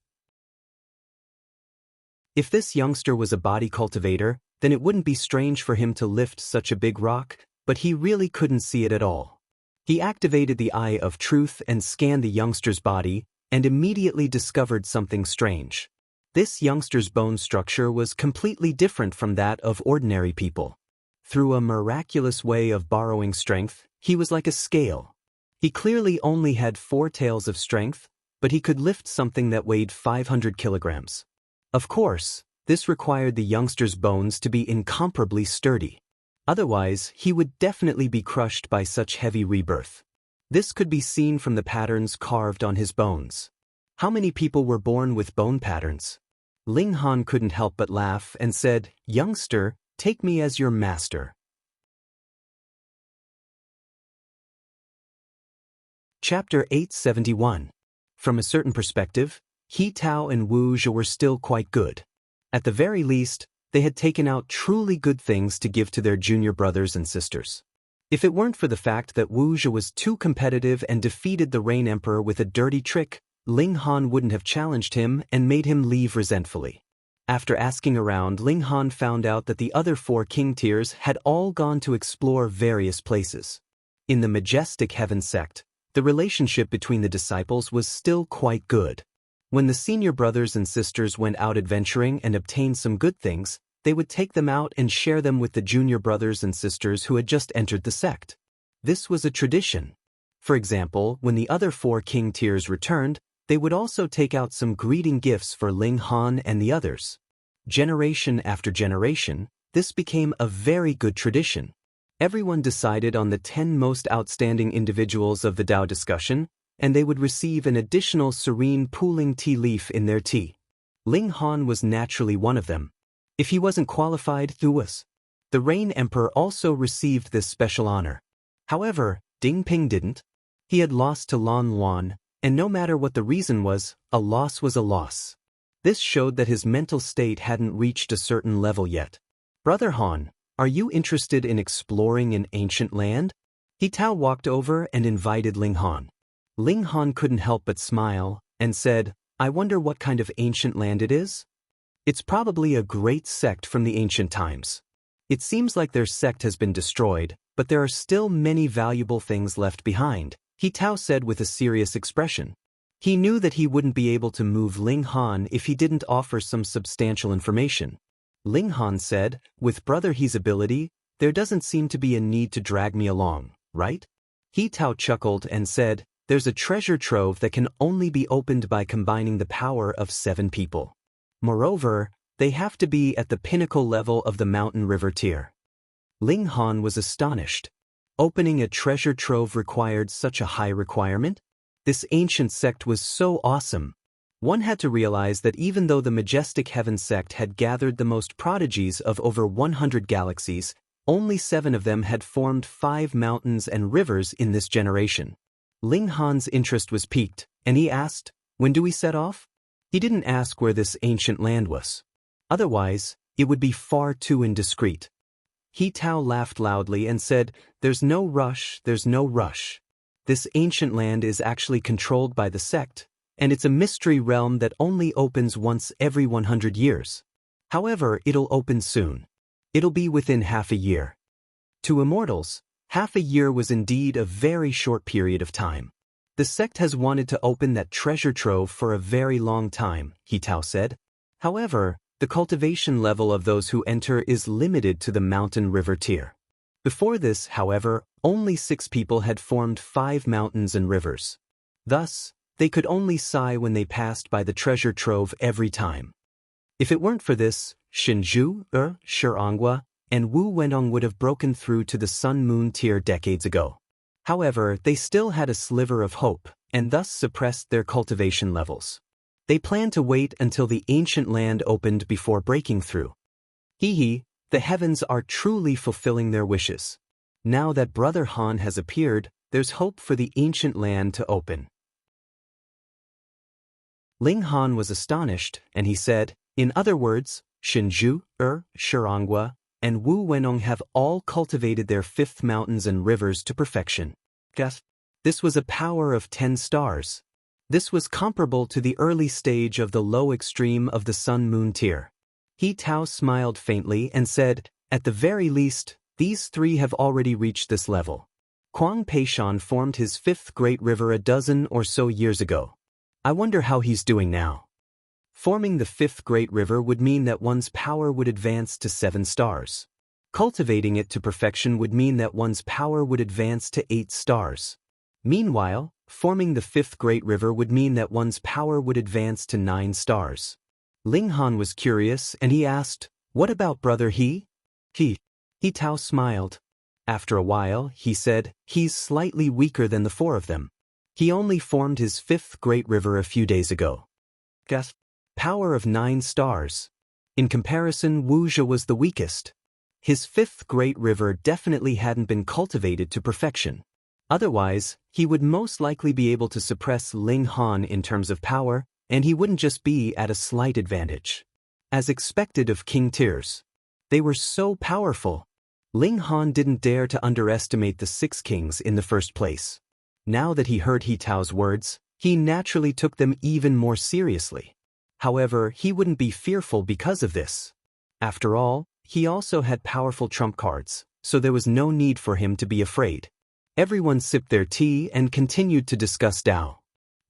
If this youngster was a body cultivator, then it wouldn't be strange for him to lift such a big rock, but he really couldn't see it at all. He activated the Eye of Truth and scanned the youngster's body, and immediately discovered something strange. This youngster's bone structure was completely different from that of ordinary people. Through a miraculous way of borrowing strength, he was like a scale. He clearly only had 4 taels of strength, but he could lift something that weighed 500 kilograms. Of course, this required the youngster's bones to be incomparably sturdy. Otherwise, he would definitely be crushed by such heavy rebirth. This could be seen from the patterns carved on his bones. How many people were born with bone patterns? Ling Han couldn't help but laugh and said, "Youngster, take me as your master." Chapter 871. From a certain perspective, He Tao and Wu Zhe were still quite good. At the very least, they had taken out truly good things to give to their junior brothers and sisters. If it weren't for the fact that Wu Zhe was too competitive and defeated the Rain Emperor with a dirty trick, Ling Han wouldn't have challenged him and made him leave resentfully. After asking around, Ling Han found out that the other 4 king tiers had all gone to explore various places. In the Majestic Heaven sect, the relationship between the disciples was still quite good. When the senior brothers and sisters went out adventuring and obtained some good things, they would take them out and share them with the junior brothers and sisters who had just entered the sect. This was a tradition. For example, when the other 4 king tiers returned, they would also take out some greeting gifts for Ling Han and the others. Generation after generation, this became a very good tradition. Everyone decided on the 10 most outstanding individuals of the Tao discussion, and they would receive an additional serene pooling tea leaf in their tea. Ling Han was naturally one of them. If he wasn't qualified, who was? The Rain Emperor also received this special honor. However, Ding Ping didn't. He had lost to Lan Luan, and no matter what the reason was a loss. This showed that his mental state hadn't reached a certain level yet. "Brother Han, are you interested in exploring an ancient land?" He Tao walked over and invited Ling Han. Ling Han couldn't help but smile and said, "I wonder what kind of ancient land it is?" "It's probably a great sect from the ancient times. It seems like their sect has been destroyed, but there are still many valuable things left behind," He Tao said with a serious expression. He knew that he wouldn't be able to move Ling Han if he didn't offer some substantial information. Ling Han said, "With Brother He's ability, there doesn't seem to be a need to drag me along, right?" He Tao chuckled and said, "There's a treasure trove that can only be opened by combining the power of 7 people. Moreover, they have to be at the pinnacle level of the mountain river tier." Ling Han was astonished. Opening a treasure trove required such a high requirement? This ancient sect was so awesome. One had to realize that even though the Majestic Heaven sect had gathered the most prodigies of over 100 galaxies, only 7 of them had formed 5 mountains and rivers in this generation. Ling Han's interest was piqued, and he asked, "When do we set off?" He didn't ask where this ancient land was. Otherwise, it would be far too indiscreet. He Tao laughed loudly and said, there's no rush. This ancient land is actually controlled by the sect, and it's a mystery realm that only opens once every 100 years. However, it'll open soon. It'll be within half a year. To immortals, half a year was indeed a very short period of time. The sect has wanted to open that treasure trove for a very long time, He Tao said. However, the cultivation level of those who enter is limited to the mountain river tier. Before this, however, only 6 people had formed 5 mountains and rivers. Thus, they could only sigh when they passed by the treasure trove every time. If it weren't for this, Shinju, Shirangwa, and Wu Wenong would have broken through to the Sun-Moon tier decades ago. However, they still had a sliver of hope, and thus suppressed their cultivation levels. They planned to wait until the ancient land opened before breaking through. The heavens are truly fulfilling their wishes. Now that Brother Han has appeared, there's hope for the ancient land to open. Ling Han was astonished, and he said, in other words, Shinju, Shirangwa, and Wu Wenong have all cultivated their 5th mountains and rivers to perfection. This was a power of 10 stars. This was comparable to the early stage of the low extreme of the Sun-Moon tier. He Tao smiled faintly and said, at the very least, these 3 have already reached this level. Kuang Peishan formed his 5th great river a dozen or so years ago. I wonder how he's doing now. Forming the 5th great river would mean that one's power would advance to 7 stars. Cultivating it to perfection would mean that one's power would advance to 8 stars. Meanwhile, forming the fifth great river would mean that one's power would advance to 9 stars. Ling Han was curious and he asked, "What about brother He?" He Tao smiled. After a while, he said, "He's slightly weaker than the 4 of them. He only formed his fifth great river a few days ago." Guess. Power of 9 stars. In comparison, Wuxia was the weakest. His fifth great river definitely hadn't been cultivated to perfection. Otherwise, he would most likely be able to suppress Ling Han in terms of power, and he wouldn't just be at a slight advantage. As expected of King Tiers. They were so powerful. Ling Han didn't dare to underestimate the 6 kings in the first place. Now that he heard He Tao's words, he naturally took them even more seriously. However, he wouldn't be fearful because of this. After all, he also had powerful trump cards, so there was no need for him to be afraid. Everyone sipped their tea and continued to discuss Tao.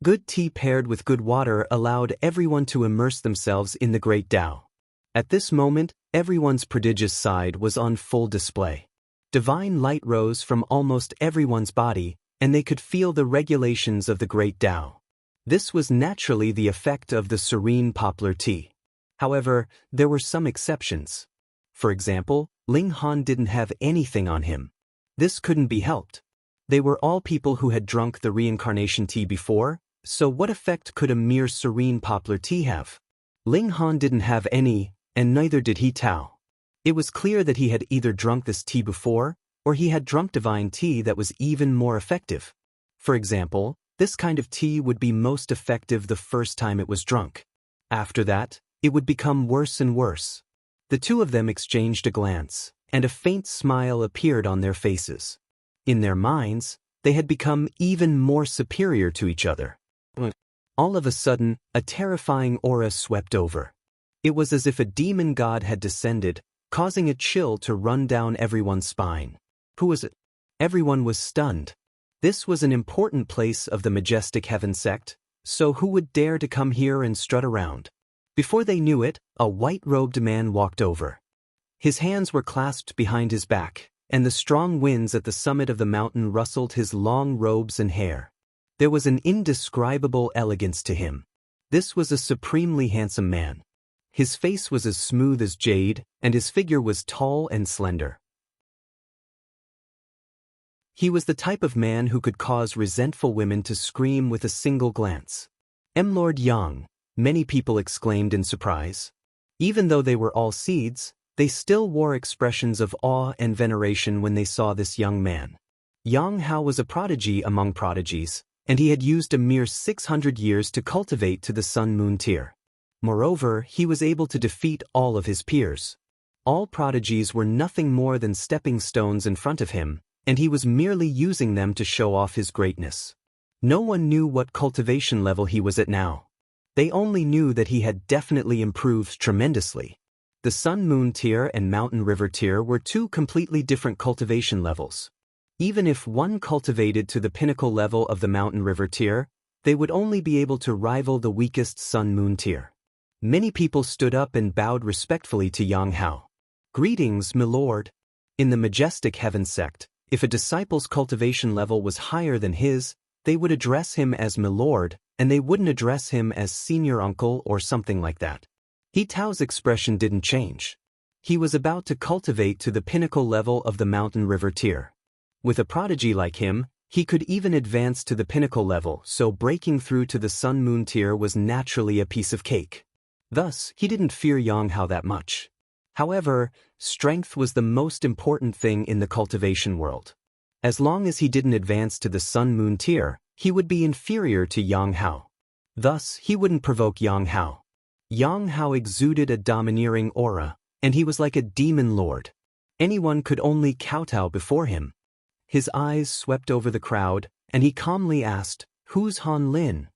Good tea paired with good water allowed everyone to immerse themselves in the great Tao. At this moment, everyone's prodigious side was on full display. Divine light rose from almost everyone's body, and they could feel the regulations of the great Tao. This was naturally the effect of the serene poplar tea. However, there were some exceptions. For example, Ling Han didn't have anything on him. This couldn't be helped. They were all people who had drunk the reincarnation tea before, so what effect could a mere serene poplar tea have? Ling Han didn't have any, and neither did He Tao. It was clear that he had either drunk this tea before, or he had drunk divine tea that was even more effective. For example, this kind of tea would be most effective the first time it was drunk. After that, it would become worse and worse. The 2 of them exchanged a glance, and a faint smile appeared on their faces. In their minds, they had become even more superior to each other. All of a sudden, a terrifying aura swept over. It was as if a demon god had descended, causing a chill to run down everyone's spine. Who was it? Everyone was stunned. This was an important place of the majestic heaven sect, so who would dare to come here and strut around? Before they knew it, a white-robed man walked over. His hands were clasped behind his back, and the strong winds at the summit of the mountain rustled his long robes and hair. There was an indescribable elegance to him. This was a supremely handsome man. His face was as smooth as jade, and his figure was tall and slender. He was the type of man who could cause resentful women to scream with a single glance. Lord Yang, many people exclaimed in surprise. Even though they were all seeds, they still wore expressions of awe and veneration when they saw this young man. Yang Hao was a prodigy among prodigies, and he had used a mere 600 years to cultivate to the Sun-Moon tier. Moreover, he was able to defeat all of his peers. All prodigies were nothing more than stepping stones in front of him, and he was merely using them to show off his greatness. No one knew what cultivation level he was at now. They only knew that he had definitely improved tremendously. The Sun-Moon tier and Mountain River tier were 2 completely different cultivation levels. Even if one cultivated to the pinnacle level of the Mountain River tier, they would only be able to rival the weakest Sun-Moon tier. Many people stood up and bowed respectfully to Yang Hao. "Greetings, my lord." In the majestic heaven sect, if a disciple's cultivation level was higher than his, they would address him as my lord, and they wouldn't address him as senior uncle or something like that. He Tao's expression didn't change. He was about to cultivate to the pinnacle level of the Mountain River tier. With a prodigy like him, he could even advance to the pinnacle level, so breaking through to the Sun-Moon tier was naturally a piece of cake. Thus, he didn't fear Yang Hao that much. However, strength was the most important thing in the cultivation world. As long as he didn't advance to the Sun-Moon tier, he would be inferior to Yang Hao. Thus, he wouldn't provoke Yang Hao. Yang Hao exuded a domineering aura, and he was like a demon lord. Anyone could only kowtow before him. His eyes swept over the crowd, and he calmly asked, "Who's Han Lin?"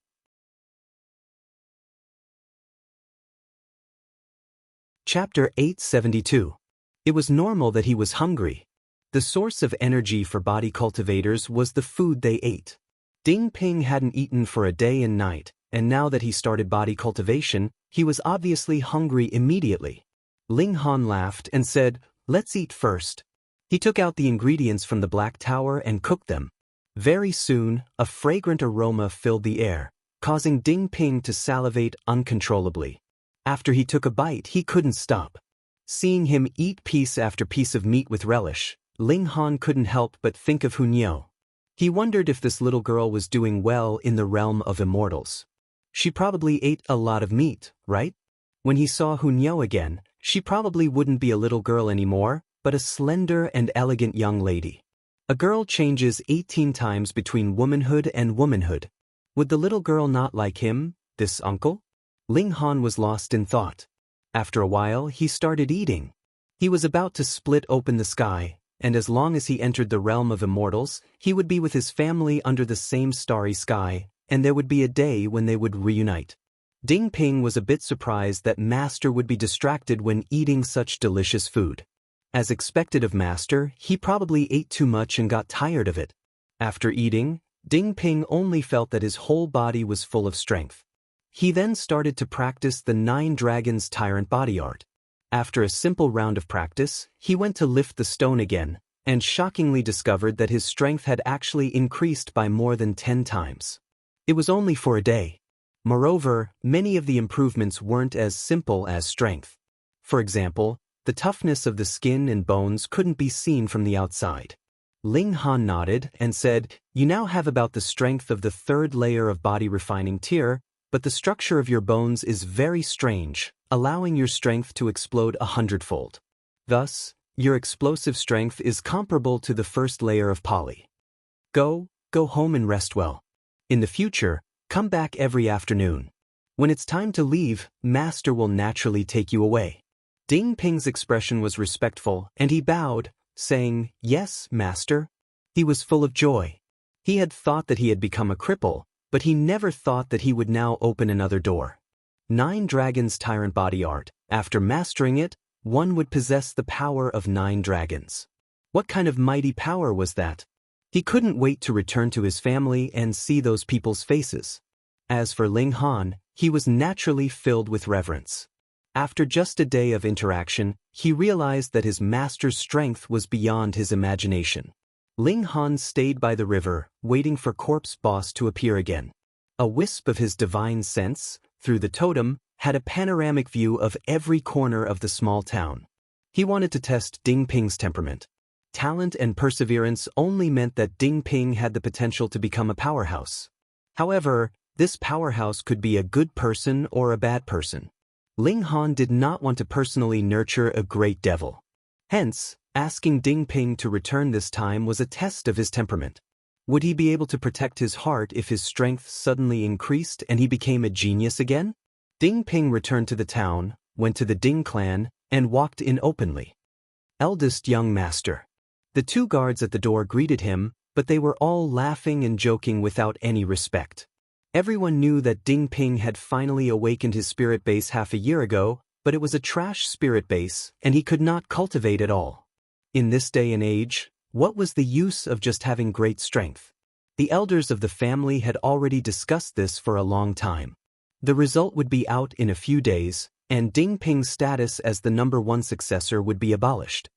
Chapter 872. It was normal that he was hungry. The source of energy for body cultivators was the food they ate. Ding Ping hadn't eaten for a day and night, and now that he started body cultivation, he was obviously hungry immediately. Ling Han laughed and said, "Let's eat first." He took out the ingredients from the Black Tower and cooked them. Very soon, a fragrant aroma filled the air, causing Ding Ping to salivate uncontrollably. After he took a bite, he couldn't stop. Seeing him eat piece after piece of meat with relish, Ling Han couldn't help but think of Hunyao. He wondered if this little girl was doing well in the realm of immortals. She probably ate a lot of meat, right? When he saw Hunyao again, she probably wouldn't be a little girl anymore, but a slender and elegant young lady. A girl changes 18 times between womanhood and womanhood. Would the little girl not like him, this uncle? Ling Han was lost in thought. After a while, he started eating. He was about to split open the sky, and as long as he entered the realm of immortals, he would be with his family under the same starry sky, and there would be a day when they would reunite. Ding Ping was a bit surprised that Master would be distracted when eating such delicious food. As expected of Master, he probably ate too much and got tired of it. After eating, Ding Ping only felt that his whole body was full of strength. He then started to practice the 9 Dragons Tyrant body art. After a simple round of practice, he went to lift the stone again, and shockingly discovered that his strength had actually increased by more than 10 times. It was only for a day. Moreover, many of the improvements weren't as simple as strength. For example, the toughness of the skin and bones couldn't be seen from the outside. Ling Han nodded and said, "You now have about the strength of the 3rd layer of body refining tier, but the structure of your bones is very strange, allowing your strength to explode 100-fold. Thus, your explosive strength is comparable to the 1st layer of poly. Go home and rest well. In the future, come back every afternoon. When it's time to leave, Master will naturally take you away." Ding Ping's expression was respectful, and he bowed, saying, "Yes, Master." He was full of joy. He had thought that he had become a cripple, but he never thought that he would now open another door. 9 Dragons Tyrant body art. After mastering it, one would possess the power of 9 dragons. What kind of mighty power was that? He couldn't wait to return to his family and see those people's faces. As for Ling Han, he was naturally filled with reverence. After just a day of interaction, he realized that his master's strength was beyond his imagination. Ling Han stayed by the river, waiting for Corpse Boss to appear again. A wisp of his divine sense, through the totem, had a panoramic view of every corner of the small town. He wanted to test Ding Ping's temperament. Talent and perseverance only meant that Ding Ping had the potential to become a powerhouse. However, this powerhouse could be a good person or a bad person. Ling Han did not want to personally nurture a great devil. Hence, asking Ding Ping to return this time was a test of his temperament. Would he be able to protect his heart if his strength suddenly increased and he became a genius again? Ding Ping returned to the town, went to the Ding clan, and walked in openly. Eldest young master. The 2 guards at the door greeted him, but they were all laughing and joking without any respect. Everyone knew that Ding Ping had finally awakened his spirit base half a year ago, but it was a trash spirit base, and he could not cultivate at all. In this day and age, what was the use of just having great strength? The elders of the family had already discussed this for a long time. The result would be out in a few days, and Ding Ping's status as the #1 successor would be abolished.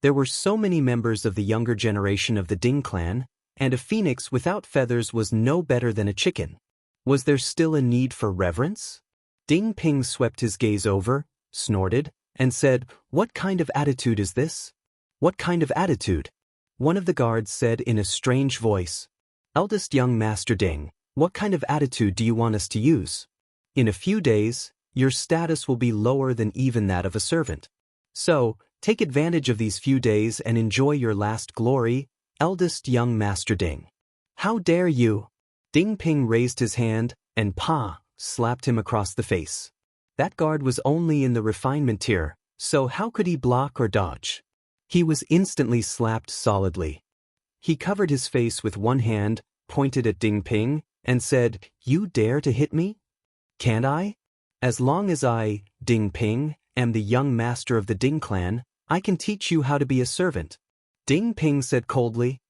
There were so many members of the younger generation of the Ding clan, and a phoenix without feathers was no better than a chicken. Was there still a need for reverence? Ding Ping swept his gaze over, snorted, and said, "What kind of attitude is this?" "What kind of attitude?" One of the guards said in a strange voice. "Eldest young Master Ding, what kind of attitude do you want us to use? In a few days, your status will be lower than even that of a servant. So, take advantage of these few days and enjoy your last glory, eldest young Master Ding." "How dare you?" Ding Ping raised his hand, and slapped him across the face. That guard was only in the refinement tier, so how could he block or dodge? He was instantly slapped solidly. He covered his face with one hand, pointed at Ding Ping, and said, "You dare to hit me? Can't I? As long as I, Ding Ping, am the young master of the Ding clan, I can teach you how to be a servant." Ding Ping said coldly,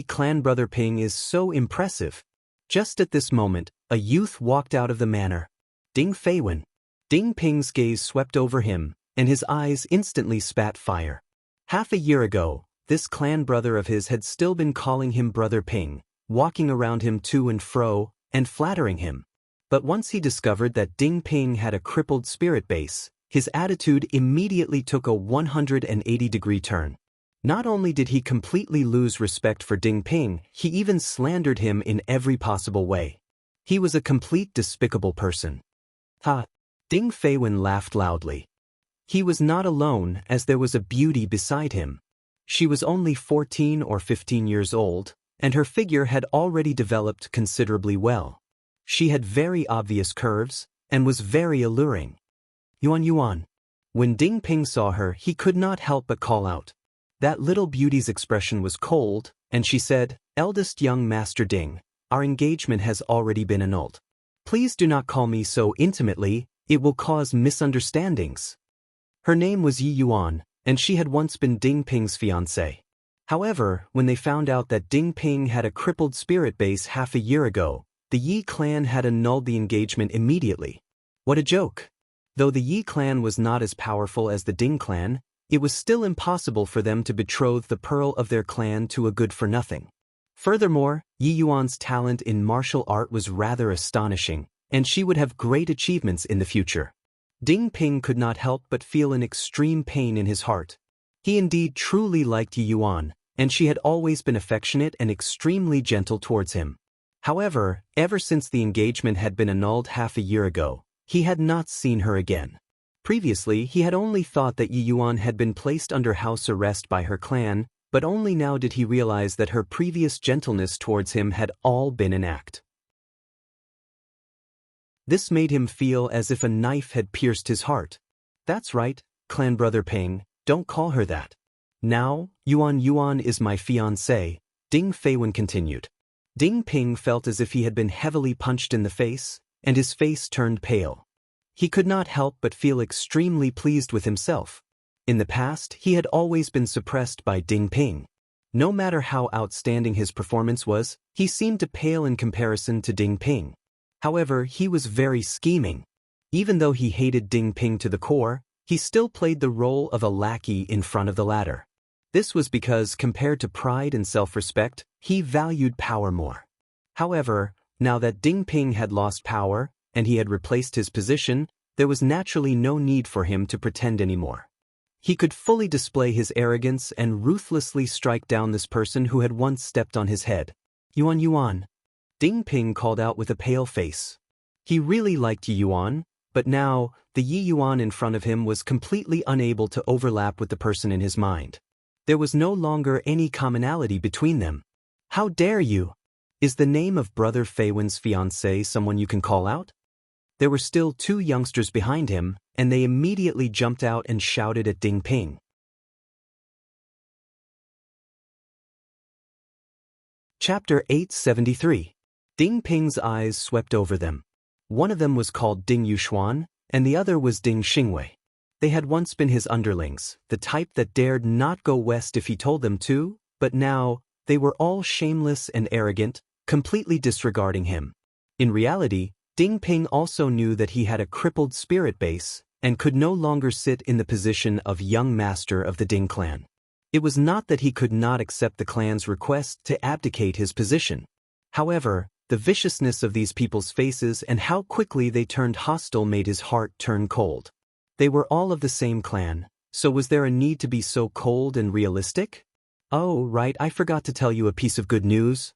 Clan brother Ping is so impressive." Just at this moment, a youth walked out of the manor. Ding Feiwen. Ding Ping's gaze swept over him, and his eyes instantly spat fire. Half a year ago, this clan brother of his had still been calling him Brother Ping, walking around him to and fro, and flattering him. But once he discovered that Ding Ping had a crippled spirit base, his attitude immediately took a 180-degree turn. Not only did he completely lose respect for Ding Ping, he even slandered him in every possible way. He was a complete despicable person. Ha! Ding Feiwen laughed loudly. He was not alone, as there was a beauty beside him. She was only 14 or 15 years old, and her figure had already developed considerably well. She had very obvious curves, and was very alluring. Yuan Yuan. When Ding Ping saw her, he could not help but call out. That little beauty's expression was cold, and she said, "Eldest young Master Ding, our engagement has already been annulled. Please do not call me so intimately, it will cause misunderstandings." Her name was Yi Yuan, and she had once been Ding Ping's fiancée. However, when they found out that Ding Ping had a crippled spirit base half a year ago, the Yi clan had annulled the engagement immediately. What a joke! Though the Yi clan was not as powerful as the Ding clan, it was still impossible for them to betroth the pearl of their clan to a good-for-nothing. Furthermore, Yi Yuan's talent in martial art was rather astonishing, and she would have great achievements in the future. Ding Ping could not help but feel an extreme pain in his heart. He indeed truly liked Yi Yuan, and she had always been affectionate and extremely gentle towards him. However, ever since the engagement had been annulled half a year ago, he had not seen her again. Previously, he had only thought that Yi Yuan had been placed under house arrest by her clan, but only now did he realize that her previous gentleness towards him had all been an act. This made him feel as if a knife had pierced his heart. That's right, clan brother Ping, don't call her that. Now, Yuan Yuan is my fiancée, Ding Feiwen continued. Ding Ping felt as if he had been heavily punched in the face, and his face turned pale. He could not help but feel extremely pleased with himself. In the past, he had always been suppressed by Ding Ping. No matter how outstanding his performance was, he seemed to pale in comparison to Ding Ping. However, he was very scheming. Even though he hated Ding Ping to the core, he still played the role of a lackey in front of the latter. This was because, compared to pride and self-respect, he valued power more. However, now that Ding Ping had lost power, and he had replaced his position, there was naturally no need for him to pretend anymore. He could fully display his arrogance and ruthlessly strike down this person who had once stepped on his head. Yuan Yuan. Ding Ping called out with a pale face. He really liked Yi Yuan, but now, the Yi Yuan in front of him was completely unable to overlap with the person in his mind. There was no longer any commonality between them. How dare you? Is the name of Brother Feiwen's fiancée someone you can call out? There were still two youngsters behind him, and they immediately jumped out and shouted at Ding Ping. Chapter 873. Ding Ping's eyes swept over them. One of them was called Ding Yushuan, and the other was Ding Xingwei. They had once been his underlings, the type that dared not go west if he told them to, but now, they were all shameless and arrogant, completely disregarding him. In reality, Ding Ping also knew that he had a crippled spirit base, and could no longer sit in the position of young master of the Ding clan. It was not that he could not accept the clan's request to abdicate his position. However, the viciousness of these people's faces and how quickly they turned hostile made his heart turn cold. They were all of the same clan, so was there a need to be so cold and realistic? Oh, right, I forgot to tell you a piece of good news.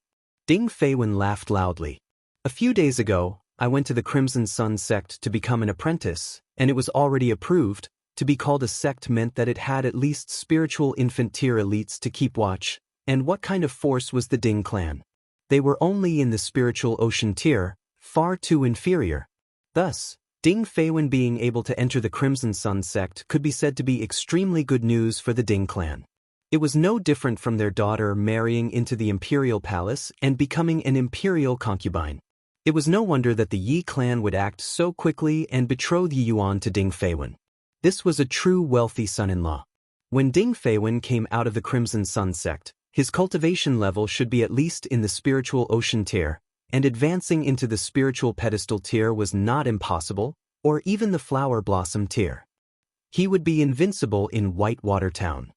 Ding Feiwen laughed loudly. A few days ago, I went to the Crimson Sun sect to become an apprentice, and it was already approved. To be called a sect meant that it had at least spiritual infant tier elites to keep watch, and what kind of force was the Ding clan? They were only in the spiritual ocean tier, far too inferior. Thus, Ding Feiwen being able to enter the Crimson Sun sect could be said to be extremely good news for the Ding clan. It was no different from their daughter marrying into the imperial palace and becoming an imperial concubine. It was no wonder that the Yi clan would act so quickly and betroth Yi Yuan to Ding Feiwen. This was a true wealthy son-in-law. When Ding Feiwen came out of the Crimson Sun sect, his cultivation level should be at least in the spiritual ocean tier, and advancing into the spiritual pedestal tier was not impossible, or even the flower blossom tier. He would be invincible in Whitewater Town.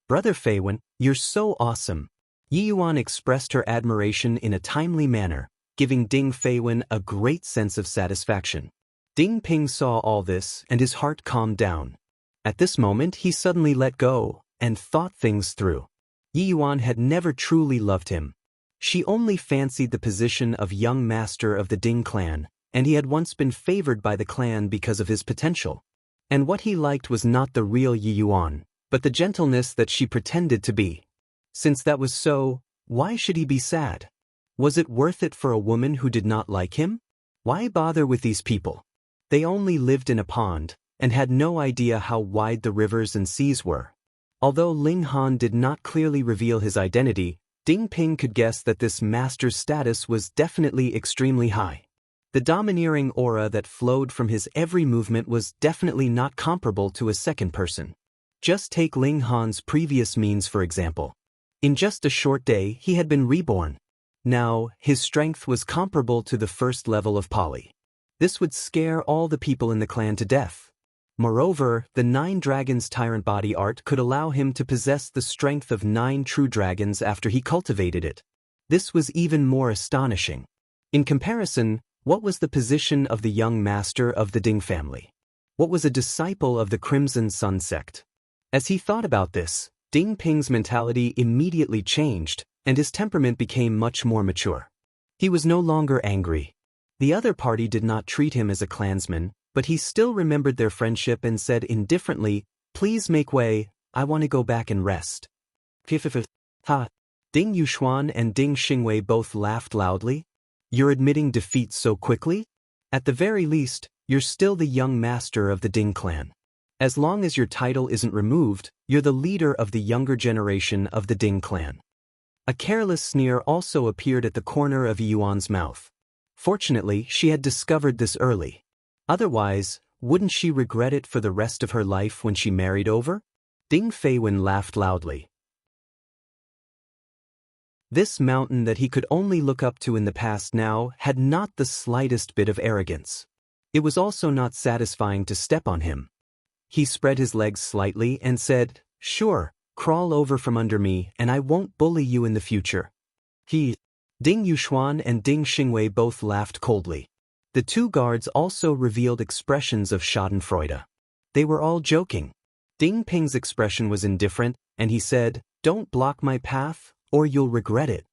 Brother Feiwen, you're so awesome. Yi Yuan expressed her admiration in a timely manner, giving Ding Feiwen a great sense of satisfaction. Ding Ping saw all this and his heart calmed down. At this moment he suddenly let go and thought things through. Yi Yuan had never truly loved him. She only fancied the position of young master of the Ding clan, and he had once been favored by the clan because of his potential. And what he liked was not the real Yi Yuan, but the gentleness that she pretended to be. Since that was so, why should he be sad? Was it worth it for a woman who did not like him? Why bother with these people? They only lived in a pond, and had no idea how wide the rivers and seas were. Although Ling Han did not clearly reveal his identity, Ding Ping could guess that this master's status was definitely extremely high. The domineering aura that flowed from his every movement was definitely not comparable to a second person. Just take Ling Han's previous means for example. In just a short day he had been reborn. Now, his strength was comparable to the first level of Pali. This would scare all the people in the clan to death. Moreover, the 9 Dragons Tyrant Body art could allow him to possess the strength of 9 true dragons after he cultivated it. This was even more astonishing. In comparison, what was the position of the young master of the Ding family? What was a disciple of the Crimson Sun sect? As he thought about this, Ding Ping's mentality immediately changed, and his temperament became much more mature. He was no longer angry. The other party did not treat him as a clansman, but he still remembered their friendship and said indifferently, "Please make way, I want to go back and rest." Ha! Ding Yuxuan and Ding Xingwei both laughed loudly. You're admitting defeat so quickly? At the very least, you're still the young master of the Ding clan. As long as your title isn't removed, you're the leader of the younger generation of the Ding clan. A careless sneer also appeared at the corner of Yuan's mouth. Fortunately, she had discovered this early. Otherwise, wouldn't she regret it for the rest of her life when she married over? Ding Feiwen laughed loudly. This mountain that he could only look up to in the past now had not the slightest bit of arrogance. It was also not satisfying to step on him. He spread his legs slightly and said, "Sure, crawl over from under me and I won't bully you in the future." Ding Yuxuan and Ding Xingwei both laughed coldly. The 2 guards also revealed expressions of schadenfreude. They were all joking. Ding Ping's expression was indifferent, and he said, "Don't block my path, or you'll regret it."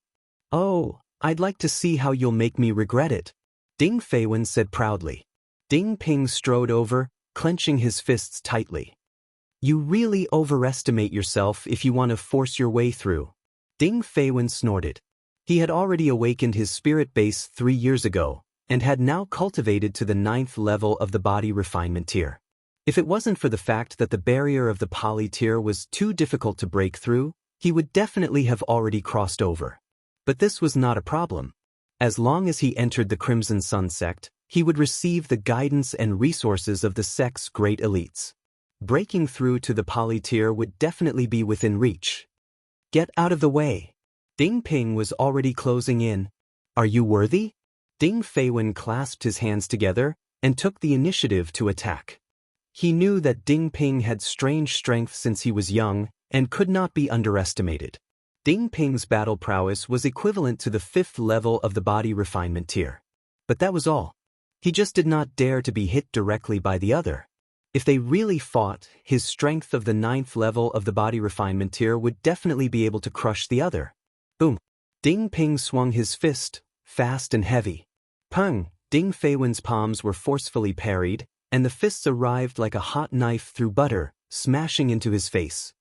"Oh, I'd like to see how you'll make me regret it," Ding Feiwen said proudly. Ding Ping strode over, clenching his fists tightly. "You really overestimate yourself if you want to force your way through." Ding Feiwen snorted. He had already awakened his spirit base 3 years ago, and had now cultivated to the 9th level of the body refinement tier. If it wasn't for the fact that the barrier of the Pali tier was too difficult to break through, he would definitely have already crossed over. But this was not a problem. As long as he entered the Crimson Sun sect, he would receive the guidance and resources of the sect's great elites. Breaking through to the Pali tier would definitely be within reach. "Get out of the way." Ding Ping was already closing in. "Are you worthy?" Ding Feiwen clasped his hands together and took the initiative to attack. He knew that Ding Ping had strange strength since he was young and could not be underestimated. Ding Ping's battle prowess was equivalent to the 5th level of the body refinement tier. But that was all. He just did not dare to be hit directly by the other. If they really fought, his strength of the 9th level of the body refinement tier would definitely be able to crush the other. Boom! Ding Ping swung his fist, fast and heavy. Pung! Ding Feiwen's palms were forcefully parried, and the fists arrived like a hot knife through butter, smashing into his face.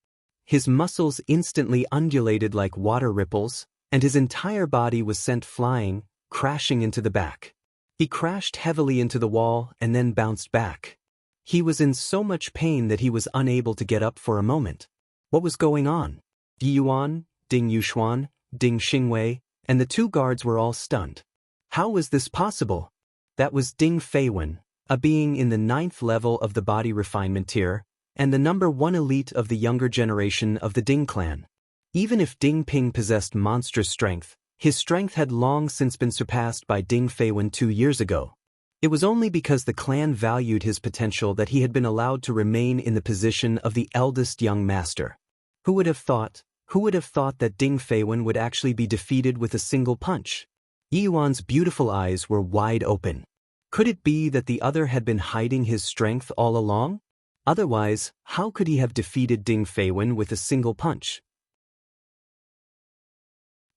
His muscles instantly undulated like water ripples, and his entire body was sent flying, crashing into the back. He crashed heavily into the wall and then bounced back. He was in so much pain that he was unable to get up for a moment. What was going on? Yi Yuan, Ding Yuxuan, Ding Xingwei, and the 2 guards were all stunned. How was this possible? That was Ding Feiwen, a being in the 9th level of the body refinement tier, and the number 1 elite of the younger generation of the Ding clan. Even if Ding Ping possessed monstrous strength, his strength had long since been surpassed by Ding Feiwen 2 years ago. It was only because the clan valued his potential that he had been allowed to remain in the position of the eldest young master. Who would have thought? Who would have thought that Ding Feiwen would actually be defeated with a single punch? Yi Yuan's beautiful eyes were wide open. Could it be that the other had been hiding his strength all along? Otherwise, how could he have defeated Ding Feiwen with a single punch?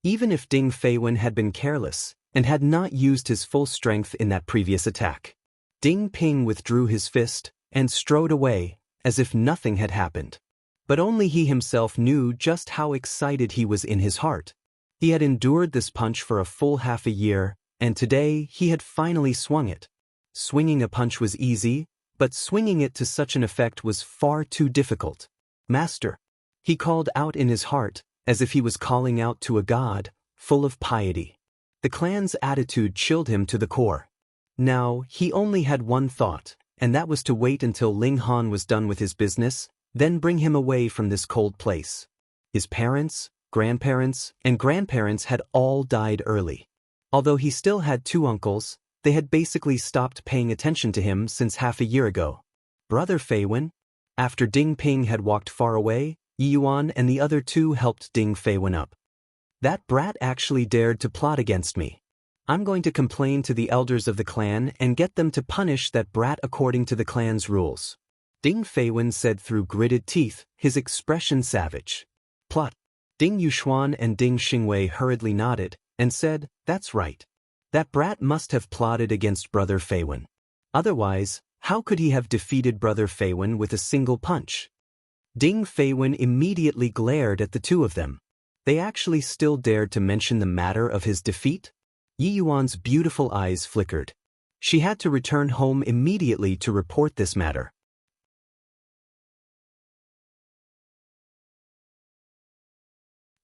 Even if Ding Feiwen had been careless and had not used his full strength in that previous attack, Ding Ping withdrew his fist and strode away as if nothing had happened. But only he himself knew just how excited he was in his heart. He had endured this punch for a full half a year, and today he had finally swung it. Swinging a punch was easy, but swinging it to such an effect was far too difficult. "Master," he called out in his heart, as if he was calling out to a god, full of piety. The clan's attitude chilled him to the core. Now, he only had one thought, and that was to wait until Ling Han was done with his business, then bring him away from this cold place. His parents, grandparents, and grandparents had all died early. Although he still had 2 uncles, they had basically stopped paying attention to him since half a year ago. Brother Feiwen? After Ding Ping had walked far away, Yi Yuan and the other 2 helped Ding Feiwen up. "That brat actually dared to plot against me. I'm going to complain to the elders of the clan and get them to punish that brat according to the clan's rules," Ding Feiwen said through gritted teeth, his expression savage. "Plot." Ding Yuxuan and Ding Xingwei hurriedly nodded and said, "That's right. That brat must have plotted against Brother Feiwen. Otherwise, how could he have defeated Brother Feiwen with a single punch?" Ding Feiwen immediately glared at the 2 of them. They actually still dared to mention the matter of his defeat? Yi Yuan's beautiful eyes flickered. She had to return home immediately to report this matter.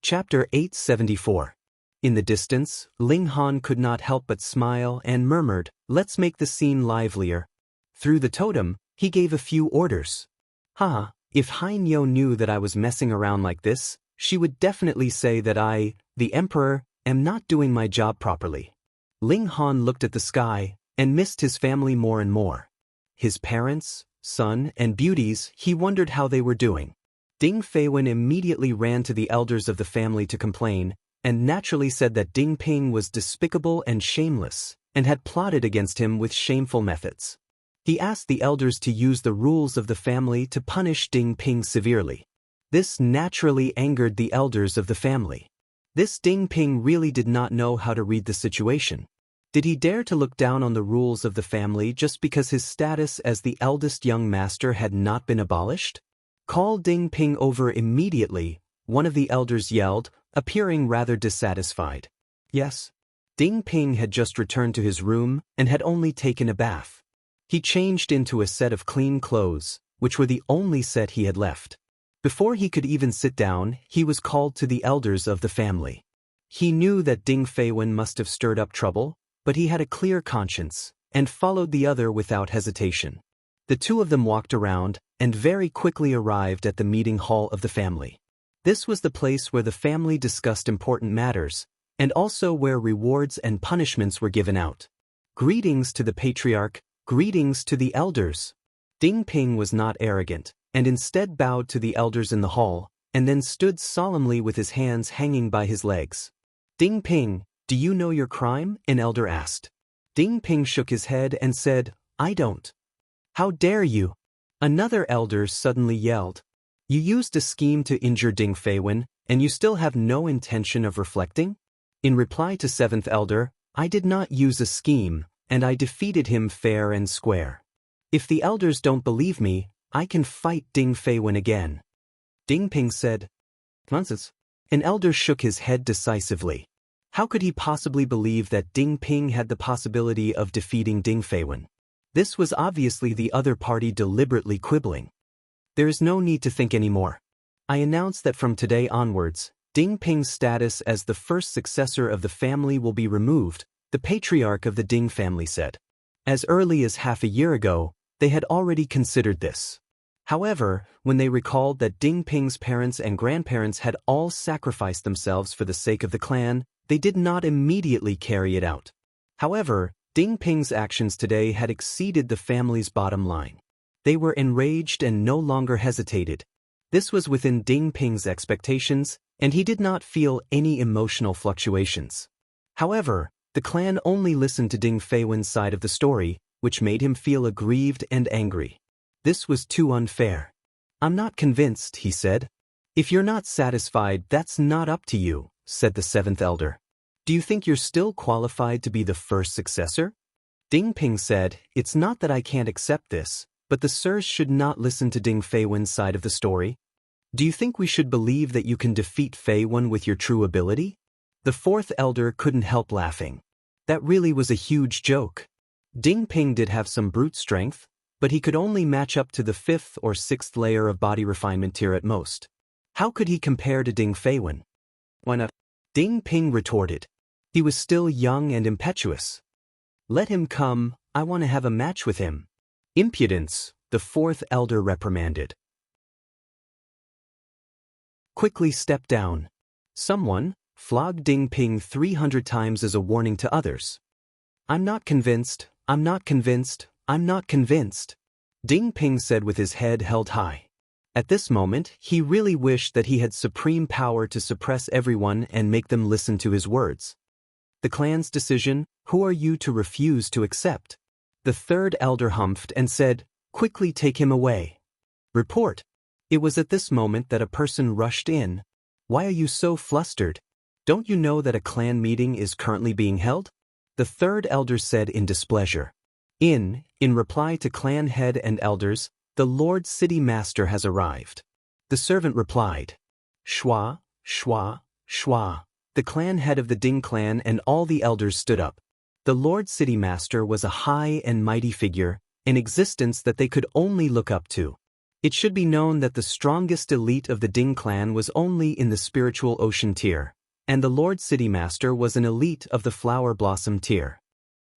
Chapter 874. In the distance, Ling Han could not help but smile and murmured, "Let's make the scene livelier." Through the totem, he gave a few orders. "Haha, if Han Yo knew that I was messing around like this, she would definitely say that I, the Emperor, am not doing my job properly." Ling Han looked at the sky and missed his family more and more. His parents, son, and beauties, he wondered how they were doing. Ding Feiwen immediately ran to the elders of the family to complain, and naturally said that Ding Ping was despicable and shameless, and had plotted against him with shameful methods. He asked the elders to use the rules of the family to punish Ding Ping severely. This naturally angered the elders of the family. This Ding Ping really did not know how to read the situation. Did he dare to look down on the rules of the family just because his status as the eldest young master had not been abolished? "Call Ding Ping over immediately," one of the elders yelled, appearing rather dissatisfied. Yes. Ding Ping had just returned to his room and had only taken a bath. He changed into a set of clean clothes, which were the only set he had left. Before he could even sit down, he was called to the elders of the family. He knew that Ding Feiwen must have stirred up trouble, but he had a clear conscience, and followed the other without hesitation. The 2 of them walked around, and very quickly arrived at the meeting hall of the family. This was the place where the family discussed important matters, and also where rewards and punishments were given out. Greetings to the patriarch, greetings to the elders. Ding Ping was not arrogant, and instead bowed to the elders in the hall, and then stood solemnly with his hands hanging by his legs. "Ding Ping, do you know your crime?" an elder asked. Ding Ping shook his head and said, "I don't." "How dare you?" Another elder suddenly yelled. "You used a scheme to injure Ding Feiwen, and you still have no intention of reflecting?" In reply to 7th elder, "I did not use a scheme, and I defeated him fair and square. If the elders don't believe me, I can fight Ding Feiwen again." Ding Ping said, "Nonsense." An elder shook his head decisively. How could he possibly believe that Ding Ping had the possibility of defeating Ding Feiwen? This was obviously the other party deliberately quibbling. "There is no need to think anymore. I announce that from today onwards, Ding Ping's status as the first successor of the family will be removed," the patriarch of the Ding family said. As early as half a year ago, they had already considered this. However, when they recalled that Ding Ping's parents and grandparents had all sacrificed themselves for the sake of the clan, they did not immediately carry it out. However, Ding Ping's actions today had exceeded the family's bottom line. They were enraged and no longer hesitated. This was within Ding Ping's expectations, and he did not feel any emotional fluctuations. However, the clan only listened to Ding Feiwen's side of the story, which made him feel aggrieved and angry. This was too unfair. "I'm not convinced," he said. "If you're not satisfied, that's not up to you," said the seventh elder. "Do you think you're still qualified to be the first successor?" Ding Ping said, "It's not that I can't accept this, but the sirs should not listen to Ding Feiwen's side of the story. Do you think we should believe that you can defeat Feiwen with your true ability?" The fourth elder couldn't help laughing. That really was a huge joke. Ding Ping did have some brute strength, but he could only match up to the 5th or 6th layer of body refinement tier at most. How could he compare to Ding Feiwen? "Why not?" Ding Ping retorted. He was still young and impetuous. "Let him come, I want to have a match with him." "Impudence," the fourth elder reprimanded. "Quickly step down. Someone, flog Ding Ping 300 times as a warning to others." "I'm not convinced, I'm not convinced, I'm not convinced," Ding Ping said with his head held high. At this moment, he really wished that he had supreme power to suppress everyone and make them listen to his words. "The clan's decision, who are you to refuse to accept?" The third elder humphed and said, "Quickly take him away." "Report." It was at this moment that a person rushed in. "Why are you so flustered? Don't you know that a clan meeting is currently being held?" The third elder said in displeasure. In reply to clan head and elders, "The Lord City Master has arrived." The servant replied. Shwa, shwa, shwa. The clan head of the Ding clan and all the elders stood up. The Lord City Master was a high and mighty figure, an existence that they could only look up to. It should be known that the strongest elite of the Ding clan was only in the spiritual ocean tier, and the Lord City Master was an elite of the flower blossom tier.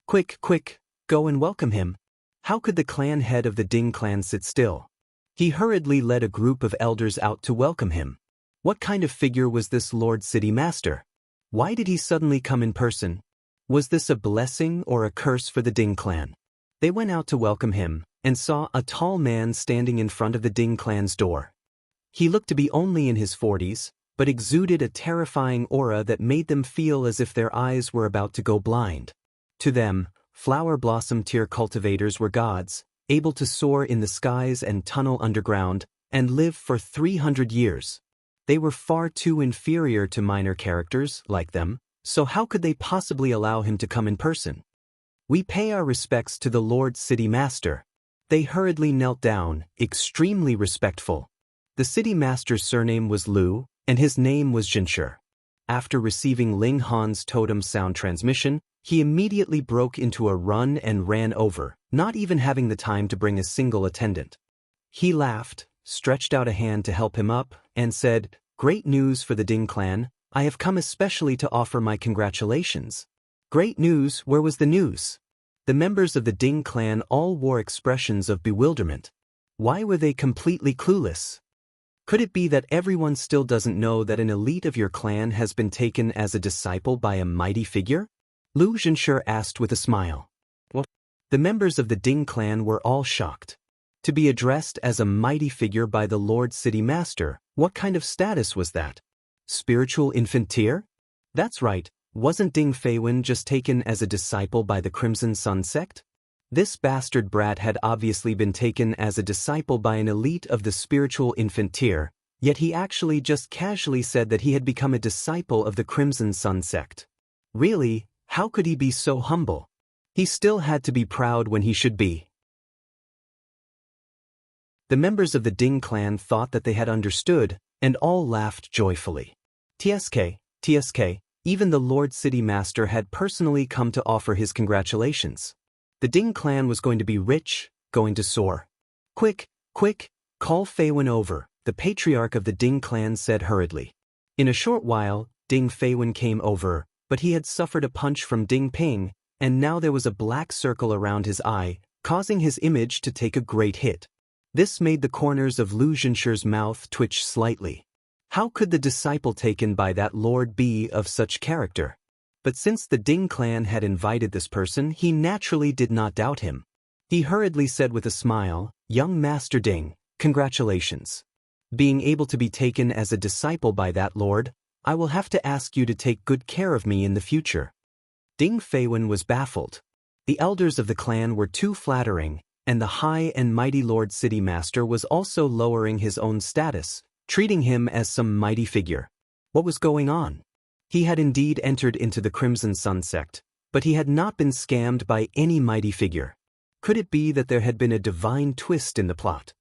"Quick, quick, go and welcome him." How could the clan head of the Ding clan sit still? He hurriedly led a group of elders out to welcome him. What kind of figure was this Lord City Master? Why did he suddenly come in person? Was this a blessing or a curse for the Ding clan? They went out to welcome him, and saw a tall man standing in front of the Ding clan's door. He looked to be only in his 40s, but exuded a terrifying aura that made them feel as if their eyes were about to go blind. To them, flower blossom tier cultivators were gods, able to soar in the skies and tunnel underground, and live for 300 years. They were far too inferior to minor characters like them, so how could they possibly allow him to come in person? "We pay our respects to the Lord City Master." They hurriedly knelt down, extremely respectful. The City Master's surname was Liu, and his name was Jinsher. After receiving Ling Han's totem sound transmission, he immediately broke into a run and ran over, not even having the time to bring a single attendant. He laughed, stretched out a hand to help him up, and said, "Great news for the Ding clan. I have come especially to offer my congratulations." "Great news? Where was the news?" The members of the Ding clan all wore expressions of bewilderment. Why were they completely clueless? Could it be that everyone still doesn't know that an elite of your clan has been taken as a disciple by a mighty figure? Liu Jinsher asked with a smile. What? The members of the Ding clan were all shocked. To be addressed as a mighty figure by the Lord City Master, what kind of status was that? Spiritual infant tier? That's right. Wasn't Ding Feiwen just taken as a disciple by the Crimson Sun sect? This bastard brat had obviously been taken as a disciple by an elite of the spiritual infant tier, yet he actually just casually said that he had become a disciple of the Crimson Sun sect. Really, how could he be so humble? He still had to be proud when he should be. The members of the Ding clan thought that they had understood, and all laughed joyfully. TSK. Even the Lord City Master had personally come to offer his congratulations. The Ding clan was going to be rich, going to soar. Quick, call Feiwen over, the patriarch of the Ding clan said hurriedly. In a short while, Ding Feiwen came over, but he had suffered a punch from Ding Ping, and now there was a black circle around his eye, causing his image to take a great hit. This made the corners of Liu Jinsher's mouth twitch slightly. How could the disciple taken by that lord be of such character? But since the Ding clan had invited this person, he naturally did not doubt him. He hurriedly said with a smile, "Young Master Ding, congratulations. Being able to be taken as a disciple by that lord, I will have to ask you to take good care of me in the future. Ding Feiwen was baffled. The elders of the clan were too flattering, and the high and mighty Lord City Master was also lowering his own status, treating him as some mighty figure. What was going on? He had indeed entered into the Crimson Sun sect, but he had not been scammed by any mighty figure. Could it be that there had been a divine twist in the plot?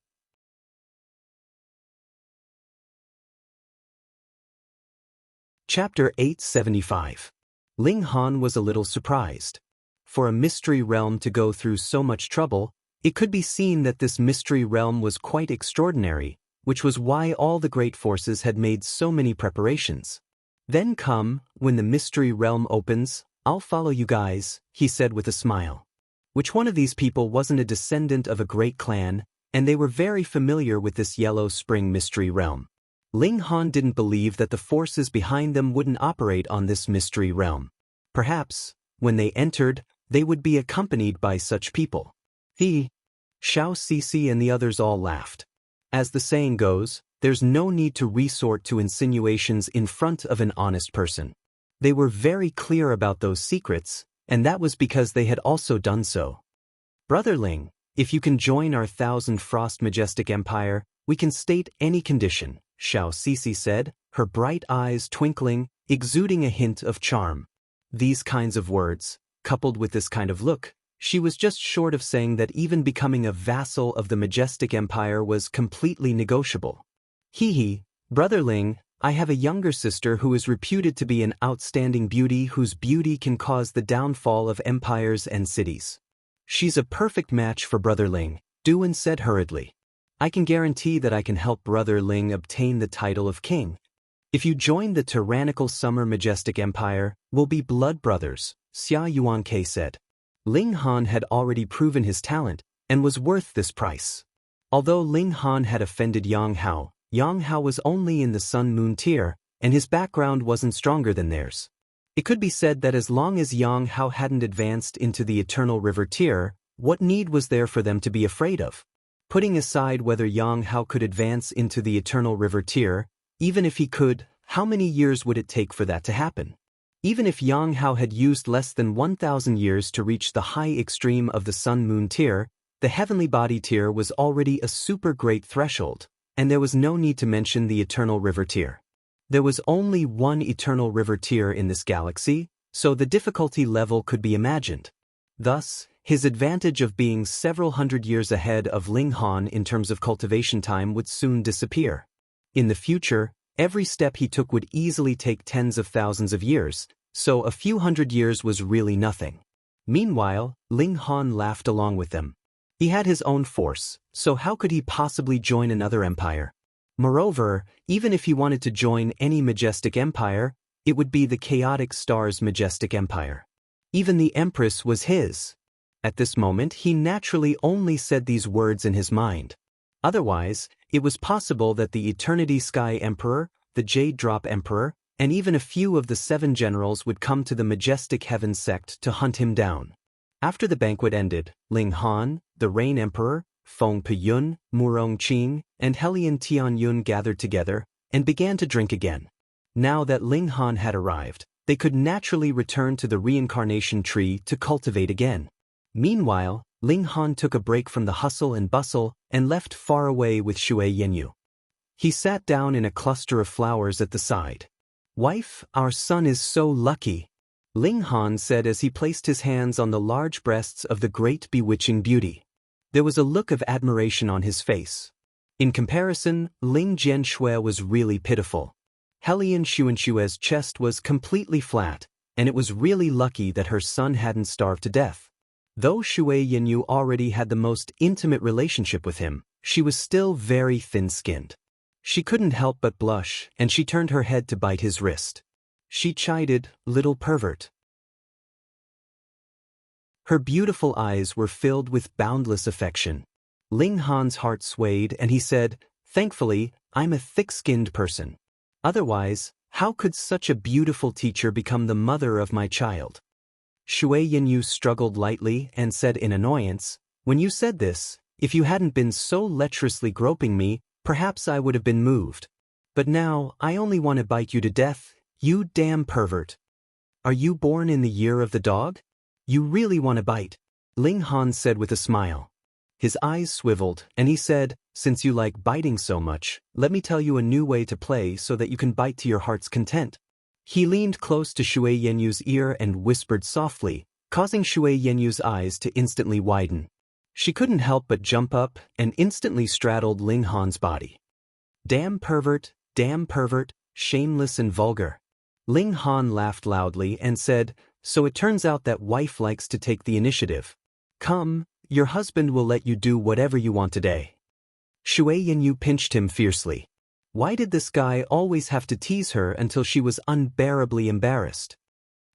Chapter 875. Ling Han was a little surprised. For a mystery realm to go through so much trouble, it could be seen that this mystery realm was quite extraordinary, which was why all the great forces had made so many preparations. Then come, when the mystery realm opens, I'll follow you guys, he said with a smile. Which one of these people wasn't a descendant of a great clan, and they were very familiar with this Yellow Spring mystery realm. Ling Han didn't believe that the forces behind them wouldn't operate on this mystery realm. Perhaps, when they entered, they would be accompanied by such people. Xiao Cixi and the others all laughed. As the saying goes, there's no need to resort to insinuations in front of an honest person. They were very clear about those secrets, and that was because they had also done so. Brother Ling, if you can join our Thousand Frost Majestic Empire, we can state any condition, Xiao Cixi said, her bright eyes twinkling, exuding a hint of charm. These kinds of words, coupled with this kind of look, she was just short of saying that even becoming a vassal of the Majestic Empire was completely negotiable. Brother Ling, I have a younger sister who is reputed to be an outstanding beauty whose beauty can cause the downfall of empires and cities. She's a perfect match for Brother Ling, Duan said hurriedly. I can guarantee that I can help Brother Ling obtain the title of king. If you join the tyrannical Summer Majestic Empire, we'll be blood brothers, Xia Yuanke said. Ling Han had already proven his talent, and was worth this price. Although Ling Han had offended Yang Hao was only in the Sun Moon tier, and his background wasn't stronger than theirs. It could be said that as long as Yang Hao hadn't advanced into the Eternal River tier, what need was there for them to be afraid of? Putting aside whether Yang Hao could advance into the Eternal River tier, even if he could, how many years would it take for that to happen? Even if Yang Hao had used less than 1,000 years to reach the high extreme of the Sun Moon tier, the Heavenly Body tier was already a super great threshold, and there was no need to mention the Eternal River tier. There was only one Eternal River tier in this galaxy, so the difficulty level could be imagined. Thus, his advantage of being several hundred years ahead of Ling Han in terms of cultivation time would soon disappear. In the future, every step he took would easily take tens of thousands of years, so a few hundred years was really nothing. Meanwhile, Ling Han laughed along with them. He had his own force, so how could he possibly join another empire? Moreover, even if he wanted to join any majestic empire, it would be the Chaotic Stars Majestic Empire. Even the Empress was his. At this moment he naturally only said these words in his mind. Otherwise, it was possible that the Eternity Sky Emperor, the Jade Drop Emperor, and even a few of the 7 generals would come to the Majestic Heaven sect to hunt him down. After the banquet ended, Ling Han, the Rain Emperor, Feng Peyun, Murong Qing, and Helian Tianyun gathered together, and began to drink again. Now that Ling Han had arrived, they could naturally return to the reincarnation tree to cultivate again. Meanwhile, Ling Han took a break from the hustle and bustle and left far away with Shui Yenyu. He sat down in a cluster of flowers at the side. Wife, our son is so lucky, Ling Han said as he placed his hands on the large breasts of the great bewitching beauty. There was a look of admiration on his face. In comparison, Ling Jianshui was really pitiful. Helian Xuanshue's chest was completely flat, and it was really lucky that her son hadn't starved to death. Though Shui Yenyu already had the most intimate relationship with him, she was still very thin-skinned. She couldn't help but blush, and she turned her head to bite his wrist. She chided, "Little pervert." Her beautiful eyes were filled with boundless affection. Ling Han's heart swayed and he said, "Thankfully, I'm a thick-skinned person. Otherwise, how could such a beautiful teacher become the mother of my child?" Shui Yenyu struggled lightly and said in annoyance, "When you said this, if you hadn't been so lecherously groping me, perhaps I would have been moved. But now, I only want to bite you to death, you damn pervert. Are you born in the year of the dog? You really want to bite? Ling Han said with a smile. His eyes swiveled, and he said, since you like biting so much, let me tell you a new way to play so that you can bite to your heart's content. He leaned close to Shui Yenyu's ear and whispered softly, causing Shui Yenyu's eyes to instantly widen. She couldn't help but jump up and instantly straddled Ling Han's body. Damn pervert, shameless and vulgar. Ling Han laughed loudly and said, so it turns out that wife likes to take the initiative. Come, your husband will let you do whatever you want today. Shui Yenyu pinched him fiercely. Why did this guy always have to tease her until she was unbearably embarrassed?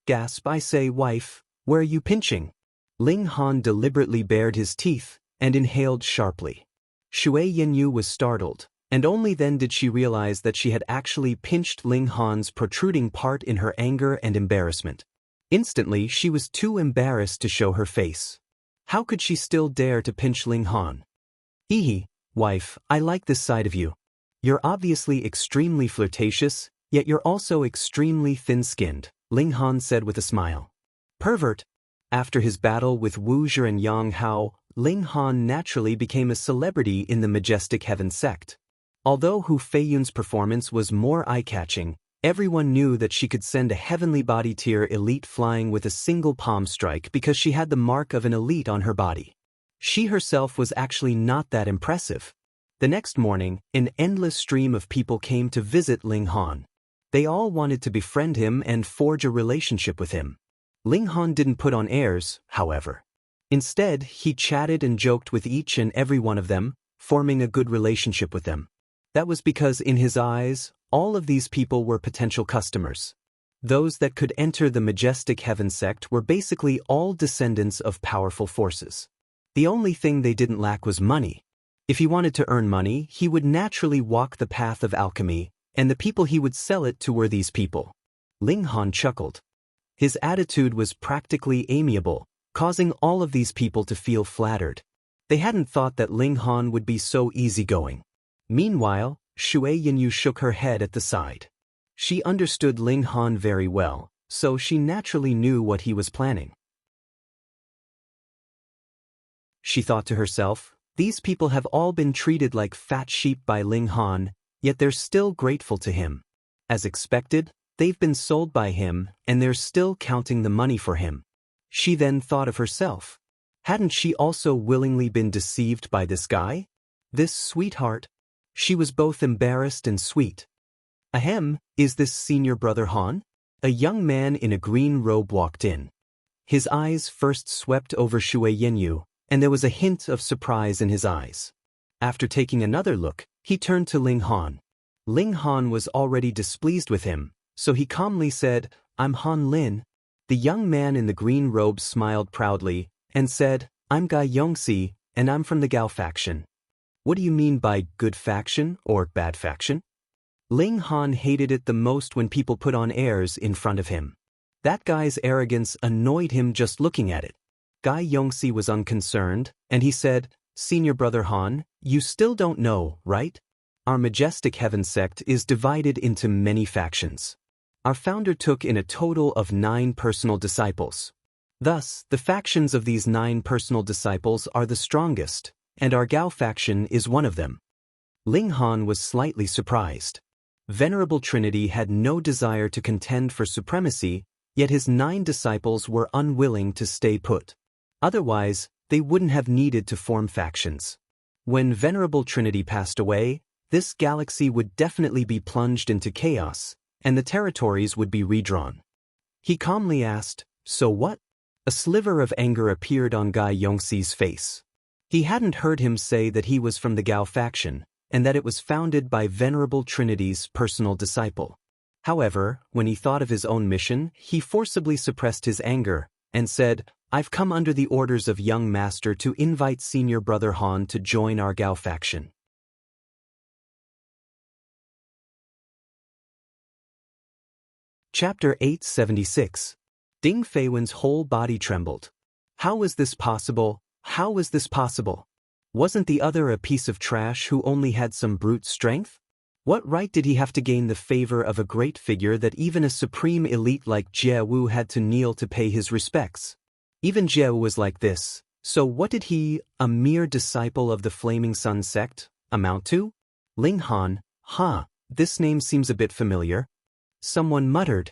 Gasp, I say, wife, where are you pinching? Ling Han deliberately bared his teeth and inhaled sharply. Shui Yenyu was startled, and only then did she realize that she had actually pinched Ling Han's protruding part in her anger and embarrassment. Instantly, she was too embarrassed to show her face. How could she still dare to pinch Ling Han? Hee, wife, I like this side of you. You're obviously extremely flirtatious, yet you're also extremely thin-skinned, Ling Han said with a smile. Pervert. After his battle with Wu Zhi and Yang Hao, Ling Han naturally became a celebrity in the Majestic Heaven sect. Although Hu Feiyun's performance was more eye-catching, everyone knew that she could send a heavenly body tier elite flying with a single palm strike because she had the mark of an elite on her body. She herself was actually not that impressive. The next morning, an endless stream of people came to visit Ling Han. They all wanted to befriend him and forge a relationship with him. Ling Han didn't put on airs, however. Instead, he chatted and joked with each and every one of them, forming a good relationship with them. That was because in his eyes, all of these people were potential customers. Those that could enter the Majestic Heaven sect were basically all descendants of powerful forces. The only thing they didn't lack was money. If he wanted to earn money, he would naturally walk the path of alchemy, and the people he would sell it to were these people. Ling Han chuckled. His attitude was practically amiable, causing all of these people to feel flattered. They hadn't thought that Ling Han would be so easygoing. Meanwhile, Shui Yenyu shook her head at the side. She understood Ling Han very well, so she naturally knew what he was planning. She thought to herself, these people have all been treated like fat sheep by Ling Han, yet they're still grateful to him. As expected, they've been sold by him, and they're still counting the money for him. She then thought of herself. Hadn't she also willingly been deceived by this guy? This sweetheart? She was both embarrassed and sweet. Ahem, is this senior brother Han? A young man in a green robe walked in. His eyes first swept over Shui Yenyu, and there was a hint of surprise in his eyes. After taking another look, he turned to Ling Han. Ling Han was already displeased with him, so he calmly said, I'm Han Lin. The young man in the green robe smiled proudly and said, I'm Gai Yongxi, and I'm from the Gao faction. What do you mean by good faction or bad faction? Ling Han hated it the most when people put on airs in front of him. That guy's arrogance annoyed him just looking at it. Gai Yongxi was unconcerned, and he said, Senior brother Han, you still don't know, right? Our Majestic Heaven sect is divided into many factions. Our founder took in a total of 9 personal disciples. Thus, the factions of these 9 personal disciples are the strongest, and our Gao faction is one of them. Ling Han was slightly surprised. Venerable Trinity had no desire to contend for supremacy, yet his 9 disciples were unwilling to stay put. Otherwise, they wouldn't have needed to form factions. When Venerable Trinity passed away, this galaxy would definitely be plunged into chaos, and the territories would be redrawn. He calmly asked, so what? A sliver of anger appeared on Gai Yongxi's face. He hadn't heard him say that he was from the Gao faction, and that it was founded by Venerable Trinity's personal disciple. However, when he thought of his own mission, he forcibly suppressed his anger, and said, I've come under the orders of young master to invite senior brother Han to join our Gao faction. Chapter 876. Ding Feiwen's whole body trembled. How was this possible? How was this possible? Wasn't the other a piece of trash who only had some brute strength? What right did he have to gain the favor of a great figure that even a supreme elite like Jie Wu had to kneel to pay his respects? Even Jie Wu was like this, so what did he, a mere disciple of the Flaming Sun sect, amount to? Ling Han, this name seems a bit familiar. Someone muttered.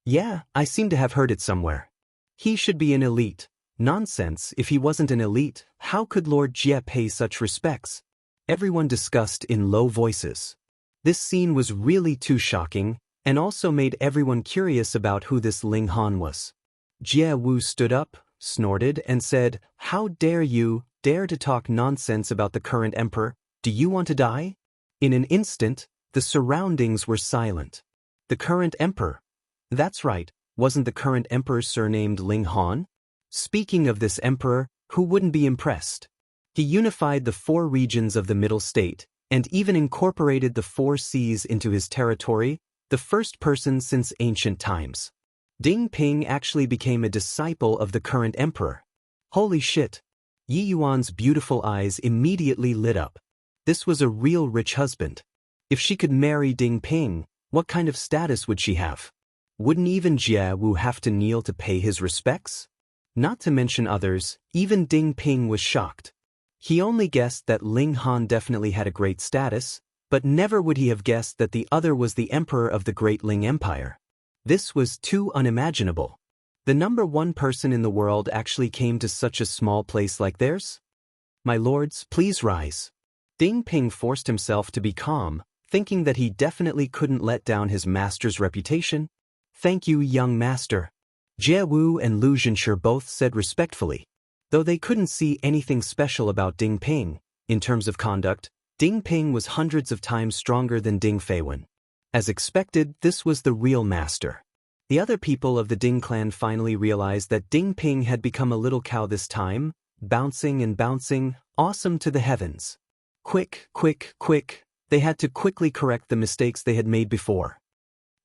Yeah, I seem to have heard it somewhere. He should be an elite. Nonsense, if he wasn't an elite, how could Lord Jie pay such respects? Everyone discussed in low voices. This scene was really too shocking, and also made everyone curious about who this Ling Han was. Jie Wu stood up, snorted, and said, "How dare you dare to talk nonsense about the current emperor? Do you want to die?" In an instant, the surroundings were silent. The current emperor? That's right, wasn't the current emperor surnamed Ling Han? Speaking of this emperor, who wouldn't be impressed? He unified the 4 regions of the Middle State, and even incorporated the 4 seas into his territory, the first person since ancient times. Ding Ping actually became a disciple of the current emperor. Holy shit! Yi Yuan's beautiful eyes immediately lit up. This was a real rich husband. If she could marry Ding Ping, what kind of status would she have? Wouldn't even Jie Wu have to kneel to pay his respects? Not to mention others, even Ding Ping was shocked. He only guessed that Ling Han definitely had a great status, but never would he have guessed that the other was the emperor of the Great Ling Empire. This was too unimaginable. The number 1 person in the world actually came to such a small place like theirs? My lords, please rise. Ding Ping forced himself to be calm, thinking that he definitely couldn't let down his master's reputation. Thank you, young master. Jie Wu and Lu Zhenshi both said respectfully. Though they couldn't see anything special about Ding Ping, in terms of conduct, Ding Ping was hundreds of times stronger than Ding Feiwen. As expected, this was the real master. The other people of the Ding clan finally realized that Ding Ping had become a little cow this time, bouncing and bouncing, awesome to the heavens. Quick, they had to quickly correct the mistakes they had made before.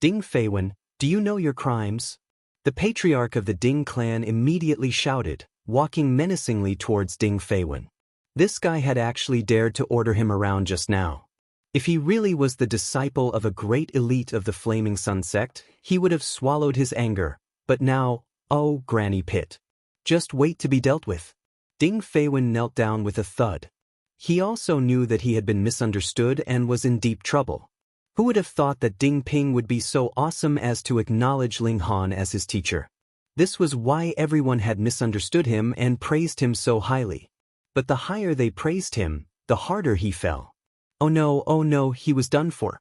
Ding Feiwen, do you know your crimes? The patriarch of the Ding clan immediately shouted, walking menacingly towards Ding Feiwen. This guy had actually dared to order him around just now. If he really was the disciple of a great elite of the Flaming Sun sect, he would have swallowed his anger, but now, oh, Granny Pit. Just wait to be dealt with. Ding Feiwen knelt down with a thud. He also knew that he had been misunderstood and was in deep trouble. Who would have thought that Ding Ping would be so awesome as to acknowledge Ling Han as his teacher? This was why everyone had misunderstood him and praised him so highly. But the higher they praised him, the harder he fell. Oh no, he was done for.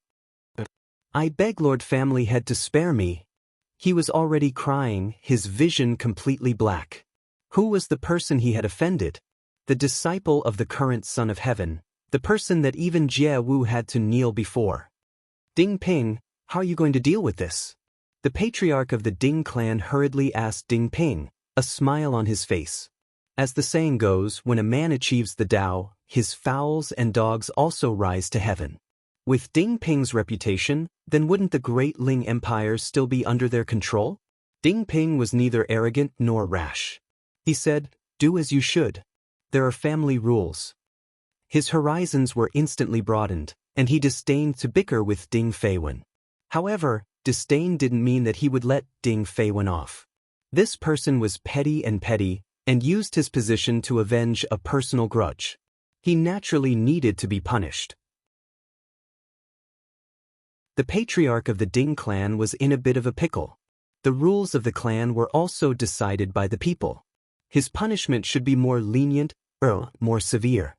I beg Lord Family Head to spare me. He was already crying, his vision completely black. Who was the person he had offended? The disciple of the current Son of Heaven, the person that even Jie Wu had to kneel before. Ding Ping, how are you going to deal with this? The patriarch of the Ding clan hurriedly asked Ding Ping, a smile on his face. As the saying goes, when a man achieves the Tao, his fowls and dogs also rise to heaven. With Ding Ping's reputation, then wouldn't the Great Ling Empire still be under their control? Ding Ping was neither arrogant nor rash. He said, do as you should. There are family rules. His horizons were instantly broadened, and he disdained to bicker with Ding Feiwen. However, disdain didn't mean that he would let Ding Feiwen off. This person was petty and used his position to avenge a personal grudge. He naturally needed to be punished. The patriarch of the Ding clan was in a bit of a pickle. The rules of the clan were also decided by the people. His punishment should be more lenient, more severe.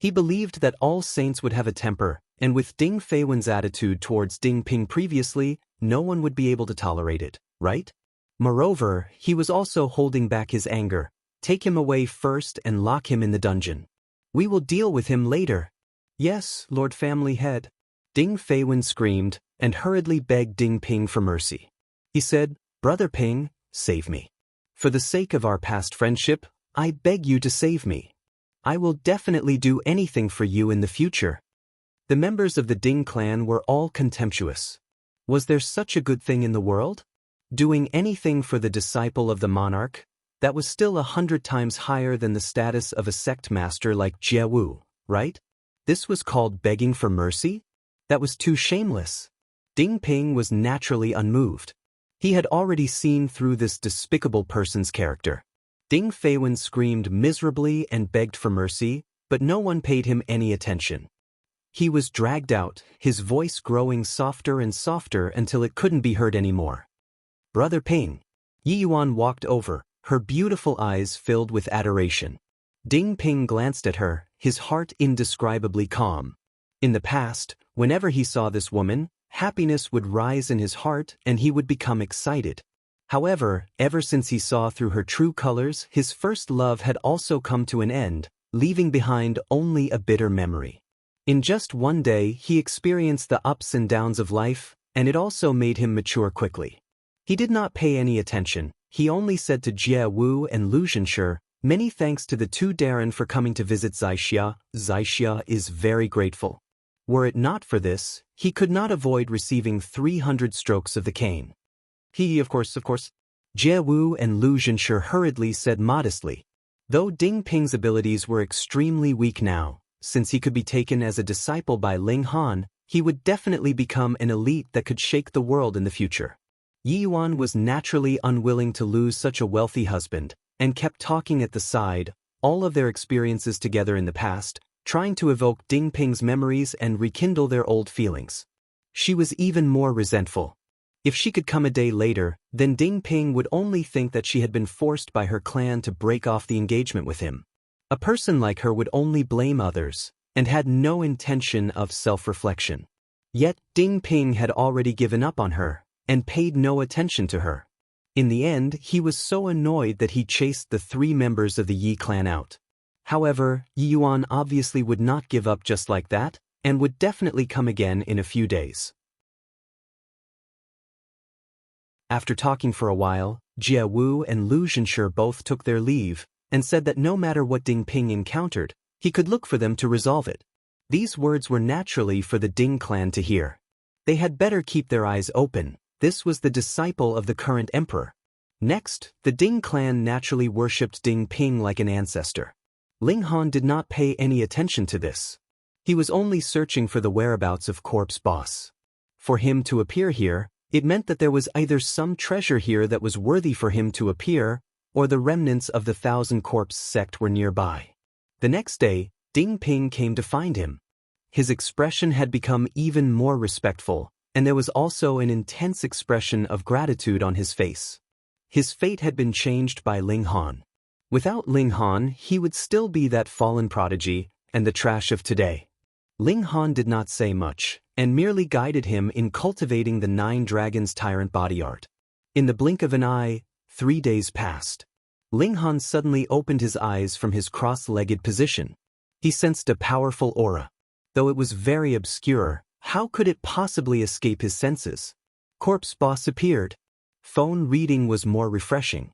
He believed that all saints would have a temper, and with Ding Feiwen's attitude towards Ding Ping previously, no one would be able to tolerate it, right? Moreover, he was also holding back his anger. Take him away first and lock him in the dungeon. We will deal with him later. Yes, Lord Family Head. Ding Feiwen screamed, and hurriedly begged Ding Ping for mercy. He said, Brother Ping, save me. For the sake of our past friendship, I beg you to save me. I will definitely do anything for you in the future. The members of the Ding clan were all contemptuous. Was there such a good thing in the world? Doing anything for the disciple of the monarch? That was still 100 times higher than the status of a sect master like Jie Wu, right? This was called begging for mercy? That was too shameless. Ding Ping was naturally unmoved. He had already seen through this despicable person's character. Ding Feiwen screamed miserably and begged for mercy, but no one paid him any attention. He was dragged out, his voice growing softer and softer until it couldn't be heard anymore. Brother Ping. Yi Yuan walked over, her beautiful eyes filled with adoration. Ding Ping glanced at her, his heart indescribably calm. In the past, whenever he saw this woman, happiness would rise in his heart and he would become excited. However, ever since he saw through her true colors, his first love had also come to an end, leaving behind only a bitter memory. In just one day, he experienced the ups and downs of life, and it also made him mature quickly. He did not pay any attention. He only said to Jie Wu and Lu Zhenshi, "Many thanks to the two Darren for coming to visit Zaixia. Zaixia is very grateful. Were it not for this, he could not avoid receiving 300 strokes of the cane." Of course. Jie Wu and Lu Zhenshi hurriedly said modestly. Though Ding Ping's abilities were extremely weak now, since he could be taken as a disciple by Ling Han, he would definitely become an elite that could shake the world in the future. Yi Yuan was naturally unwilling to lose such a wealthy husband, and kept talking at the side, all of their experiences together in the past, trying to evoke Ding Ping's memories and rekindle their old feelings. She was even more resentful. If she could come a day later, then Ding Ping would only think that she had been forced by her clan to break off the engagement with him. A person like her would only blame others, and had no intention of self-reflection. Yet Ding Ping had already given up on her, and paid no attention to her. In the end, he was so annoyed that he chased the 3 members of the Yi clan out. However, Yi Yuan obviously would not give up just like that, and would definitely come again in a few days. After talking for a while, Jie Wu and Lu Zhenshi both took their leave, and said that no matter what Ding Ping encountered, he could look for them to resolve it. These words were naturally for the Ding clan to hear. They had better keep their eyes open. This was the disciple of the current emperor. Next, the Ding clan naturally worshipped Ding Ping like an ancestor. Ling Han did not pay any attention to this. He was only searching for the whereabouts of Corpse Boss. For him to appear here, it meant that there was either some treasure here that was worthy for him to appear, or the remnants of the 1,000 Corpse sect were nearby. The next day, Ding Ping came to find him. His expression had become even more respectful, and there was also an intense expression of gratitude on his face. His fate had been changed by Ling Han. Without Ling Han, he would still be that fallen prodigy, and the trash of today. Ling Han did not say much, and merely guided him in cultivating the 9 dragons tyrant body art. In the blink of an eye, 3 days passed. Ling Han suddenly opened his eyes from his cross-legged position. He sensed a powerful aura. Though it was very obscure, how could it possibly escape his senses? Corpse Boss appeared. Phone reading was more refreshing.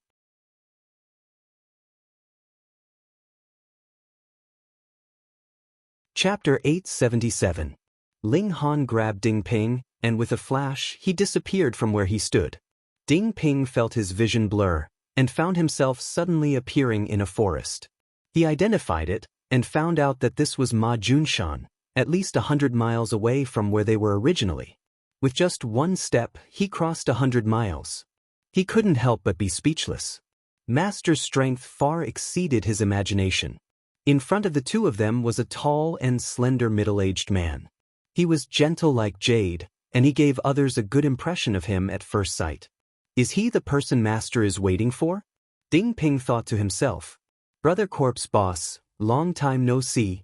Chapter 877. Ling Han grabbed Ding Ping, and with a flash, he disappeared from where he stood. Ding Ping felt his vision blur, and found himself suddenly appearing in a forest. He identified it, and found out that this was Ma Junshan, at least 100 miles away from where they were originally. With just one step, he crossed 100 miles. He couldn't help but be speechless. Master's strength far exceeded his imagination. In front of the two of them was a tall and slender middle-aged man. He was gentle like jade, and he gave others a good impression of him at first sight. Is he the person Master is waiting for? Ding Ping thought to himself. Brother Corpse Boss, long time no see.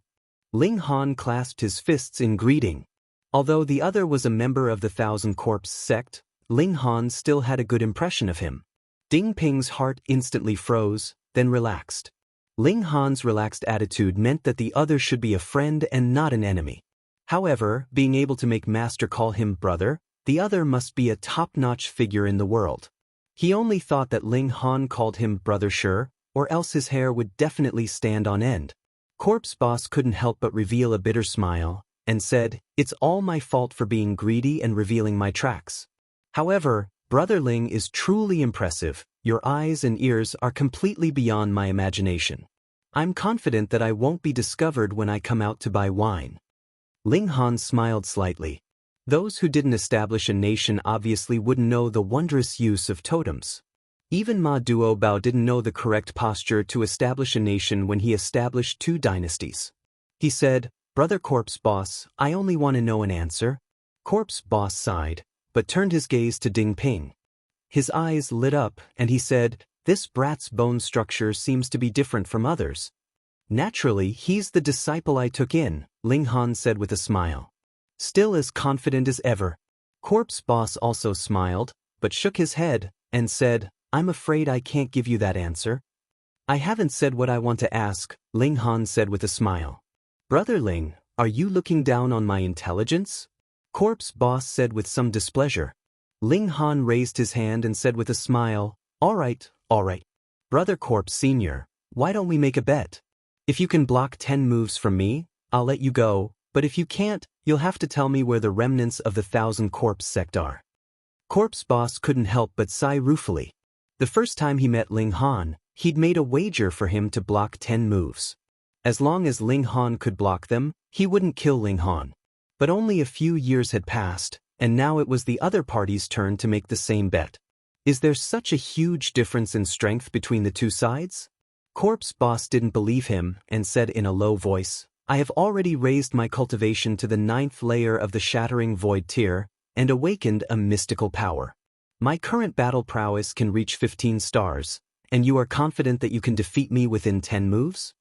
Ling Han clasped his fists in greeting. Although the other was a member of the 1,000 Corpse sect, Ling Han still had a good impression of him. Ding Ping's heart instantly froze, then relaxed. Ling Han's relaxed attitude meant that the other should be a friend and not an enemy. However, being able to make Master call him brother, the other must be a top-notch figure in the world. He only thought that Ling Han called him Brother Sure, or else his hair would definitely stand on end. Corpse Boss couldn't help but reveal a bitter smile, and said, "It's all my fault for being greedy and revealing my tracks. However, Brother Ling is truly impressive. Your eyes and ears are completely beyond my imagination. I'm confident that I won't be discovered when I come out to buy wine. Ling Han smiled slightly. Those who didn't establish a nation obviously wouldn't know the wondrous use of totems. Even Ma Duo didn't know the correct posture to establish a nation when he established 2 dynasties. He said, "Brother Corpse Boss, I only want to know an answer." Corpse Boss sighed, but turned his gaze to Ding Ping. His eyes lit up, and he said, "This brat's bone structure seems to be different from others." "Naturally, he's the disciple I took in," Ling Han said with a smile. Still as confident as ever. Corpse Boss also smiled, but shook his head, and said, "I'm afraid I can't give you that answer." "I haven't said what I want to ask," Ling Han said with a smile. "Brother Ling, are you looking down on my intelligence?" Corpse Boss said with some displeasure. Ling Han raised his hand and said with a smile, all right. Brother Corpse Sr., why don't we make a bet? If you can block 10 moves from me, I'll let you go, but if you can't, you'll have to tell me where the remnants of the 1,000 corpse sect are." Corpse Boss couldn't help but sigh ruefully. The first time he met Ling Han, he'd made a wager for him to block 10 moves. As long as Ling Han could block them, he wouldn't kill Ling Han. But only a few years had passed, and now it was the other party's turn to make the same bet. Is there such a huge difference in strength between the 2 sides? Corpse Boss didn't believe him and said in a low voice, "I have already raised my cultivation to the 9th layer of the Shattering Void tier and awakened a mystical power. My current battle prowess can reach 15 stars, and you are confident that you can defeat me within 10 moves?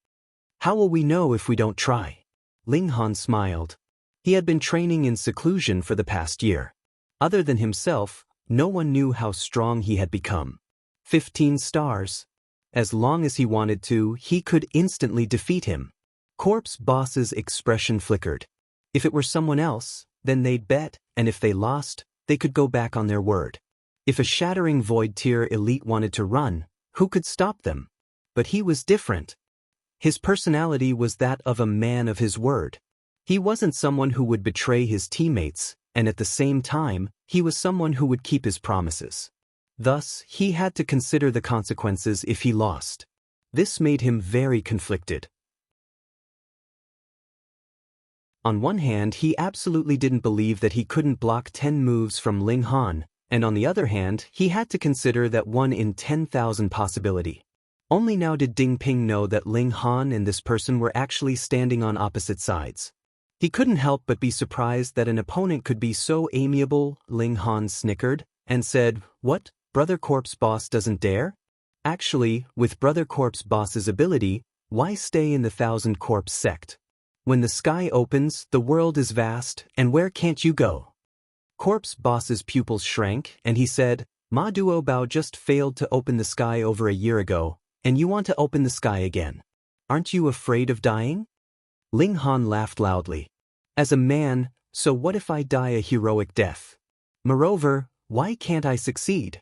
How will we know if we don't try?" Ling Han smiled. He had been training in seclusion for the past year. Other than himself, no one knew how strong he had become. 15 stars. As long as he wanted to, he could instantly defeat him. Corpse Boss's expression flickered. If it were someone else, then they'd bet, and if they lost, they could go back on their word. If a Shattering Void tier elite wanted to run, who could stop them? But he was different. His personality was that of a man of his word. He wasn't someone who would betray his teammates, and at the same time, he was someone who would keep his promises. Thus, he had to consider the consequences if he lost. This made him very conflicted. On one hand, he absolutely didn't believe that he couldn't block 10 moves from Ling Han, and on the other hand, he had to consider that 1 in 10,000 possibility. Only now did Ding Ping know that Ling Han and this person were actually standing on opposite sides. He couldn't help but be surprised that an opponent could be so amiable. Ling Han snickered and said, "What, Brother Corpse Boss doesn't dare?" Actually, with Brother Corpse Boss's ability, why stay in the 1,000 corpse sect? When the sky opens, the world is vast, and where can't you go? Corpse Boss's pupils shrank, and he said, "Ma Duo Bao just failed to open the sky over a year ago, and you want to open the sky again. Aren't you afraid of dying?" Ling Han laughed loudly. "As a man, so what if I die a heroic death? Moreover, why can't I succeed?"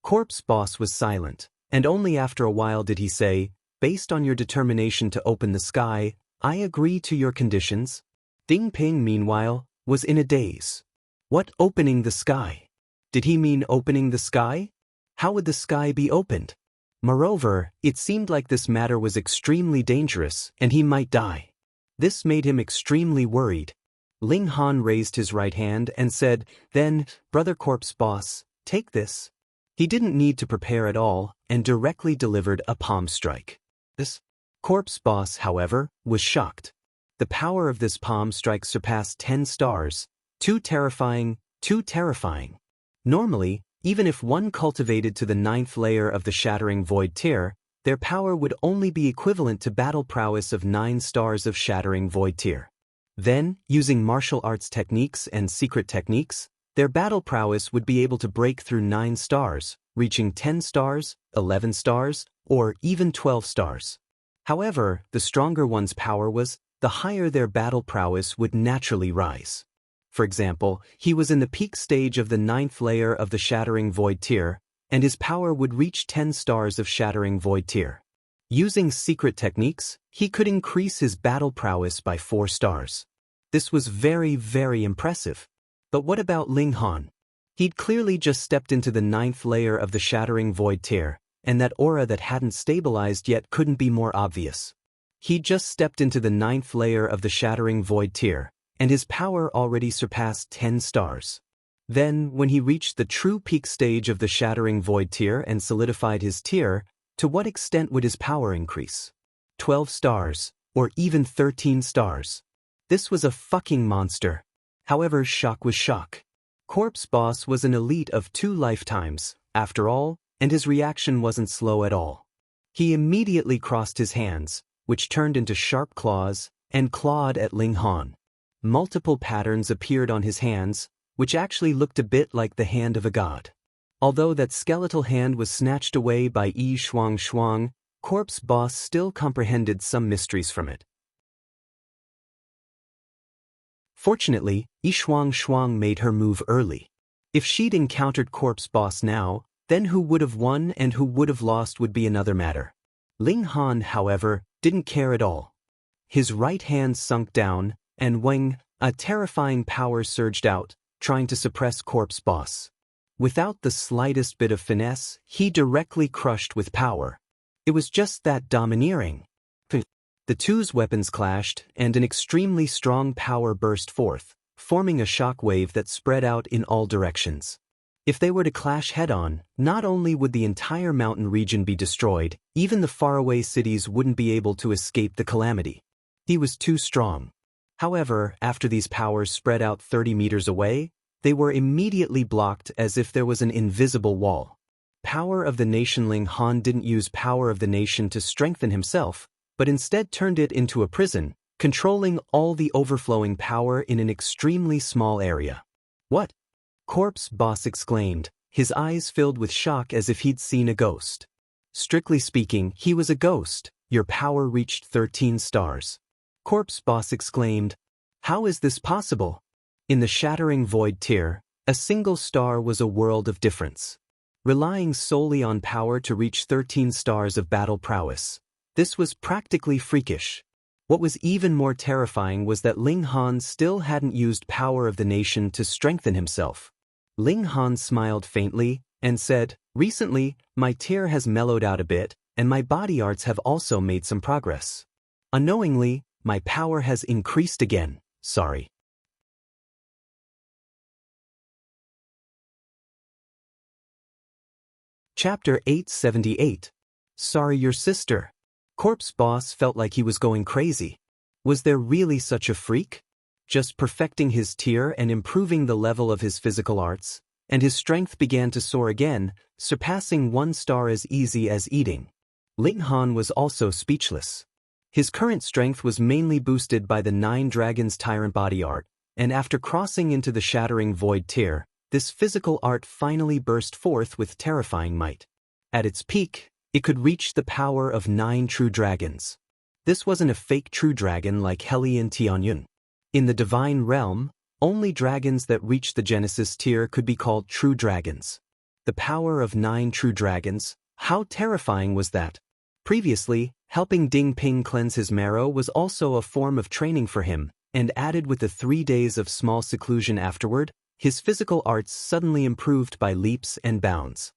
Corpse Boss was silent, and only after a while did he say, "Based on your determination to open the sky, I agree to your conditions." Ding Ping, meanwhile, was in a daze. What opening the sky? Did he mean opening the sky? How would the sky be opened? Moreover, it seemed like this matter was extremely dangerous, and he might die. This made him extremely worried. Ling Han raised his right hand and said, "Then, Brother Corpse Boss, take this." He didn't need to prepare at all, and directly delivered a palm strike. This Corpse Boss, however, was shocked. The power of this palm strike surpassed 10 stars. Too terrifying, too terrifying. Normally, even if one cultivated to the 9th layer of the Shattering Void tier, their power would only be equivalent to battle prowess of 9 stars of Shattering Void tier. Then, using martial arts techniques and secret techniques, their battle prowess would be able to break through 9 stars, reaching 10 stars, 11 stars, or even 12 stars. However, the stronger one's power was, the higher their battle prowess would naturally rise. For example, he was in the peak stage of the 9th layer of the Shattering Void tier, and his power would reach 10 stars of Shattering Void tier. Using secret techniques, he could increase his battle prowess by 4 stars. This was very, very impressive. But what about Ling Han? He'd clearly just stepped into the 9th layer of the shattering void tier, and that aura that hadn't stabilized yet couldn't be more obvious. He'd just stepped into the 9th layer of the shattering void tier, and his power already surpassed 10 stars. Then, when he reached the true peak stage of the shattering void tier and solidified his tier, to what extent would his power increase? 12 stars, or even 13 stars. This was a fucking monster. However, shock was shock. Corpse Boss was an elite of 2 lifetimes, after all, and his reaction wasn't slow at all. He immediately crossed his hands, which turned into sharp claws, and clawed at Ling Han. Multiple patterns appeared on his hands, which actually looked a bit like the hand of a god. Although that skeletal hand was snatched away by Yi Shuang Shuang, Corpse Boss still comprehended some mysteries from it. Fortunately, Yi Shuang Shuang made her move early. If she'd encountered Corpse Boss now, then who would have won and who would have lost would be another matter. Ling Han, however, didn't care at all. His right hand sunk down, and Weng, a terrifying power surged out, trying to suppress Corpse Boss. Without the slightest bit of finesse, he directly crushed with power. It was just that domineering. The two's weapons clashed, and an extremely strong power burst forth, forming a shock wave that spread out in all directions. If they were to clash head-on, not only would the entire mountain region be destroyed, even the faraway cities wouldn't be able to escape the calamity. He was too strong. However, after these powers spread out 30 meters away, they were immediately blocked as if there was an invisible wall. Power of the Nation. Ling Han didn't use Power of the Nation to strengthen himself, but instead turned it into a prison, controlling all the overflowing power in an extremely small area. What? Corpse Boss exclaimed, his eyes filled with shock as if he'd seen a ghost. Strictly speaking, he was a ghost. Your power reached 13 stars. Corpse Boss exclaimed, how is this possible? In the shattering void tier, a single star was a world of difference. Relying solely on power to reach 13 stars of battle prowess, this was practically freakish. What was even more terrifying was that Ling Han still hadn't used Power of the Nation to strengthen himself. Ling Han smiled faintly and said, recently, my tier has mellowed out a bit, and my body arts have also made some progress. Unknowingly, my power has increased again, sorry. Chapter 878. Sorry, your sister. Corpse Boss felt like he was going crazy. Was there really such a freak? Just perfecting his tier and improving the level of his physical arts, and his strength began to soar again, surpassing 1 star as easy as eating. Ling Han was also speechless. His current strength was mainly boosted by the 9 Dragons Tyrant body art, and after crossing into the shattering void tier, this physical art finally burst forth with terrifying might. At its peak, it could reach the power of 9 true dragons. This wasn't a fake true dragon like Heli and Tianyun. In the divine realm, only dragons that reached the Genesis tier could be called true dragons. The power of 9 true dragons, how terrifying was that? Previously, helping Ding Ping cleanse his marrow was also a form of training for him, and added with the 3 days of small seclusion afterward, his physical arts suddenly improved by leaps and bounds.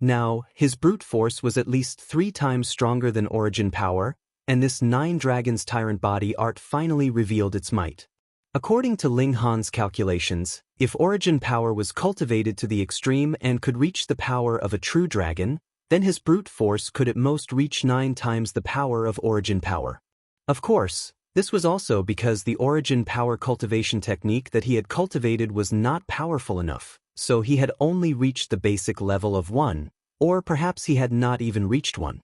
Now, his brute force was at least 3 times stronger than origin power, and this 9 Dragons Tyrant body art finally revealed its might. According to Ling Han's calculations, if origin power was cultivated to the extreme and could reach the power of a true dragon, then his brute force could at most reach 9 times the power of origin power. Of course, this was also because the origin power cultivation technique that he had cultivated was not powerful enough, so he had only reached the basic level of 1, or perhaps he had not even reached 1.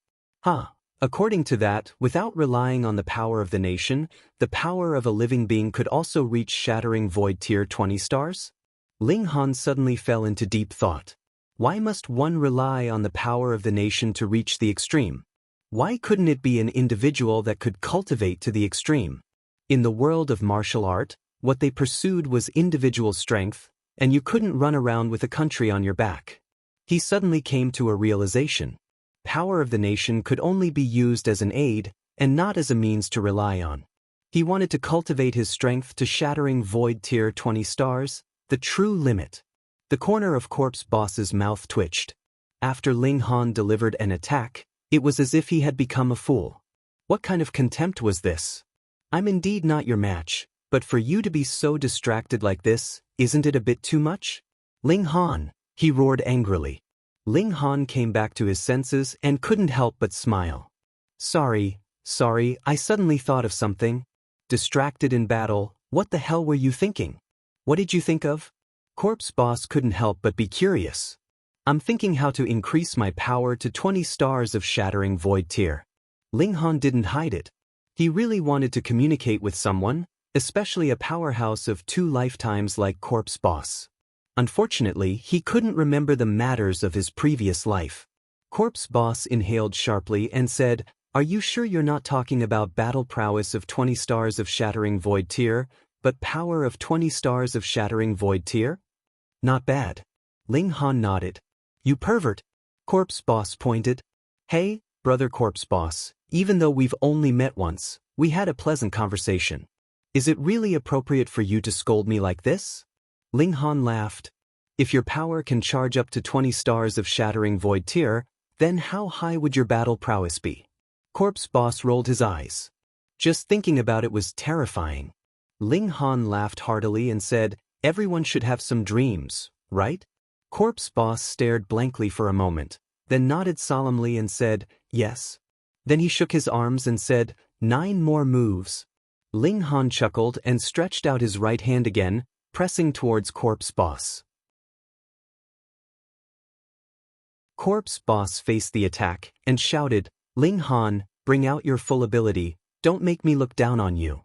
According to that, without relying on the power of the nation, the power of a living being could also reach shattering void tier 20 stars? Ling Han suddenly fell into deep thought. Why must one rely on the power of the nation to reach the extreme? Why couldn't it be an individual that could cultivate to the extreme? In the world of martial art, what they pursued was individual strength, and you couldn't run around with a country on your back. He suddenly came to a realization. Power of the nation could only be used as an aid, and not as a means to rely on. He wanted to cultivate his strength to shattering void tier 20 stars, the true limit. The corner of Corpse Boss's mouth twitched. After Ling Han delivered an attack, it was as if he had become a fool. What kind of contempt was this? I'm indeed not your match, but for you to be so distracted like this, isn't it a bit too much? Ling Han, he roared angrily. Ling Han came back to his senses and couldn't help but smile. Sorry, I suddenly thought of something. Distracted in battle, what the hell were you thinking? What did you think of? Corpse Boss couldn't help but be curious. I'm thinking how to increase my power to 20 stars of Shattering Void tier. Ling Han didn't hide it. He really wanted to communicate with someone, especially a powerhouse of 2 lifetimes like Corpse Boss. Unfortunately, he couldn't remember the matters of his previous life. Corpse Boss inhaled sharply and said, Are you sure you're not talking about battle prowess of 20 stars of Shattering Void tier, but power of 20 stars of Shattering Void tier? Not bad. Ling Han nodded. You pervert. Corpse Boss pointed. Hey, brother Corpse Boss, even though we've only met once, we had a pleasant conversation. Is it really appropriate for you to scold me like this? Ling Han laughed. If your power can charge up to 20 stars of Shattering Void tier, then how high would your battle prowess be? Corpse Boss rolled his eyes. Just thinking about it was terrifying. Ling Han laughed heartily and said, Everyone should have some dreams, right? Corpse Boss stared blankly for a moment, then nodded solemnly and said, Yes. Then he shook his arms and said, 9 more moves. Ling Han chuckled and stretched out his right hand again, pressing towards Corpse Boss. Corpse Boss faced the attack and shouted, Ling Han, bring out your full ability, don't make me look down on you.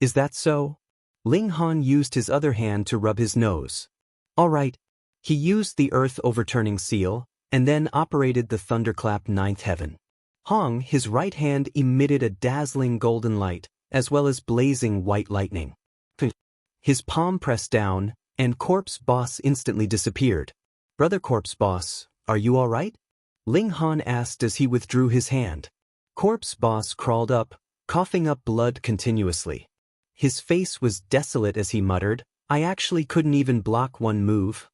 Is that so? Ling Han used his other hand to rub his nose. All right. He used the earth overturning seal, and then operated the thunderclap 9th heaven. Hong, his right hand emitted a dazzling golden light, as well as blazing white lightning. His palm pressed down, and Corpse Boss instantly disappeared. Brother Corpse Boss, are you all right? Ling Han asked as he withdrew his hand. Corpse Boss crawled up, coughing up blood continuously. His face was desolate as he muttered, I actually couldn't even block one move.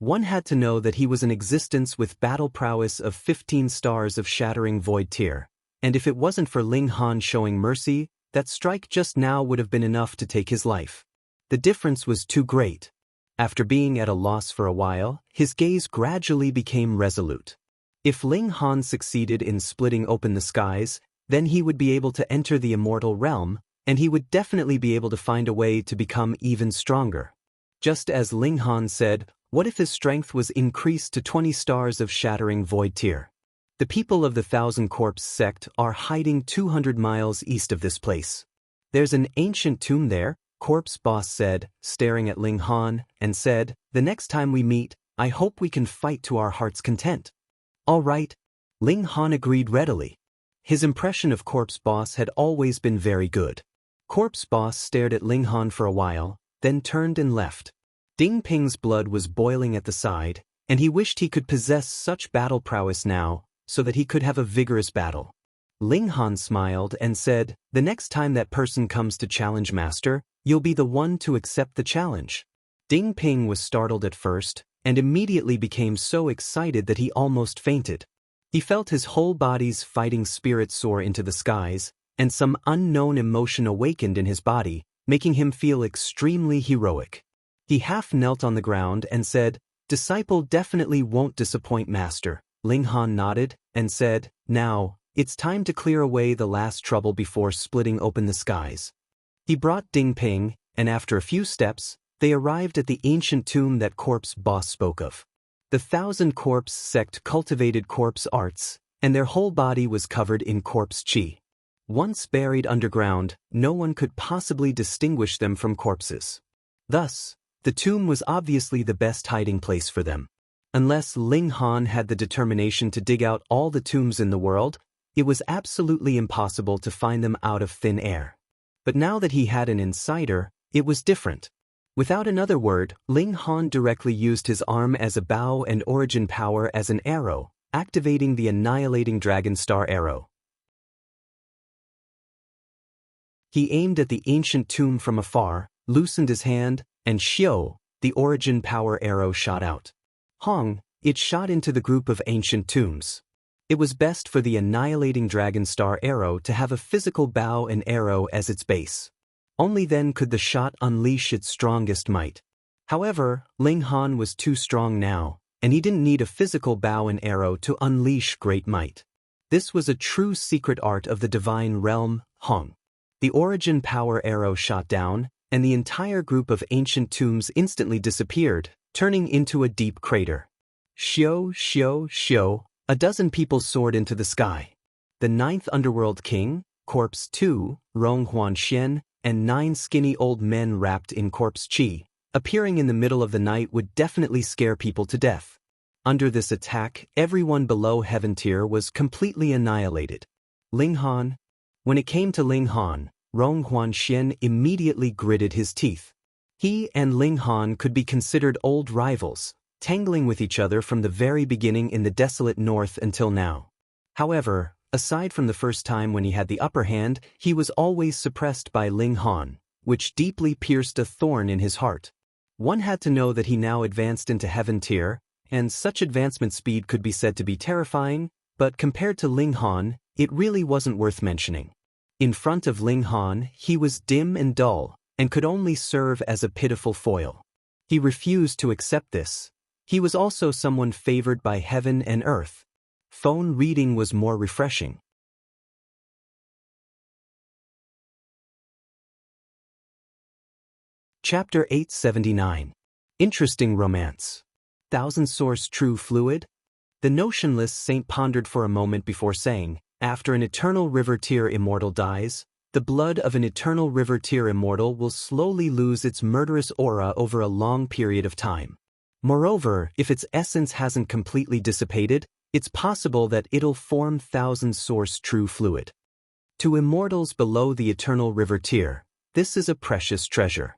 One had to know that he was in existence with battle prowess of 15 stars of Shattering Void tier, and if it wasn't for Ling Han showing mercy, that strike just now would have been enough to take his life. The difference was too great. After being at a loss for a while, his gaze gradually became resolute. If Ling Han succeeded in splitting open the skies, then he would be able to enter the immortal realm, and he would definitely be able to find a way to become even stronger. Just as Ling Han said, what if his strength was increased to 20 stars of Shattering Void tier? The people of the Thousand Corpse sect are hiding 200 miles east of this place. There's an ancient tomb there, Corpse Boss said, staring at Ling Han, and said, the next time we meet, I hope we can fight to our heart's content. All right. Ling Han agreed readily. His impression of Corpse Boss had always been very good. Corpse Boss stared at Ling Han for a while, then turned and left. Ding Ping's blood was boiling at the side, and he wished he could possess such battle prowess now, so that he could have a vigorous battle. Ling Han smiled and said, the next time that person comes to challenge Master, you'll be the one to accept the challenge. Ding Ping was startled at first, and immediately became so excited that he almost fainted. He felt his whole body's fighting spirit soar into the skies, and some unknown emotion awakened in his body, making him feel extremely heroic. He half knelt on the ground and said, Disciple definitely won't disappoint Master. Ling Han nodded and said, Now, it's time to clear away the last trouble before splitting open the skies. He brought Ding Ping, and after a few steps, they arrived at the ancient tomb that Corpse Boss spoke of. The Thousand Corpse sect cultivated corpse arts, and their whole body was covered in corpse chi. Once buried underground, no one could possibly distinguish them from corpses. Thus, the tomb was obviously the best hiding place for them. Unless Ling Han had the determination to dig out all the tombs in the world, it was absolutely impossible to find them out of thin air. But now that he had an insider, it was different. Without another word, Ling Han directly used his arm as a bow and origin power as an arrow, activating the annihilating dragon star arrow. He aimed at the ancient tomb from afar, loosened his hand, and Xiu, the origin power arrow shot out. Hong, it shot into the group of ancient tombs. It was best for the annihilating dragon star arrow to have a physical bow and arrow as its base. Only then could the shot unleash its strongest might. However, Ling Han was too strong now, and he didn't need a physical bow and arrow to unleash great might. This was a true secret art of the divine realm, Hong. The origin power arrow shot down, and the entire group of ancient tombs instantly disappeared, turning into a deep crater. Xiu, xiu, xiu, a dozen people soared into the sky. The 9th Underworld King, Corpse 2, Rong Huanxian, and 9 skinny old men wrapped in corpse qi, appearing in the middle of the night would definitely scare people to death. Under this attack, everyone below heaven tier was completely annihilated. Ling Han. When it came to Ling Han, Rong Huanxian immediately gritted his teeth. He and Ling Han could be considered old rivals, tangling with each other from the very beginning in the desolate north until now. However, aside from the first time when he had the upper hand, he was always suppressed by Ling Han, which deeply pierced a thorn in his heart. One had to know that he now advanced into heaven tier, and such advancement speed could be said to be terrifying, but compared to Ling Han, it really wasn't worth mentioning. In front of Ling Han, he was dim and dull, and could only serve as a pitiful foil. He refused to accept this. He was also someone favored by heaven and earth. Phone reading was more refreshing. Chapter 879. Interesting Romance. Thousand Source True Fluid? The notionless saint pondered for a moment before saying, after an eternal river tier immortal dies, the blood of an eternal river tier immortal will slowly lose its murderous aura over a long period of time. Moreover, if its essence hasn't completely dissipated, it's possible that it'll form thousand source true fluid. To immortals below the eternal river tier, this is a precious treasure.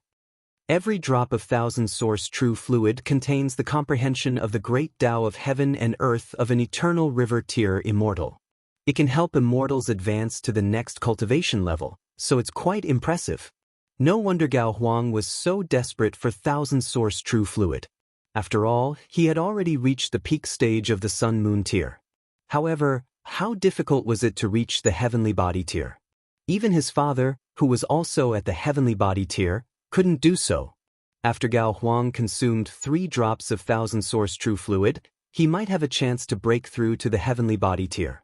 Every drop of thousand source true fluid contains the comprehension of the great Tao of heaven and earth of an eternal river tier immortal. It can help immortals advance to the next cultivation level, so it's quite impressive. No wonder Gao Huang was so desperate for thousand source true fluid. After all, he had already reached the peak stage of the sun-moon tier. However, how difficult was it to reach the heavenly body tier? Even his father, who was also at the heavenly body tier, couldn't do so. After Gao Huang consumed 3 drops of thousand source true fluid, he might have a chance to break through to the heavenly body tier.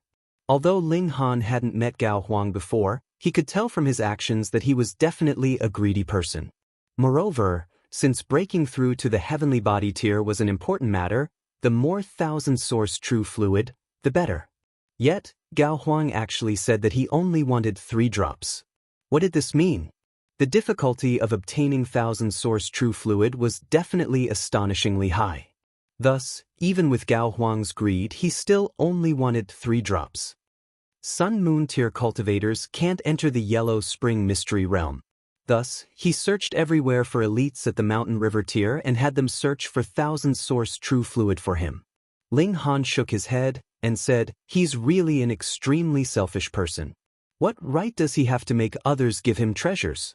Although Ling Han hadn't met Gao Huang before, he could tell from his actions that he was definitely a greedy person. Moreover, since breaking through to the heavenly body tier was an important matter, the more thousand source true fluid, the better. Yet, Gao Huang actually said that he only wanted 3 drops. What did this mean? The difficulty of obtaining thousand source true fluid was definitely astonishingly high. Thus, even with Gao Huang's greed, he still only wanted 3 drops. Sun-moon tier cultivators can't enter the Yellow Spring Mystery Realm. Thus, he searched everywhere for elites at the Mountain River tier and had them search for thousand source true fluid for him. Ling Han shook his head and said, "He's really an extremely selfish person. What right does he have to make others give him treasures?"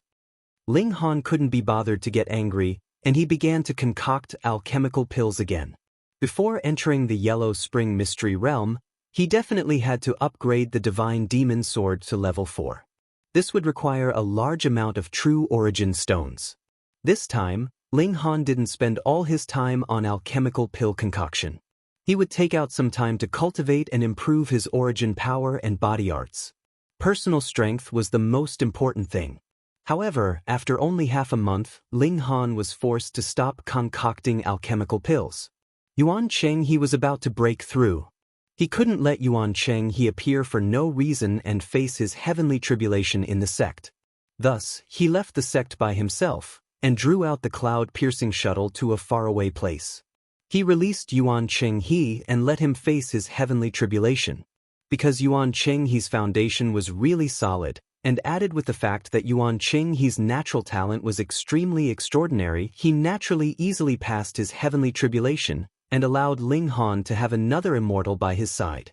Ling Han couldn't be bothered to get angry, and he began to concoct alchemical pills again. Before entering the Yellow Spring Mystery Realm, he definitely had to upgrade the Divine Demon Sword to level 4. This would require a large amount of true origin stones. This time, Ling Han didn't spend all his time on alchemical pill concoction. He would take out some time to cultivate and improve his origin power and body arts. Personal strength was the most important thing. However, after only half a month, Ling Han was forced to stop concocting alchemical pills. Yuan Cheng he was about to break through. He couldn't let Yuan Cheng he appear for no reason and face his heavenly tribulation in the sect. Thus, he left the sect by himself, and drew out the cloud-piercing shuttle to a faraway place. He released Yuan Cheng he and let him face his heavenly tribulation. Because Yuan Cheng he's foundation was really solid, and added with the fact that Yuan Cheng he's natural talent was extremely extraordinary, he naturally easily passed his heavenly tribulation, and allowed Ling Han to have another immortal by his side.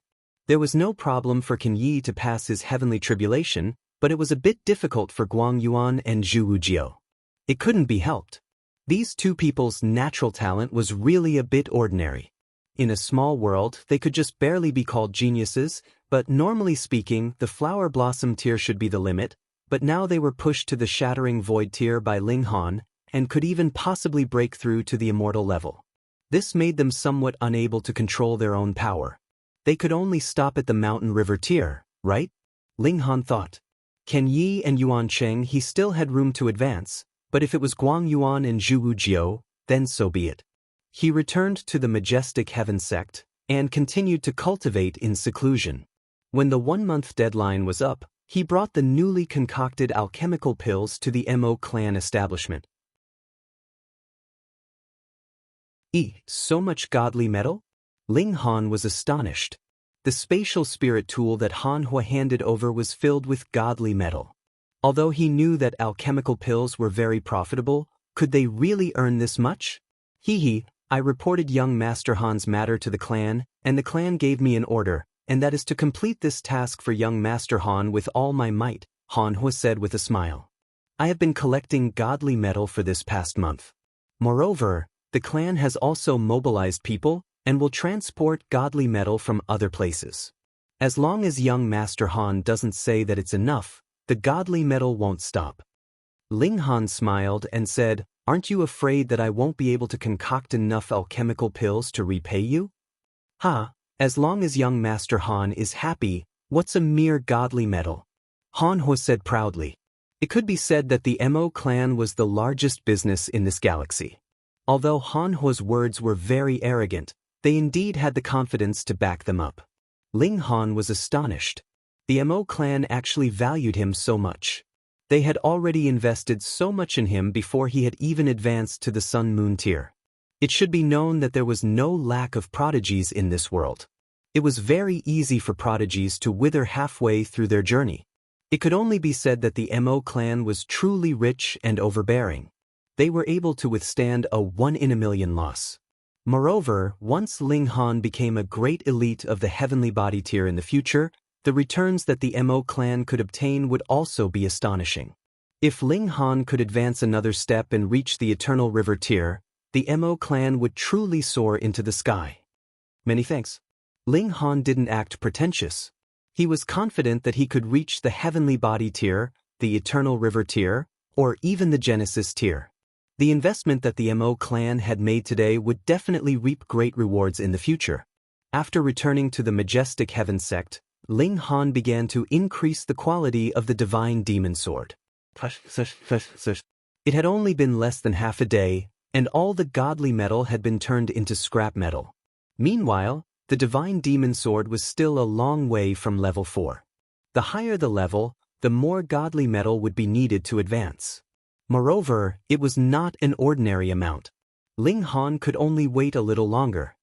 There was no problem for Qin Yi to pass his heavenly tribulation, but it was a bit difficult for Guang Yuan and Zhu Wujiu. It couldn't be helped. These two people's natural talent was really a bit ordinary. In a small world, they could just barely be called geniuses, but normally speaking, the flower blossom tier should be the limit, but now they were pushed to the shattering void tier by Ling Han, and could even possibly break through to the immortal level. This made them somewhat unable to control their own power. They could only stop at the mountain river tier, right? Ling Han thought. Ken Yi and Yuan Cheng he still had room to advance, but if it was Guang Yuan and Zhu Wujiu, then so be it. He returned to the majestic heaven sect, and continued to cultivate in seclusion. When the 1-month deadline was up, he brought the newly concocted alchemical pills to the Mo clan establishment. So much godly metal? Ling Han was astonished. The spatial spirit tool that Han Hua handed over was filled with godly metal. Although he knew that alchemical pills were very profitable, could they really earn this much? I reported young Master Han's matter to the clan, and the clan gave me an order, and that is to complete this task for young Master Han with all my might, Han Hua said with a smile. I have been collecting godly metal for this past month. Moreover, the clan has also mobilized people, and will transport godly metal from other places. As long as young Master Han doesn't say that it's enough, the godly metal won't stop. Ling Han smiled and said, Aren't you afraid that I won't be able to concoct enough alchemical pills to repay you? As long as young Master Han is happy, what's a mere godly metal? Han Hua said proudly. It could be said that the Mo clan was the largest business in this galaxy. Although Han Hua's words were very arrogant, they indeed had the confidence to back them up. Ling Han was astonished. The Mo clan actually valued him so much. They had already invested so much in him before he had even advanced to the Sun-Moon tier. It should be known that there was no lack of prodigies in this world. It was very easy for prodigies to wither halfway through their journey. It could only be said that the Mo clan was truly rich and overbearing. They were able to withstand a 1 in a million loss. Moreover, once Ling Han became a great elite of the heavenly body tier in the future, the returns that the Mo clan could obtain would also be astonishing. If Ling Han could advance another step and reach the eternal river tier, the Mo clan would truly soar into the sky. Many thanks. Ling Han didn't act pretentious. He was confident that he could reach the heavenly body tier, the eternal river tier, or even the Genesis tier. The investment that the Mo clan had made today would definitely reap great rewards in the future. After returning to the majestic heaven sect, Ling Han began to increase the quality of the divine demon sword. It had only been less than half a day, and all the godly metal had been turned into scrap metal. Meanwhile, the divine demon sword was still a long way from level 4. The higher the level, the more godly metal would be needed to advance. Moreover, it was not an ordinary amount. Ling Han could only wait a little longer.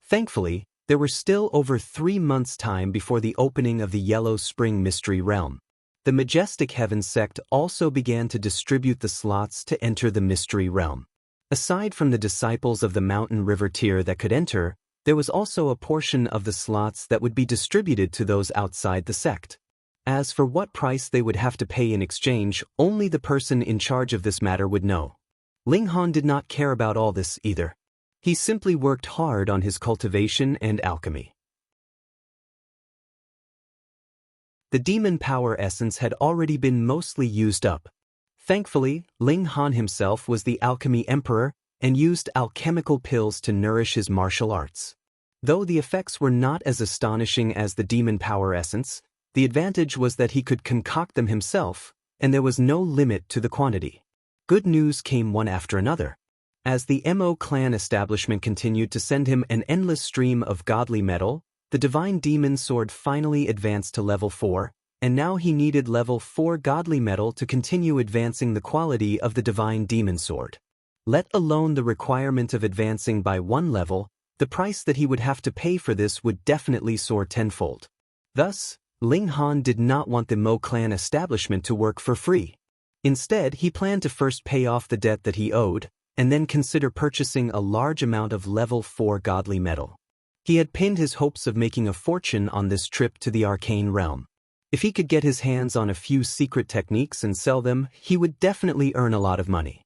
Thankfully, there were still over 3 months' time before the opening of the Yellow Spring Mystery Realm. The majestic heaven sect also began to distribute the slots to enter the Mystery Realm. Aside from the disciples of the Mountain River tier that could enter, there was also a portion of the slots that would be distributed to those outside the sect. As for what price they would have to pay in exchange, only the person in charge of this matter would know. Ling Han did not care about all this either. He simply worked hard on his cultivation and alchemy. The demon power essence had already been mostly used up. Thankfully, Ling Han himself was the alchemy emperor and used alchemical pills to nourish his martial arts. Though the effects were not as astonishing as the demon power essence, the advantage was that he could concoct them himself, and there was no limit to the quantity. Good news came one after another. As the Mo clan establishment continued to send him an endless stream of godly metal, the divine demon sword finally advanced to level 4, and now he needed level 4 godly metal to continue advancing the quality of the divine demon sword. Let alone the requirement of advancing by 1 level, the price that he would have to pay for this would definitely soar tenfold. Thus, Ling Han did not want the Mo clan establishment to work for free. Instead, he planned to first pay off the debt that he owed, and then consider purchasing a large amount of level 4 godly metal. He had pinned his hopes of making a fortune on this trip to the arcane realm. If he could get his hands on a few secret techniques and sell them, he would definitely earn a lot of money.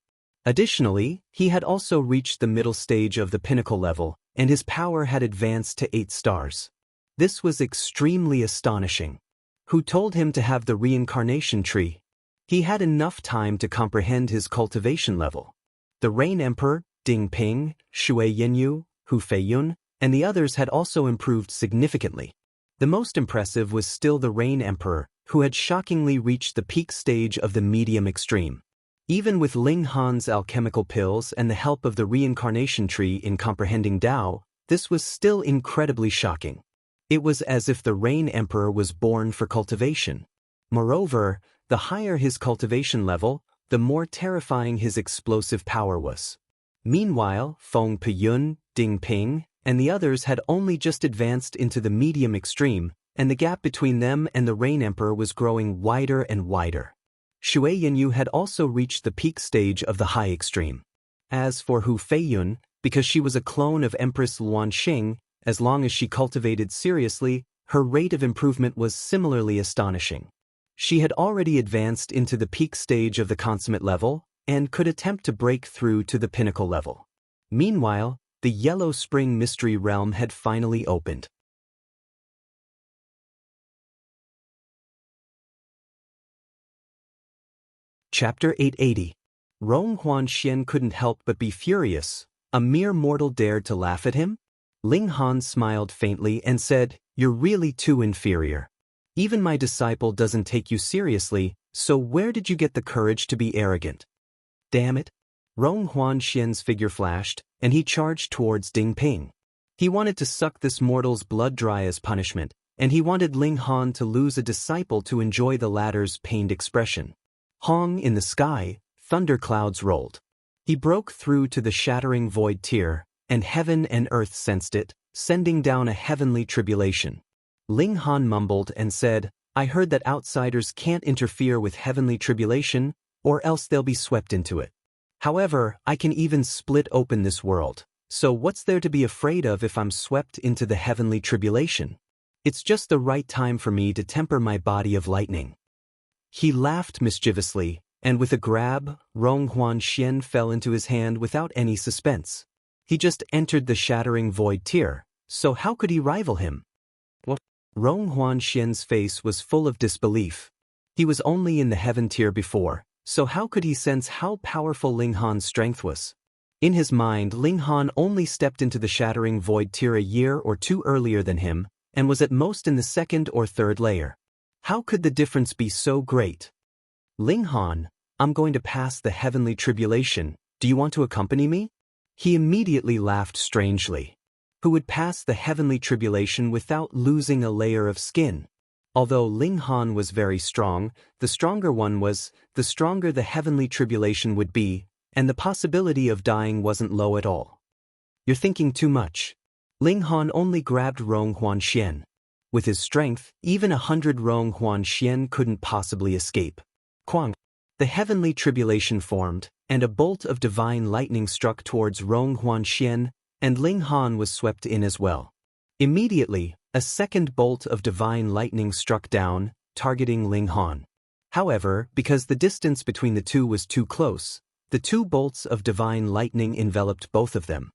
Additionally, he had also reached the middle stage of the pinnacle level, and his power had advanced to 8 stars. This was extremely astonishing. Who told him to have the reincarnation tree? He had enough time to comprehend his cultivation level. The Rain Emperor, Ding Ping, Shui Yinyu, Hu Feiyun, and the others had also improved significantly. The most impressive was still the Rain Emperor, who had shockingly reached the peak stage of the medium extreme. Even with Ling Han's alchemical pills and the help of the reincarnation tree in comprehending Tao, this was still incredibly shocking. It was as if the Rain Emperor was born for cultivation. Moreover, the higher his cultivation level, the more terrifying his explosive power was. Meanwhile, Feng Peyun, Ding Ping, and the others had only just advanced into the medium extreme, and the gap between them and the Rain Emperor was growing wider and wider. Shui Yinyu had also reached the peak stage of the high extreme. As for Hu Feiyun, because she was a clone of Empress Luanxing, as long as she cultivated seriously, her rate of improvement was similarly astonishing. She had already advanced into the peak stage of the consummate level and could attempt to break through to the pinnacle level. Meanwhile, the Yellow Spring Mystery Realm had finally opened. Chapter 880. Rong Huanxian couldn't help but be furious. A mere mortal dared to laugh at him? Ling Han smiled faintly and said, "You're really too inferior. Even my disciple doesn't take you seriously, so where did you get the courage to be arrogant?" Damn it. Rong Huanxian's figure flashed, and he charged towards Ding Ping. He wanted to suck this mortal's blood dry as punishment, and he wanted Ling Han to lose a disciple to enjoy the latter's pained expression. Hong in the sky, thunderclouds rolled. He broke through to the shattering void tier, and heaven and earth sensed it, sending down a heavenly tribulation. Ling Han mumbled and said, "I heard that outsiders can't interfere with heavenly tribulation, or else they'll be swept into it. However, I can even split open this world, so what's there to be afraid of if I'm swept into the heavenly tribulation? It's just the right time for me to temper my body of lightning." He laughed mischievously, and with a grab, Rong Huanxian fell into his hand without any suspense. He just entered the shattering void tier, so how could he rival him? What? Rong Huanxian's face was full of disbelief. He was only in the heaven tier before, so how could he sense how powerful Ling Han's strength was? In his mind, Ling Han only stepped into the shattering void tier a year or two earlier than him, and was at most in the second or third layer. How could the difference be so great? "Ling Han, I'm going to pass the heavenly tribulation. Do you want to accompany me?" He immediately laughed strangely. Who would pass the heavenly tribulation without losing a layer of skin? Although Ling Han was very strong, the stronger one was, the stronger the heavenly tribulation would be, and the possibility of dying wasn't low at all. "You're thinking too much." Ling Han only grabbed Rong Huanxian. With his strength, even 100 Rong Huanxian couldn't possibly escape. Quang. The heavenly tribulation formed, and a bolt of divine lightning struck towards Rong Huanxian, and Ling Han was swept in as well. Immediately, a second bolt of divine lightning struck down, targeting Ling Han. However, because the distance between the two was too close, the two bolts of divine lightning enveloped both of them.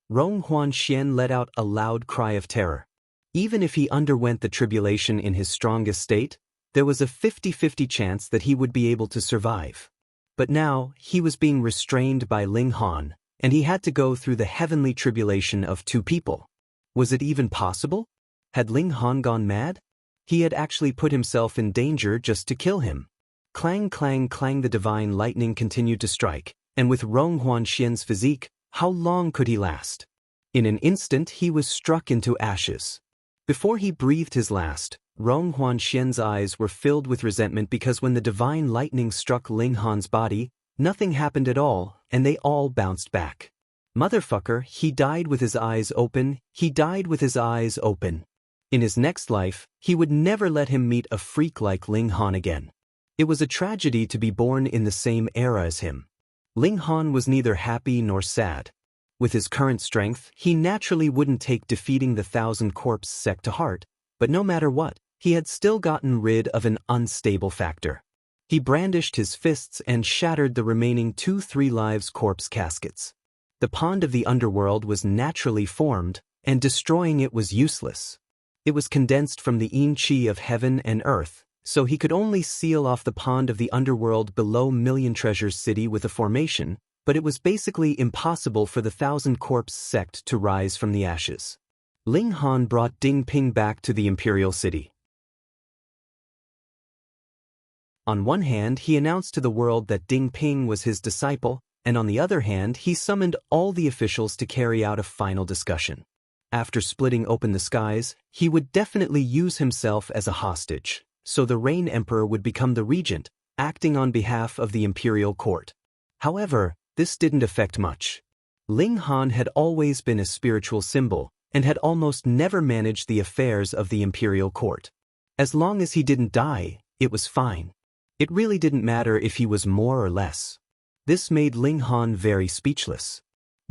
Rong Huanxian let out a loud cry of terror. Even if he underwent the tribulation in his strongest state, there was a 50-50 chance that he would be able to survive. But now, he was being restrained by Ling Han, and he had to go through the heavenly tribulation of two people. Was it even possible? Had Ling Han gone mad? He had actually put himself in danger just to kill him. Clang clang clang, the divine lightning continued to strike, and with Rong Huanxian's physique, how long could he last? In an instant he was struck into ashes. Before he breathed his last, Rong Huanxian's eyes were filled with resentment because when the divine lightning struck Ling Han's body, nothing happened at all, and they all bounced back. Motherfucker, he died with his eyes open, he died with his eyes open. In his next life, he would never let him meet a freak like Ling Han again. It was a tragedy to be born in the same era as him. Ling Han was neither happy nor sad. With his current strength, he naturally wouldn't take defeating the 1,000-corpse sect to heart, but no matter what, he had still gotten rid of an unstable factor. He brandished his fists and shattered the remaining 2-3 lives corpse caskets. The pond of the underworld was naturally formed, and destroying it was useless. It was condensed from the yin qi of heaven and earth, so he could only seal off the pond of the underworld below Million Treasures City with a formation, but it was basically impossible for the 1,000 Corpse sect to rise from the ashes. Ling Han brought Ding Ping back to the Imperial City. On one hand, he announced to the world that Ding Ping was his disciple, and on the other hand, he summoned all the officials to carry out a final discussion. After splitting open the skies, he would definitely use himself as a hostage, so the Rain Emperor would become the regent, acting on behalf of the imperial court. However, this didn't affect much. Ling Han had always been a spiritual symbol, and had almost never managed the affairs of the imperial court. As long as he didn't die, it was fine. It really didn't matter if he was more or less. This made Ling Han very speechless.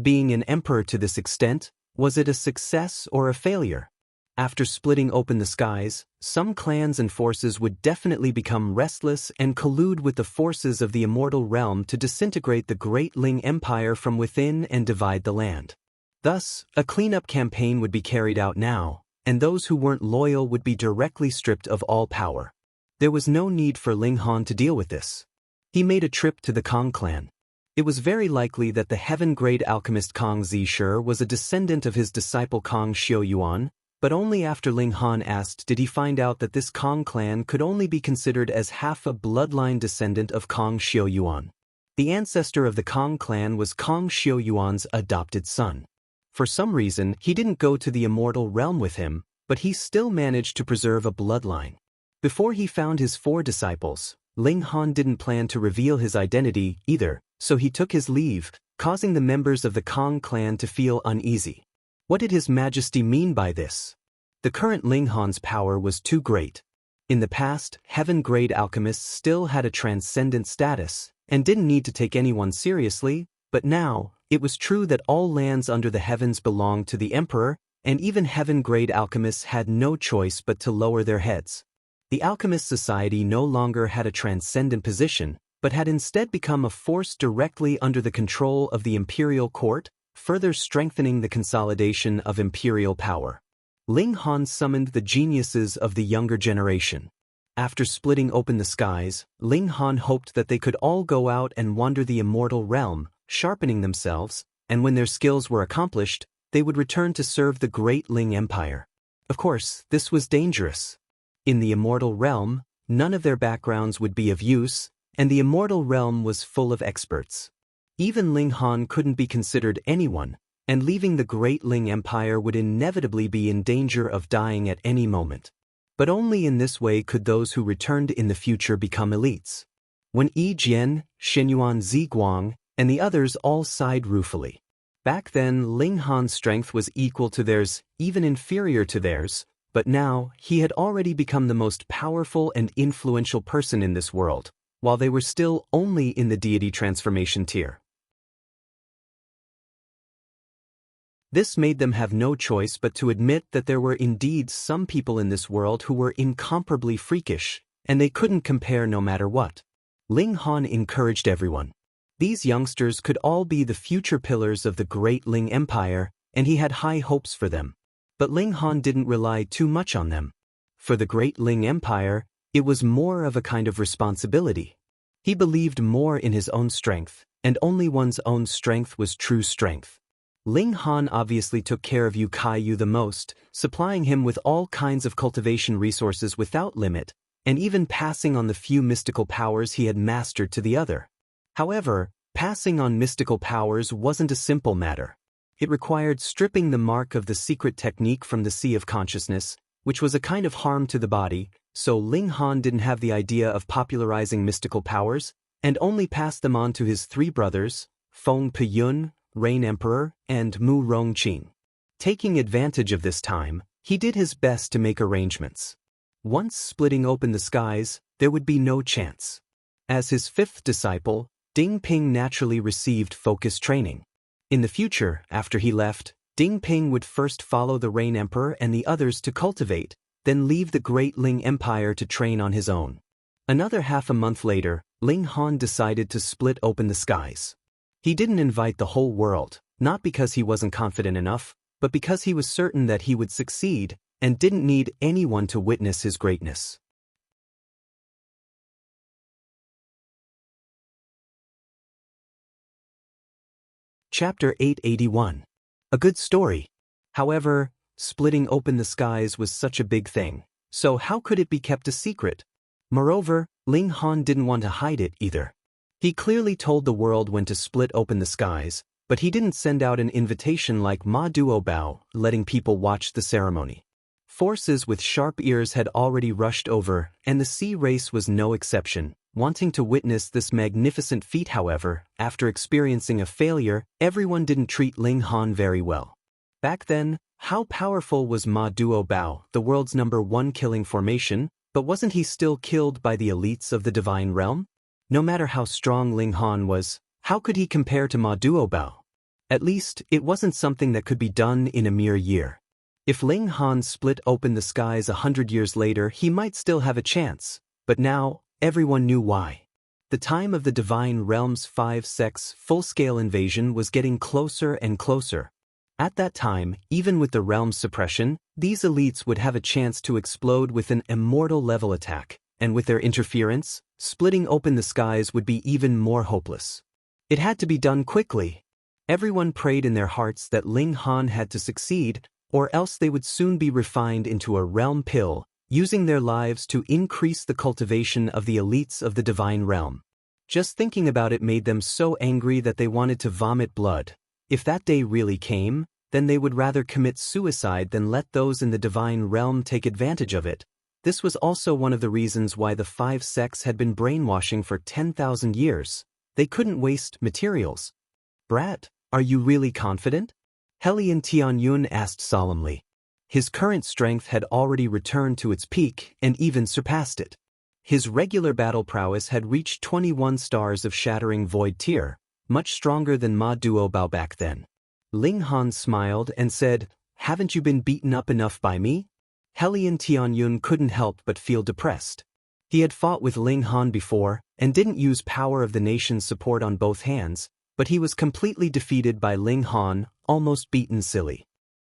Being an emperor to this extent, was it a success or a failure? After splitting open the skies, some clans and forces would definitely become restless and collude with the forces of the immortal realm to disintegrate the great Ling Empire from within and divide the land. Thus, a cleanup campaign would be carried out now, and those who weren't loyal would be directly stripped of all power. There was no need for Ling Han to deal with this. He made a trip to the Kong clan. It was very likely that the heaven-grade alchemist Kong Zishur was a descendant of his disciple Kong Xiaoyuan, but only after Ling Han asked did he find out that this Kong clan could only be considered as half a bloodline descendant of Kong Xiaoyuan. The ancestor of the Kong clan was Kong Xiaoyuan's adopted son. For some reason, he didn't go to the immortal realm with him, but he still managed to preserve a bloodline. Before he found his 4 disciples, Ling Han didn't plan to reveal his identity either, so he took his leave, causing the members of the Kong clan to feel uneasy. What did His Majesty mean by this? The current Ling Han's power was too great. In the past, heaven-grade alchemists still had a transcendent status, and didn't need to take anyone seriously, but now, it was true that all lands under the heavens belonged to the Emperor, and even heaven-grade alchemists had no choice but to lower their heads. The Alchemist Society no longer had a transcendent position, but had instead become a force directly under the control of the imperial court, further strengthening the consolidation of imperial power. Ling Han summoned the geniuses of the younger generation. After splitting open the skies, Ling Han hoped that they could all go out and wander the immortal realm, sharpening themselves, and when their skills were accomplished, they would return to serve the great Ling Empire. Of course, this was dangerous. In the immortal realm, none of their backgrounds would be of use, and the immortal realm was full of experts. Even Ling Han couldn't be considered anyone, and leaving the great Ling Empire would inevitably be in danger of dying at any moment. But only in this way could those who returned in the future become elites. When Yi Jian, Shenyuan Ziguang, and the others all sighed ruefully. Back then, Ling Han's strength was equal to theirs, even inferior to theirs, but now, he had already become the most powerful and influential person in this world, while they were still only in the deity transformation tier. This made them have no choice but to admit that there were indeed some people in this world who were incomparably freakish, and they couldn't compare no matter what. Ling Han encouraged everyone. These youngsters could all be the future pillars of the great Ling Empire, and he had high hopes for them. But Ling Han didn't rely too much on them. For the great Ling Empire, it was more of a kind of responsibility. He believed more in his own strength, and only one's own strength was true strength. Ling Han obviously took care of Yu Kaiyu the most, supplying him with all kinds of cultivation resources without limit, and even passing on the few mystical powers he had mastered to the other. However, passing on mystical powers wasn't a simple matter. It required stripping the mark of the secret technique from the Sea of Consciousness, which was a kind of harm to the body, so Ling Han didn't have the idea of popularizing mystical powers, and only passed them on to his 3 brothers, Feng Peyun, Rain Emperor, and Mu Rongqing. Taking advantage of this time, he did his best to make arrangements. Once splitting open the skies, there would be no chance. As his 5th disciple, Ding Ping naturally received focus training. In the future, after he left, Ding Ping would first follow the Rain Emperor and the others to cultivate, then leave the great Ling Empire to train on his own. Another half a month later, Ling Han decided to split open the skies. He didn't invite the whole world, not because he wasn't confident enough, but because he was certain that he would succeed and didn't need anyone to witness his greatness. Chapter 881. A good story. However, splitting open the skies was such a big thing, so how could it be kept a secret? Moreover, Ling Han didn't want to hide it either. He clearly told the world when to split open the skies, but he didn't send out an invitation like Ma Duobao, letting people watch the ceremony. Forces with sharp ears had already rushed over, and the sea race was no exception. Wanting to witness this magnificent feat, however, after experiencing a failure, everyone didn't treat Ling Han very well. Back then, how powerful was Ma Duobao, the world's #1 killing formation, but wasn't he still killed by the elites of the divine realm? No matter how strong Ling Han was, how could he compare to Ma Duobao? At least, it wasn't something that could be done in a mere year. If Ling Han split open the skies 100 years later, he might still have a chance, but now, everyone knew why. The time of the Divine Realm's 5-sex full-scale invasion was getting closer and closer. At that time, even with the realm's suppression, these elites would have a chance to explode with an immortal-level attack, and with their interference, splitting open the skies would be even more hopeless. It had to be done quickly. Everyone prayed in their hearts that Ling Han had to succeed, or else they would soon be refined into a realm pill, using their lives to increase the cultivation of the elites of the divine realm. Just thinking about it made them so angry that they wanted to vomit blood. If that day really came, then they would rather commit suicide than let those in the divine realm take advantage of it. This was also one of the reasons why the 5-sex had been brainwashing for 10,000 years. They couldn't waste materials. "Brat, are you really confident?" Hellion Tianyun asked solemnly. His current strength had already returned to its peak and even surpassed it. His regular battle prowess had reached 21 stars of shattering void tier, much stronger than Ma Duobao back then. Ling Han smiled and said, "Haven't you been beaten up enough by me?" Hellion Tianyun couldn't help but feel depressed. He had fought with Ling Han before and didn't use power of the nation's support on both hands, but he was completely defeated by Ling Han, almost beaten silly.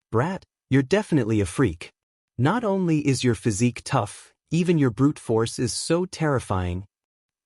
"Brat, you're definitely a freak. Not only is your physique tough, even your brute force is so terrifying."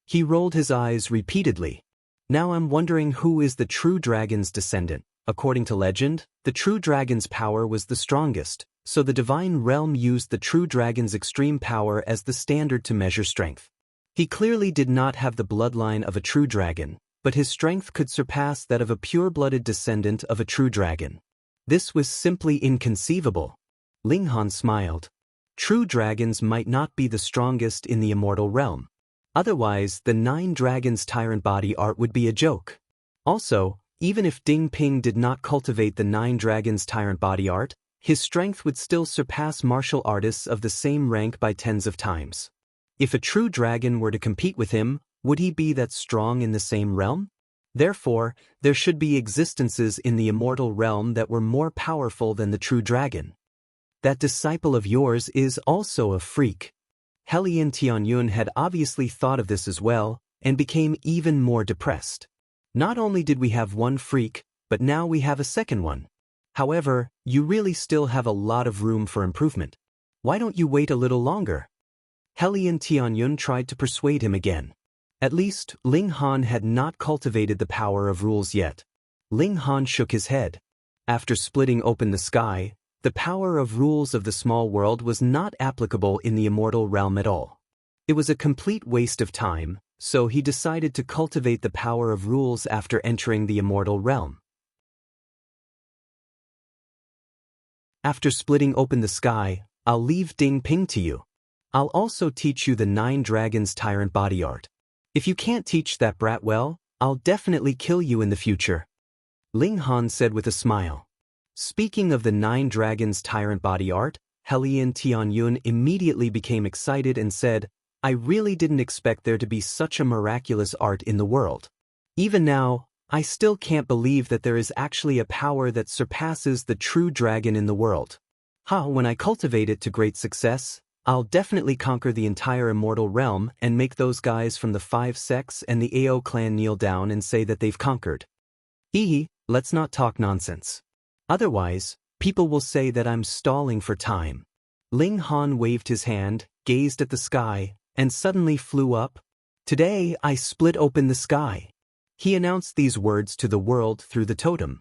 He rolled his eyes repeatedly. "Now I'm wondering who is the true dragon's descendant." According to legend, the true dragon's power was the strongest, so the divine realm used the true dragon's extreme power as the standard to measure strength. He clearly did not have the bloodline of a true dragon, but his strength could surpass that of a pure-blooded descendant of a true dragon. This was simply inconceivable. Ling Han smiled. True dragons might not be the strongest in the immortal realm. Otherwise, the 9 dragons tyrant body art would be a joke. Also, even if Ding Ping did not cultivate the 9 dragons tyrant body art, his strength would still surpass martial artists of the same rank by tens of times. If a true dragon were to compete with him, would he be that strong in the same realm? Therefore, there should be existences in the immortal realm that were more powerful than the true dragon. That disciple of yours is also a freak. Hellion Tianyun had obviously thought of this as well, and became even more depressed. Not only did we have one freak, but now we have a second one. However, you really still have a lot of room for improvement. Why don't you wait a little longer? Hellion Tianyun tried to persuade him again. At least, Ling Han had not cultivated the power of rules yet. Ling Han shook his head. After splitting open the sky, the power of rules of the small world was not applicable in the immortal realm at all. It was a complete waste of time, so he decided to cultivate the power of rules after entering the immortal realm. After splitting open the sky, I'll leave Ding Ping to you. I'll also teach you the 9 dragons tyrant body art. If you can't teach that brat well, I'll definitely kill you in the future. Ling Han said with a smile. Speaking of the 9 dragons tyrant body art, Hellion Tianyun immediately became excited and said, "I really didn't expect there to be such a miraculous art in the world. Even now, I still can't believe that there is actually a power that surpasses the true dragon in the world. When I cultivate it to great success, I'll definitely conquer the entire immortal realm and make those guys from the 5 sects and the AO clan kneel down and say that they've conquered. Hee, let's not talk nonsense. Otherwise, people will say that I'm stalling for time. Ling Han waved his hand, gazed at the sky, and suddenly flew up. Today I split open the sky. He announced these words to the world through the totem.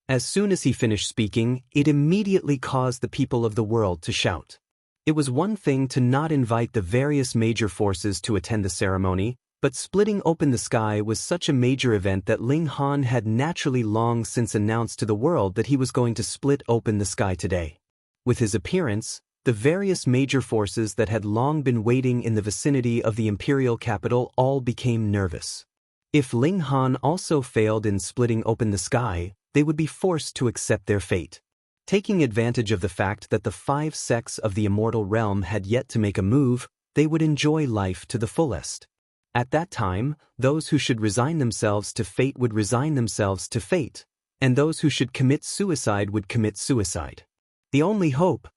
As soon as he finished speaking, it immediately caused the people of the world to shout. It was one thing to not invite the various major forces to attend the ceremony, but splitting open the sky was such a major event that Ling Han had naturally long since announced to the world that he was going to split open the sky today. With his appearance, the various major forces that had long been waiting in the vicinity of the imperial capital all became nervous. If Ling Han also failed in splitting open the sky, they would be forced to accept their fate. Taking advantage of the fact that the 5 sects of the immortal realm had yet to make a move, they would enjoy life to the fullest. At that time, those who should resign themselves to fate would resign themselves to fate, and those who should commit suicide would commit suicide. The only hope.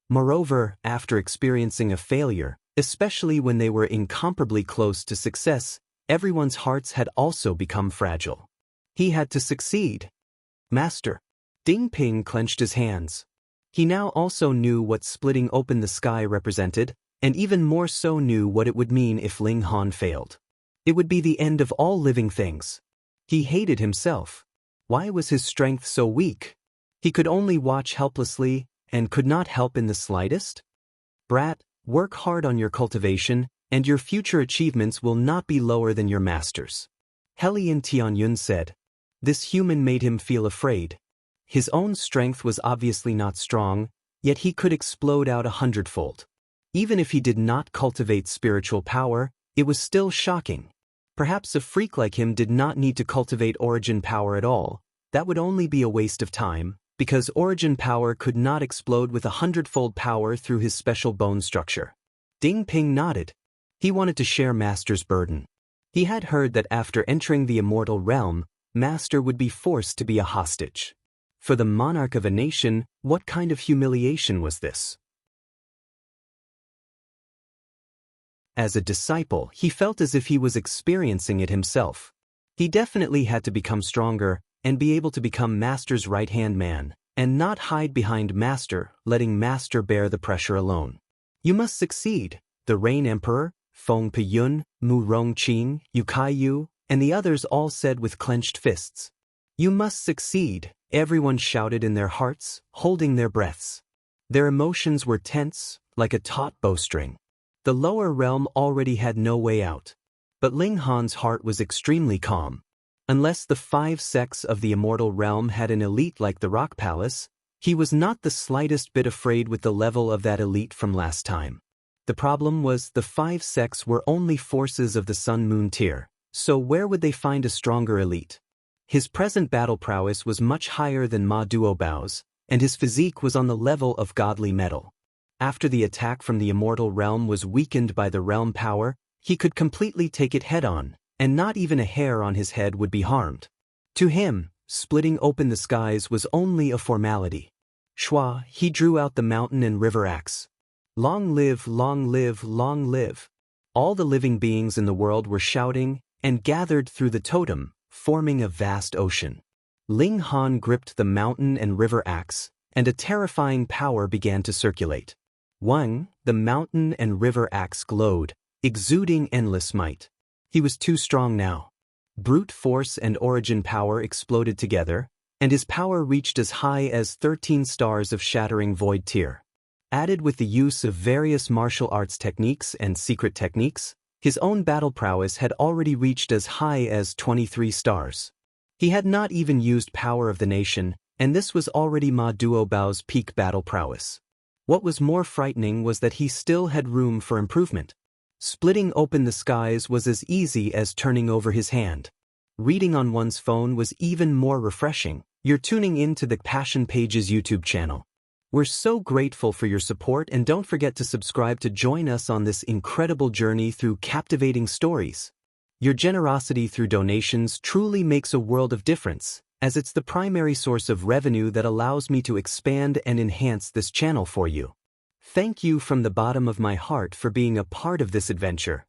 Moreover, after experiencing a failure, especially when they were incomparably close to success, everyone's hearts had also become fragile. He had to succeed. Master. Ding Ping clenched his hands. He now also knew what splitting open the sky represented, and even more so knew what it would mean if Ling Han failed. It would be the end of all living things. He hated himself. Why was his strength so weak? He could only watch helplessly, and could not help in the slightest? Brat, work hard on your cultivation, and your future achievements will not be lower than your master's. Helian Tianyun said. This human made him feel afraid. His own strength was obviously not strong, yet he could explode out 100-fold. Even if he did not cultivate spiritual power, it was still shocking. Perhaps a freak like him did not need to cultivate origin power at all. That would only be a waste of time, because origin power could not explode with 100-fold power through his special bone structure. Ding Ping nodded. He wanted to share Master's burden. He had heard that after entering the immortal realm, Master would be forced to be a hostage. For the monarch of a nation, what kind of humiliation was this? As a disciple, he felt as if he was experiencing it himself. He definitely had to become stronger, and be able to become Master's right-hand man, and not hide behind Master, letting Master bear the pressure alone. You must succeed. The Rain Emperor, Feng Piyun, Mu Rongqing, Yu Kaiyu, and the others all said with clenched fists. You must succeed, everyone shouted in their hearts, holding their breaths. Their emotions were tense, like a taut bowstring. The lower realm already had no way out. But Ling Han's heart was extremely calm. Unless the 5 sects of the immortal realm had an elite like the Rock Palace, he was not the slightest bit afraid with the level of that elite from last time. The problem was the 5 sects were only forces of the Sun-Moon tier, so where would they find a stronger elite? His present battle prowess was much higher than Ma Duobao's, and his physique was on the level of godly metal. After the attack from the immortal realm was weakened by the realm power, he could completely take it head-on, and not even a hair on his head would be harmed. To him, splitting open the skies was only a formality. Shua, he drew out the mountain and river axe. Long live, long live, long live. All the living beings in the world were shouting, and gathered through the totem, forming a vast ocean. Ling Han gripped the mountain and river axe, and a terrifying power began to circulate. One, the mountain and river axe glowed, exuding endless might. He was too strong now. Brute force and origin power exploded together, and his power reached as high as 13 stars of shattering void tier. Added with the use of various martial arts techniques and secret techniques, his own battle prowess had already reached as high as 23 stars. He had not even used Power of the Nation, and this was already Ma Duobao's peak battle prowess. What was more frightening was that he still had room for improvement. Splitting open the skies was as easy as turning over his hand. Reading on one's phone was even more refreshing. You're tuning in to the Passion Pages YouTube channel. We're so grateful for your support, and don't forget to subscribe to join us on this incredible journey through captivating stories. Your generosity through donations truly makes a world of difference, as it's the primary source of revenue that allows me to expand and enhance this channel for you. Thank you from the bottom of my heart for being a part of this adventure.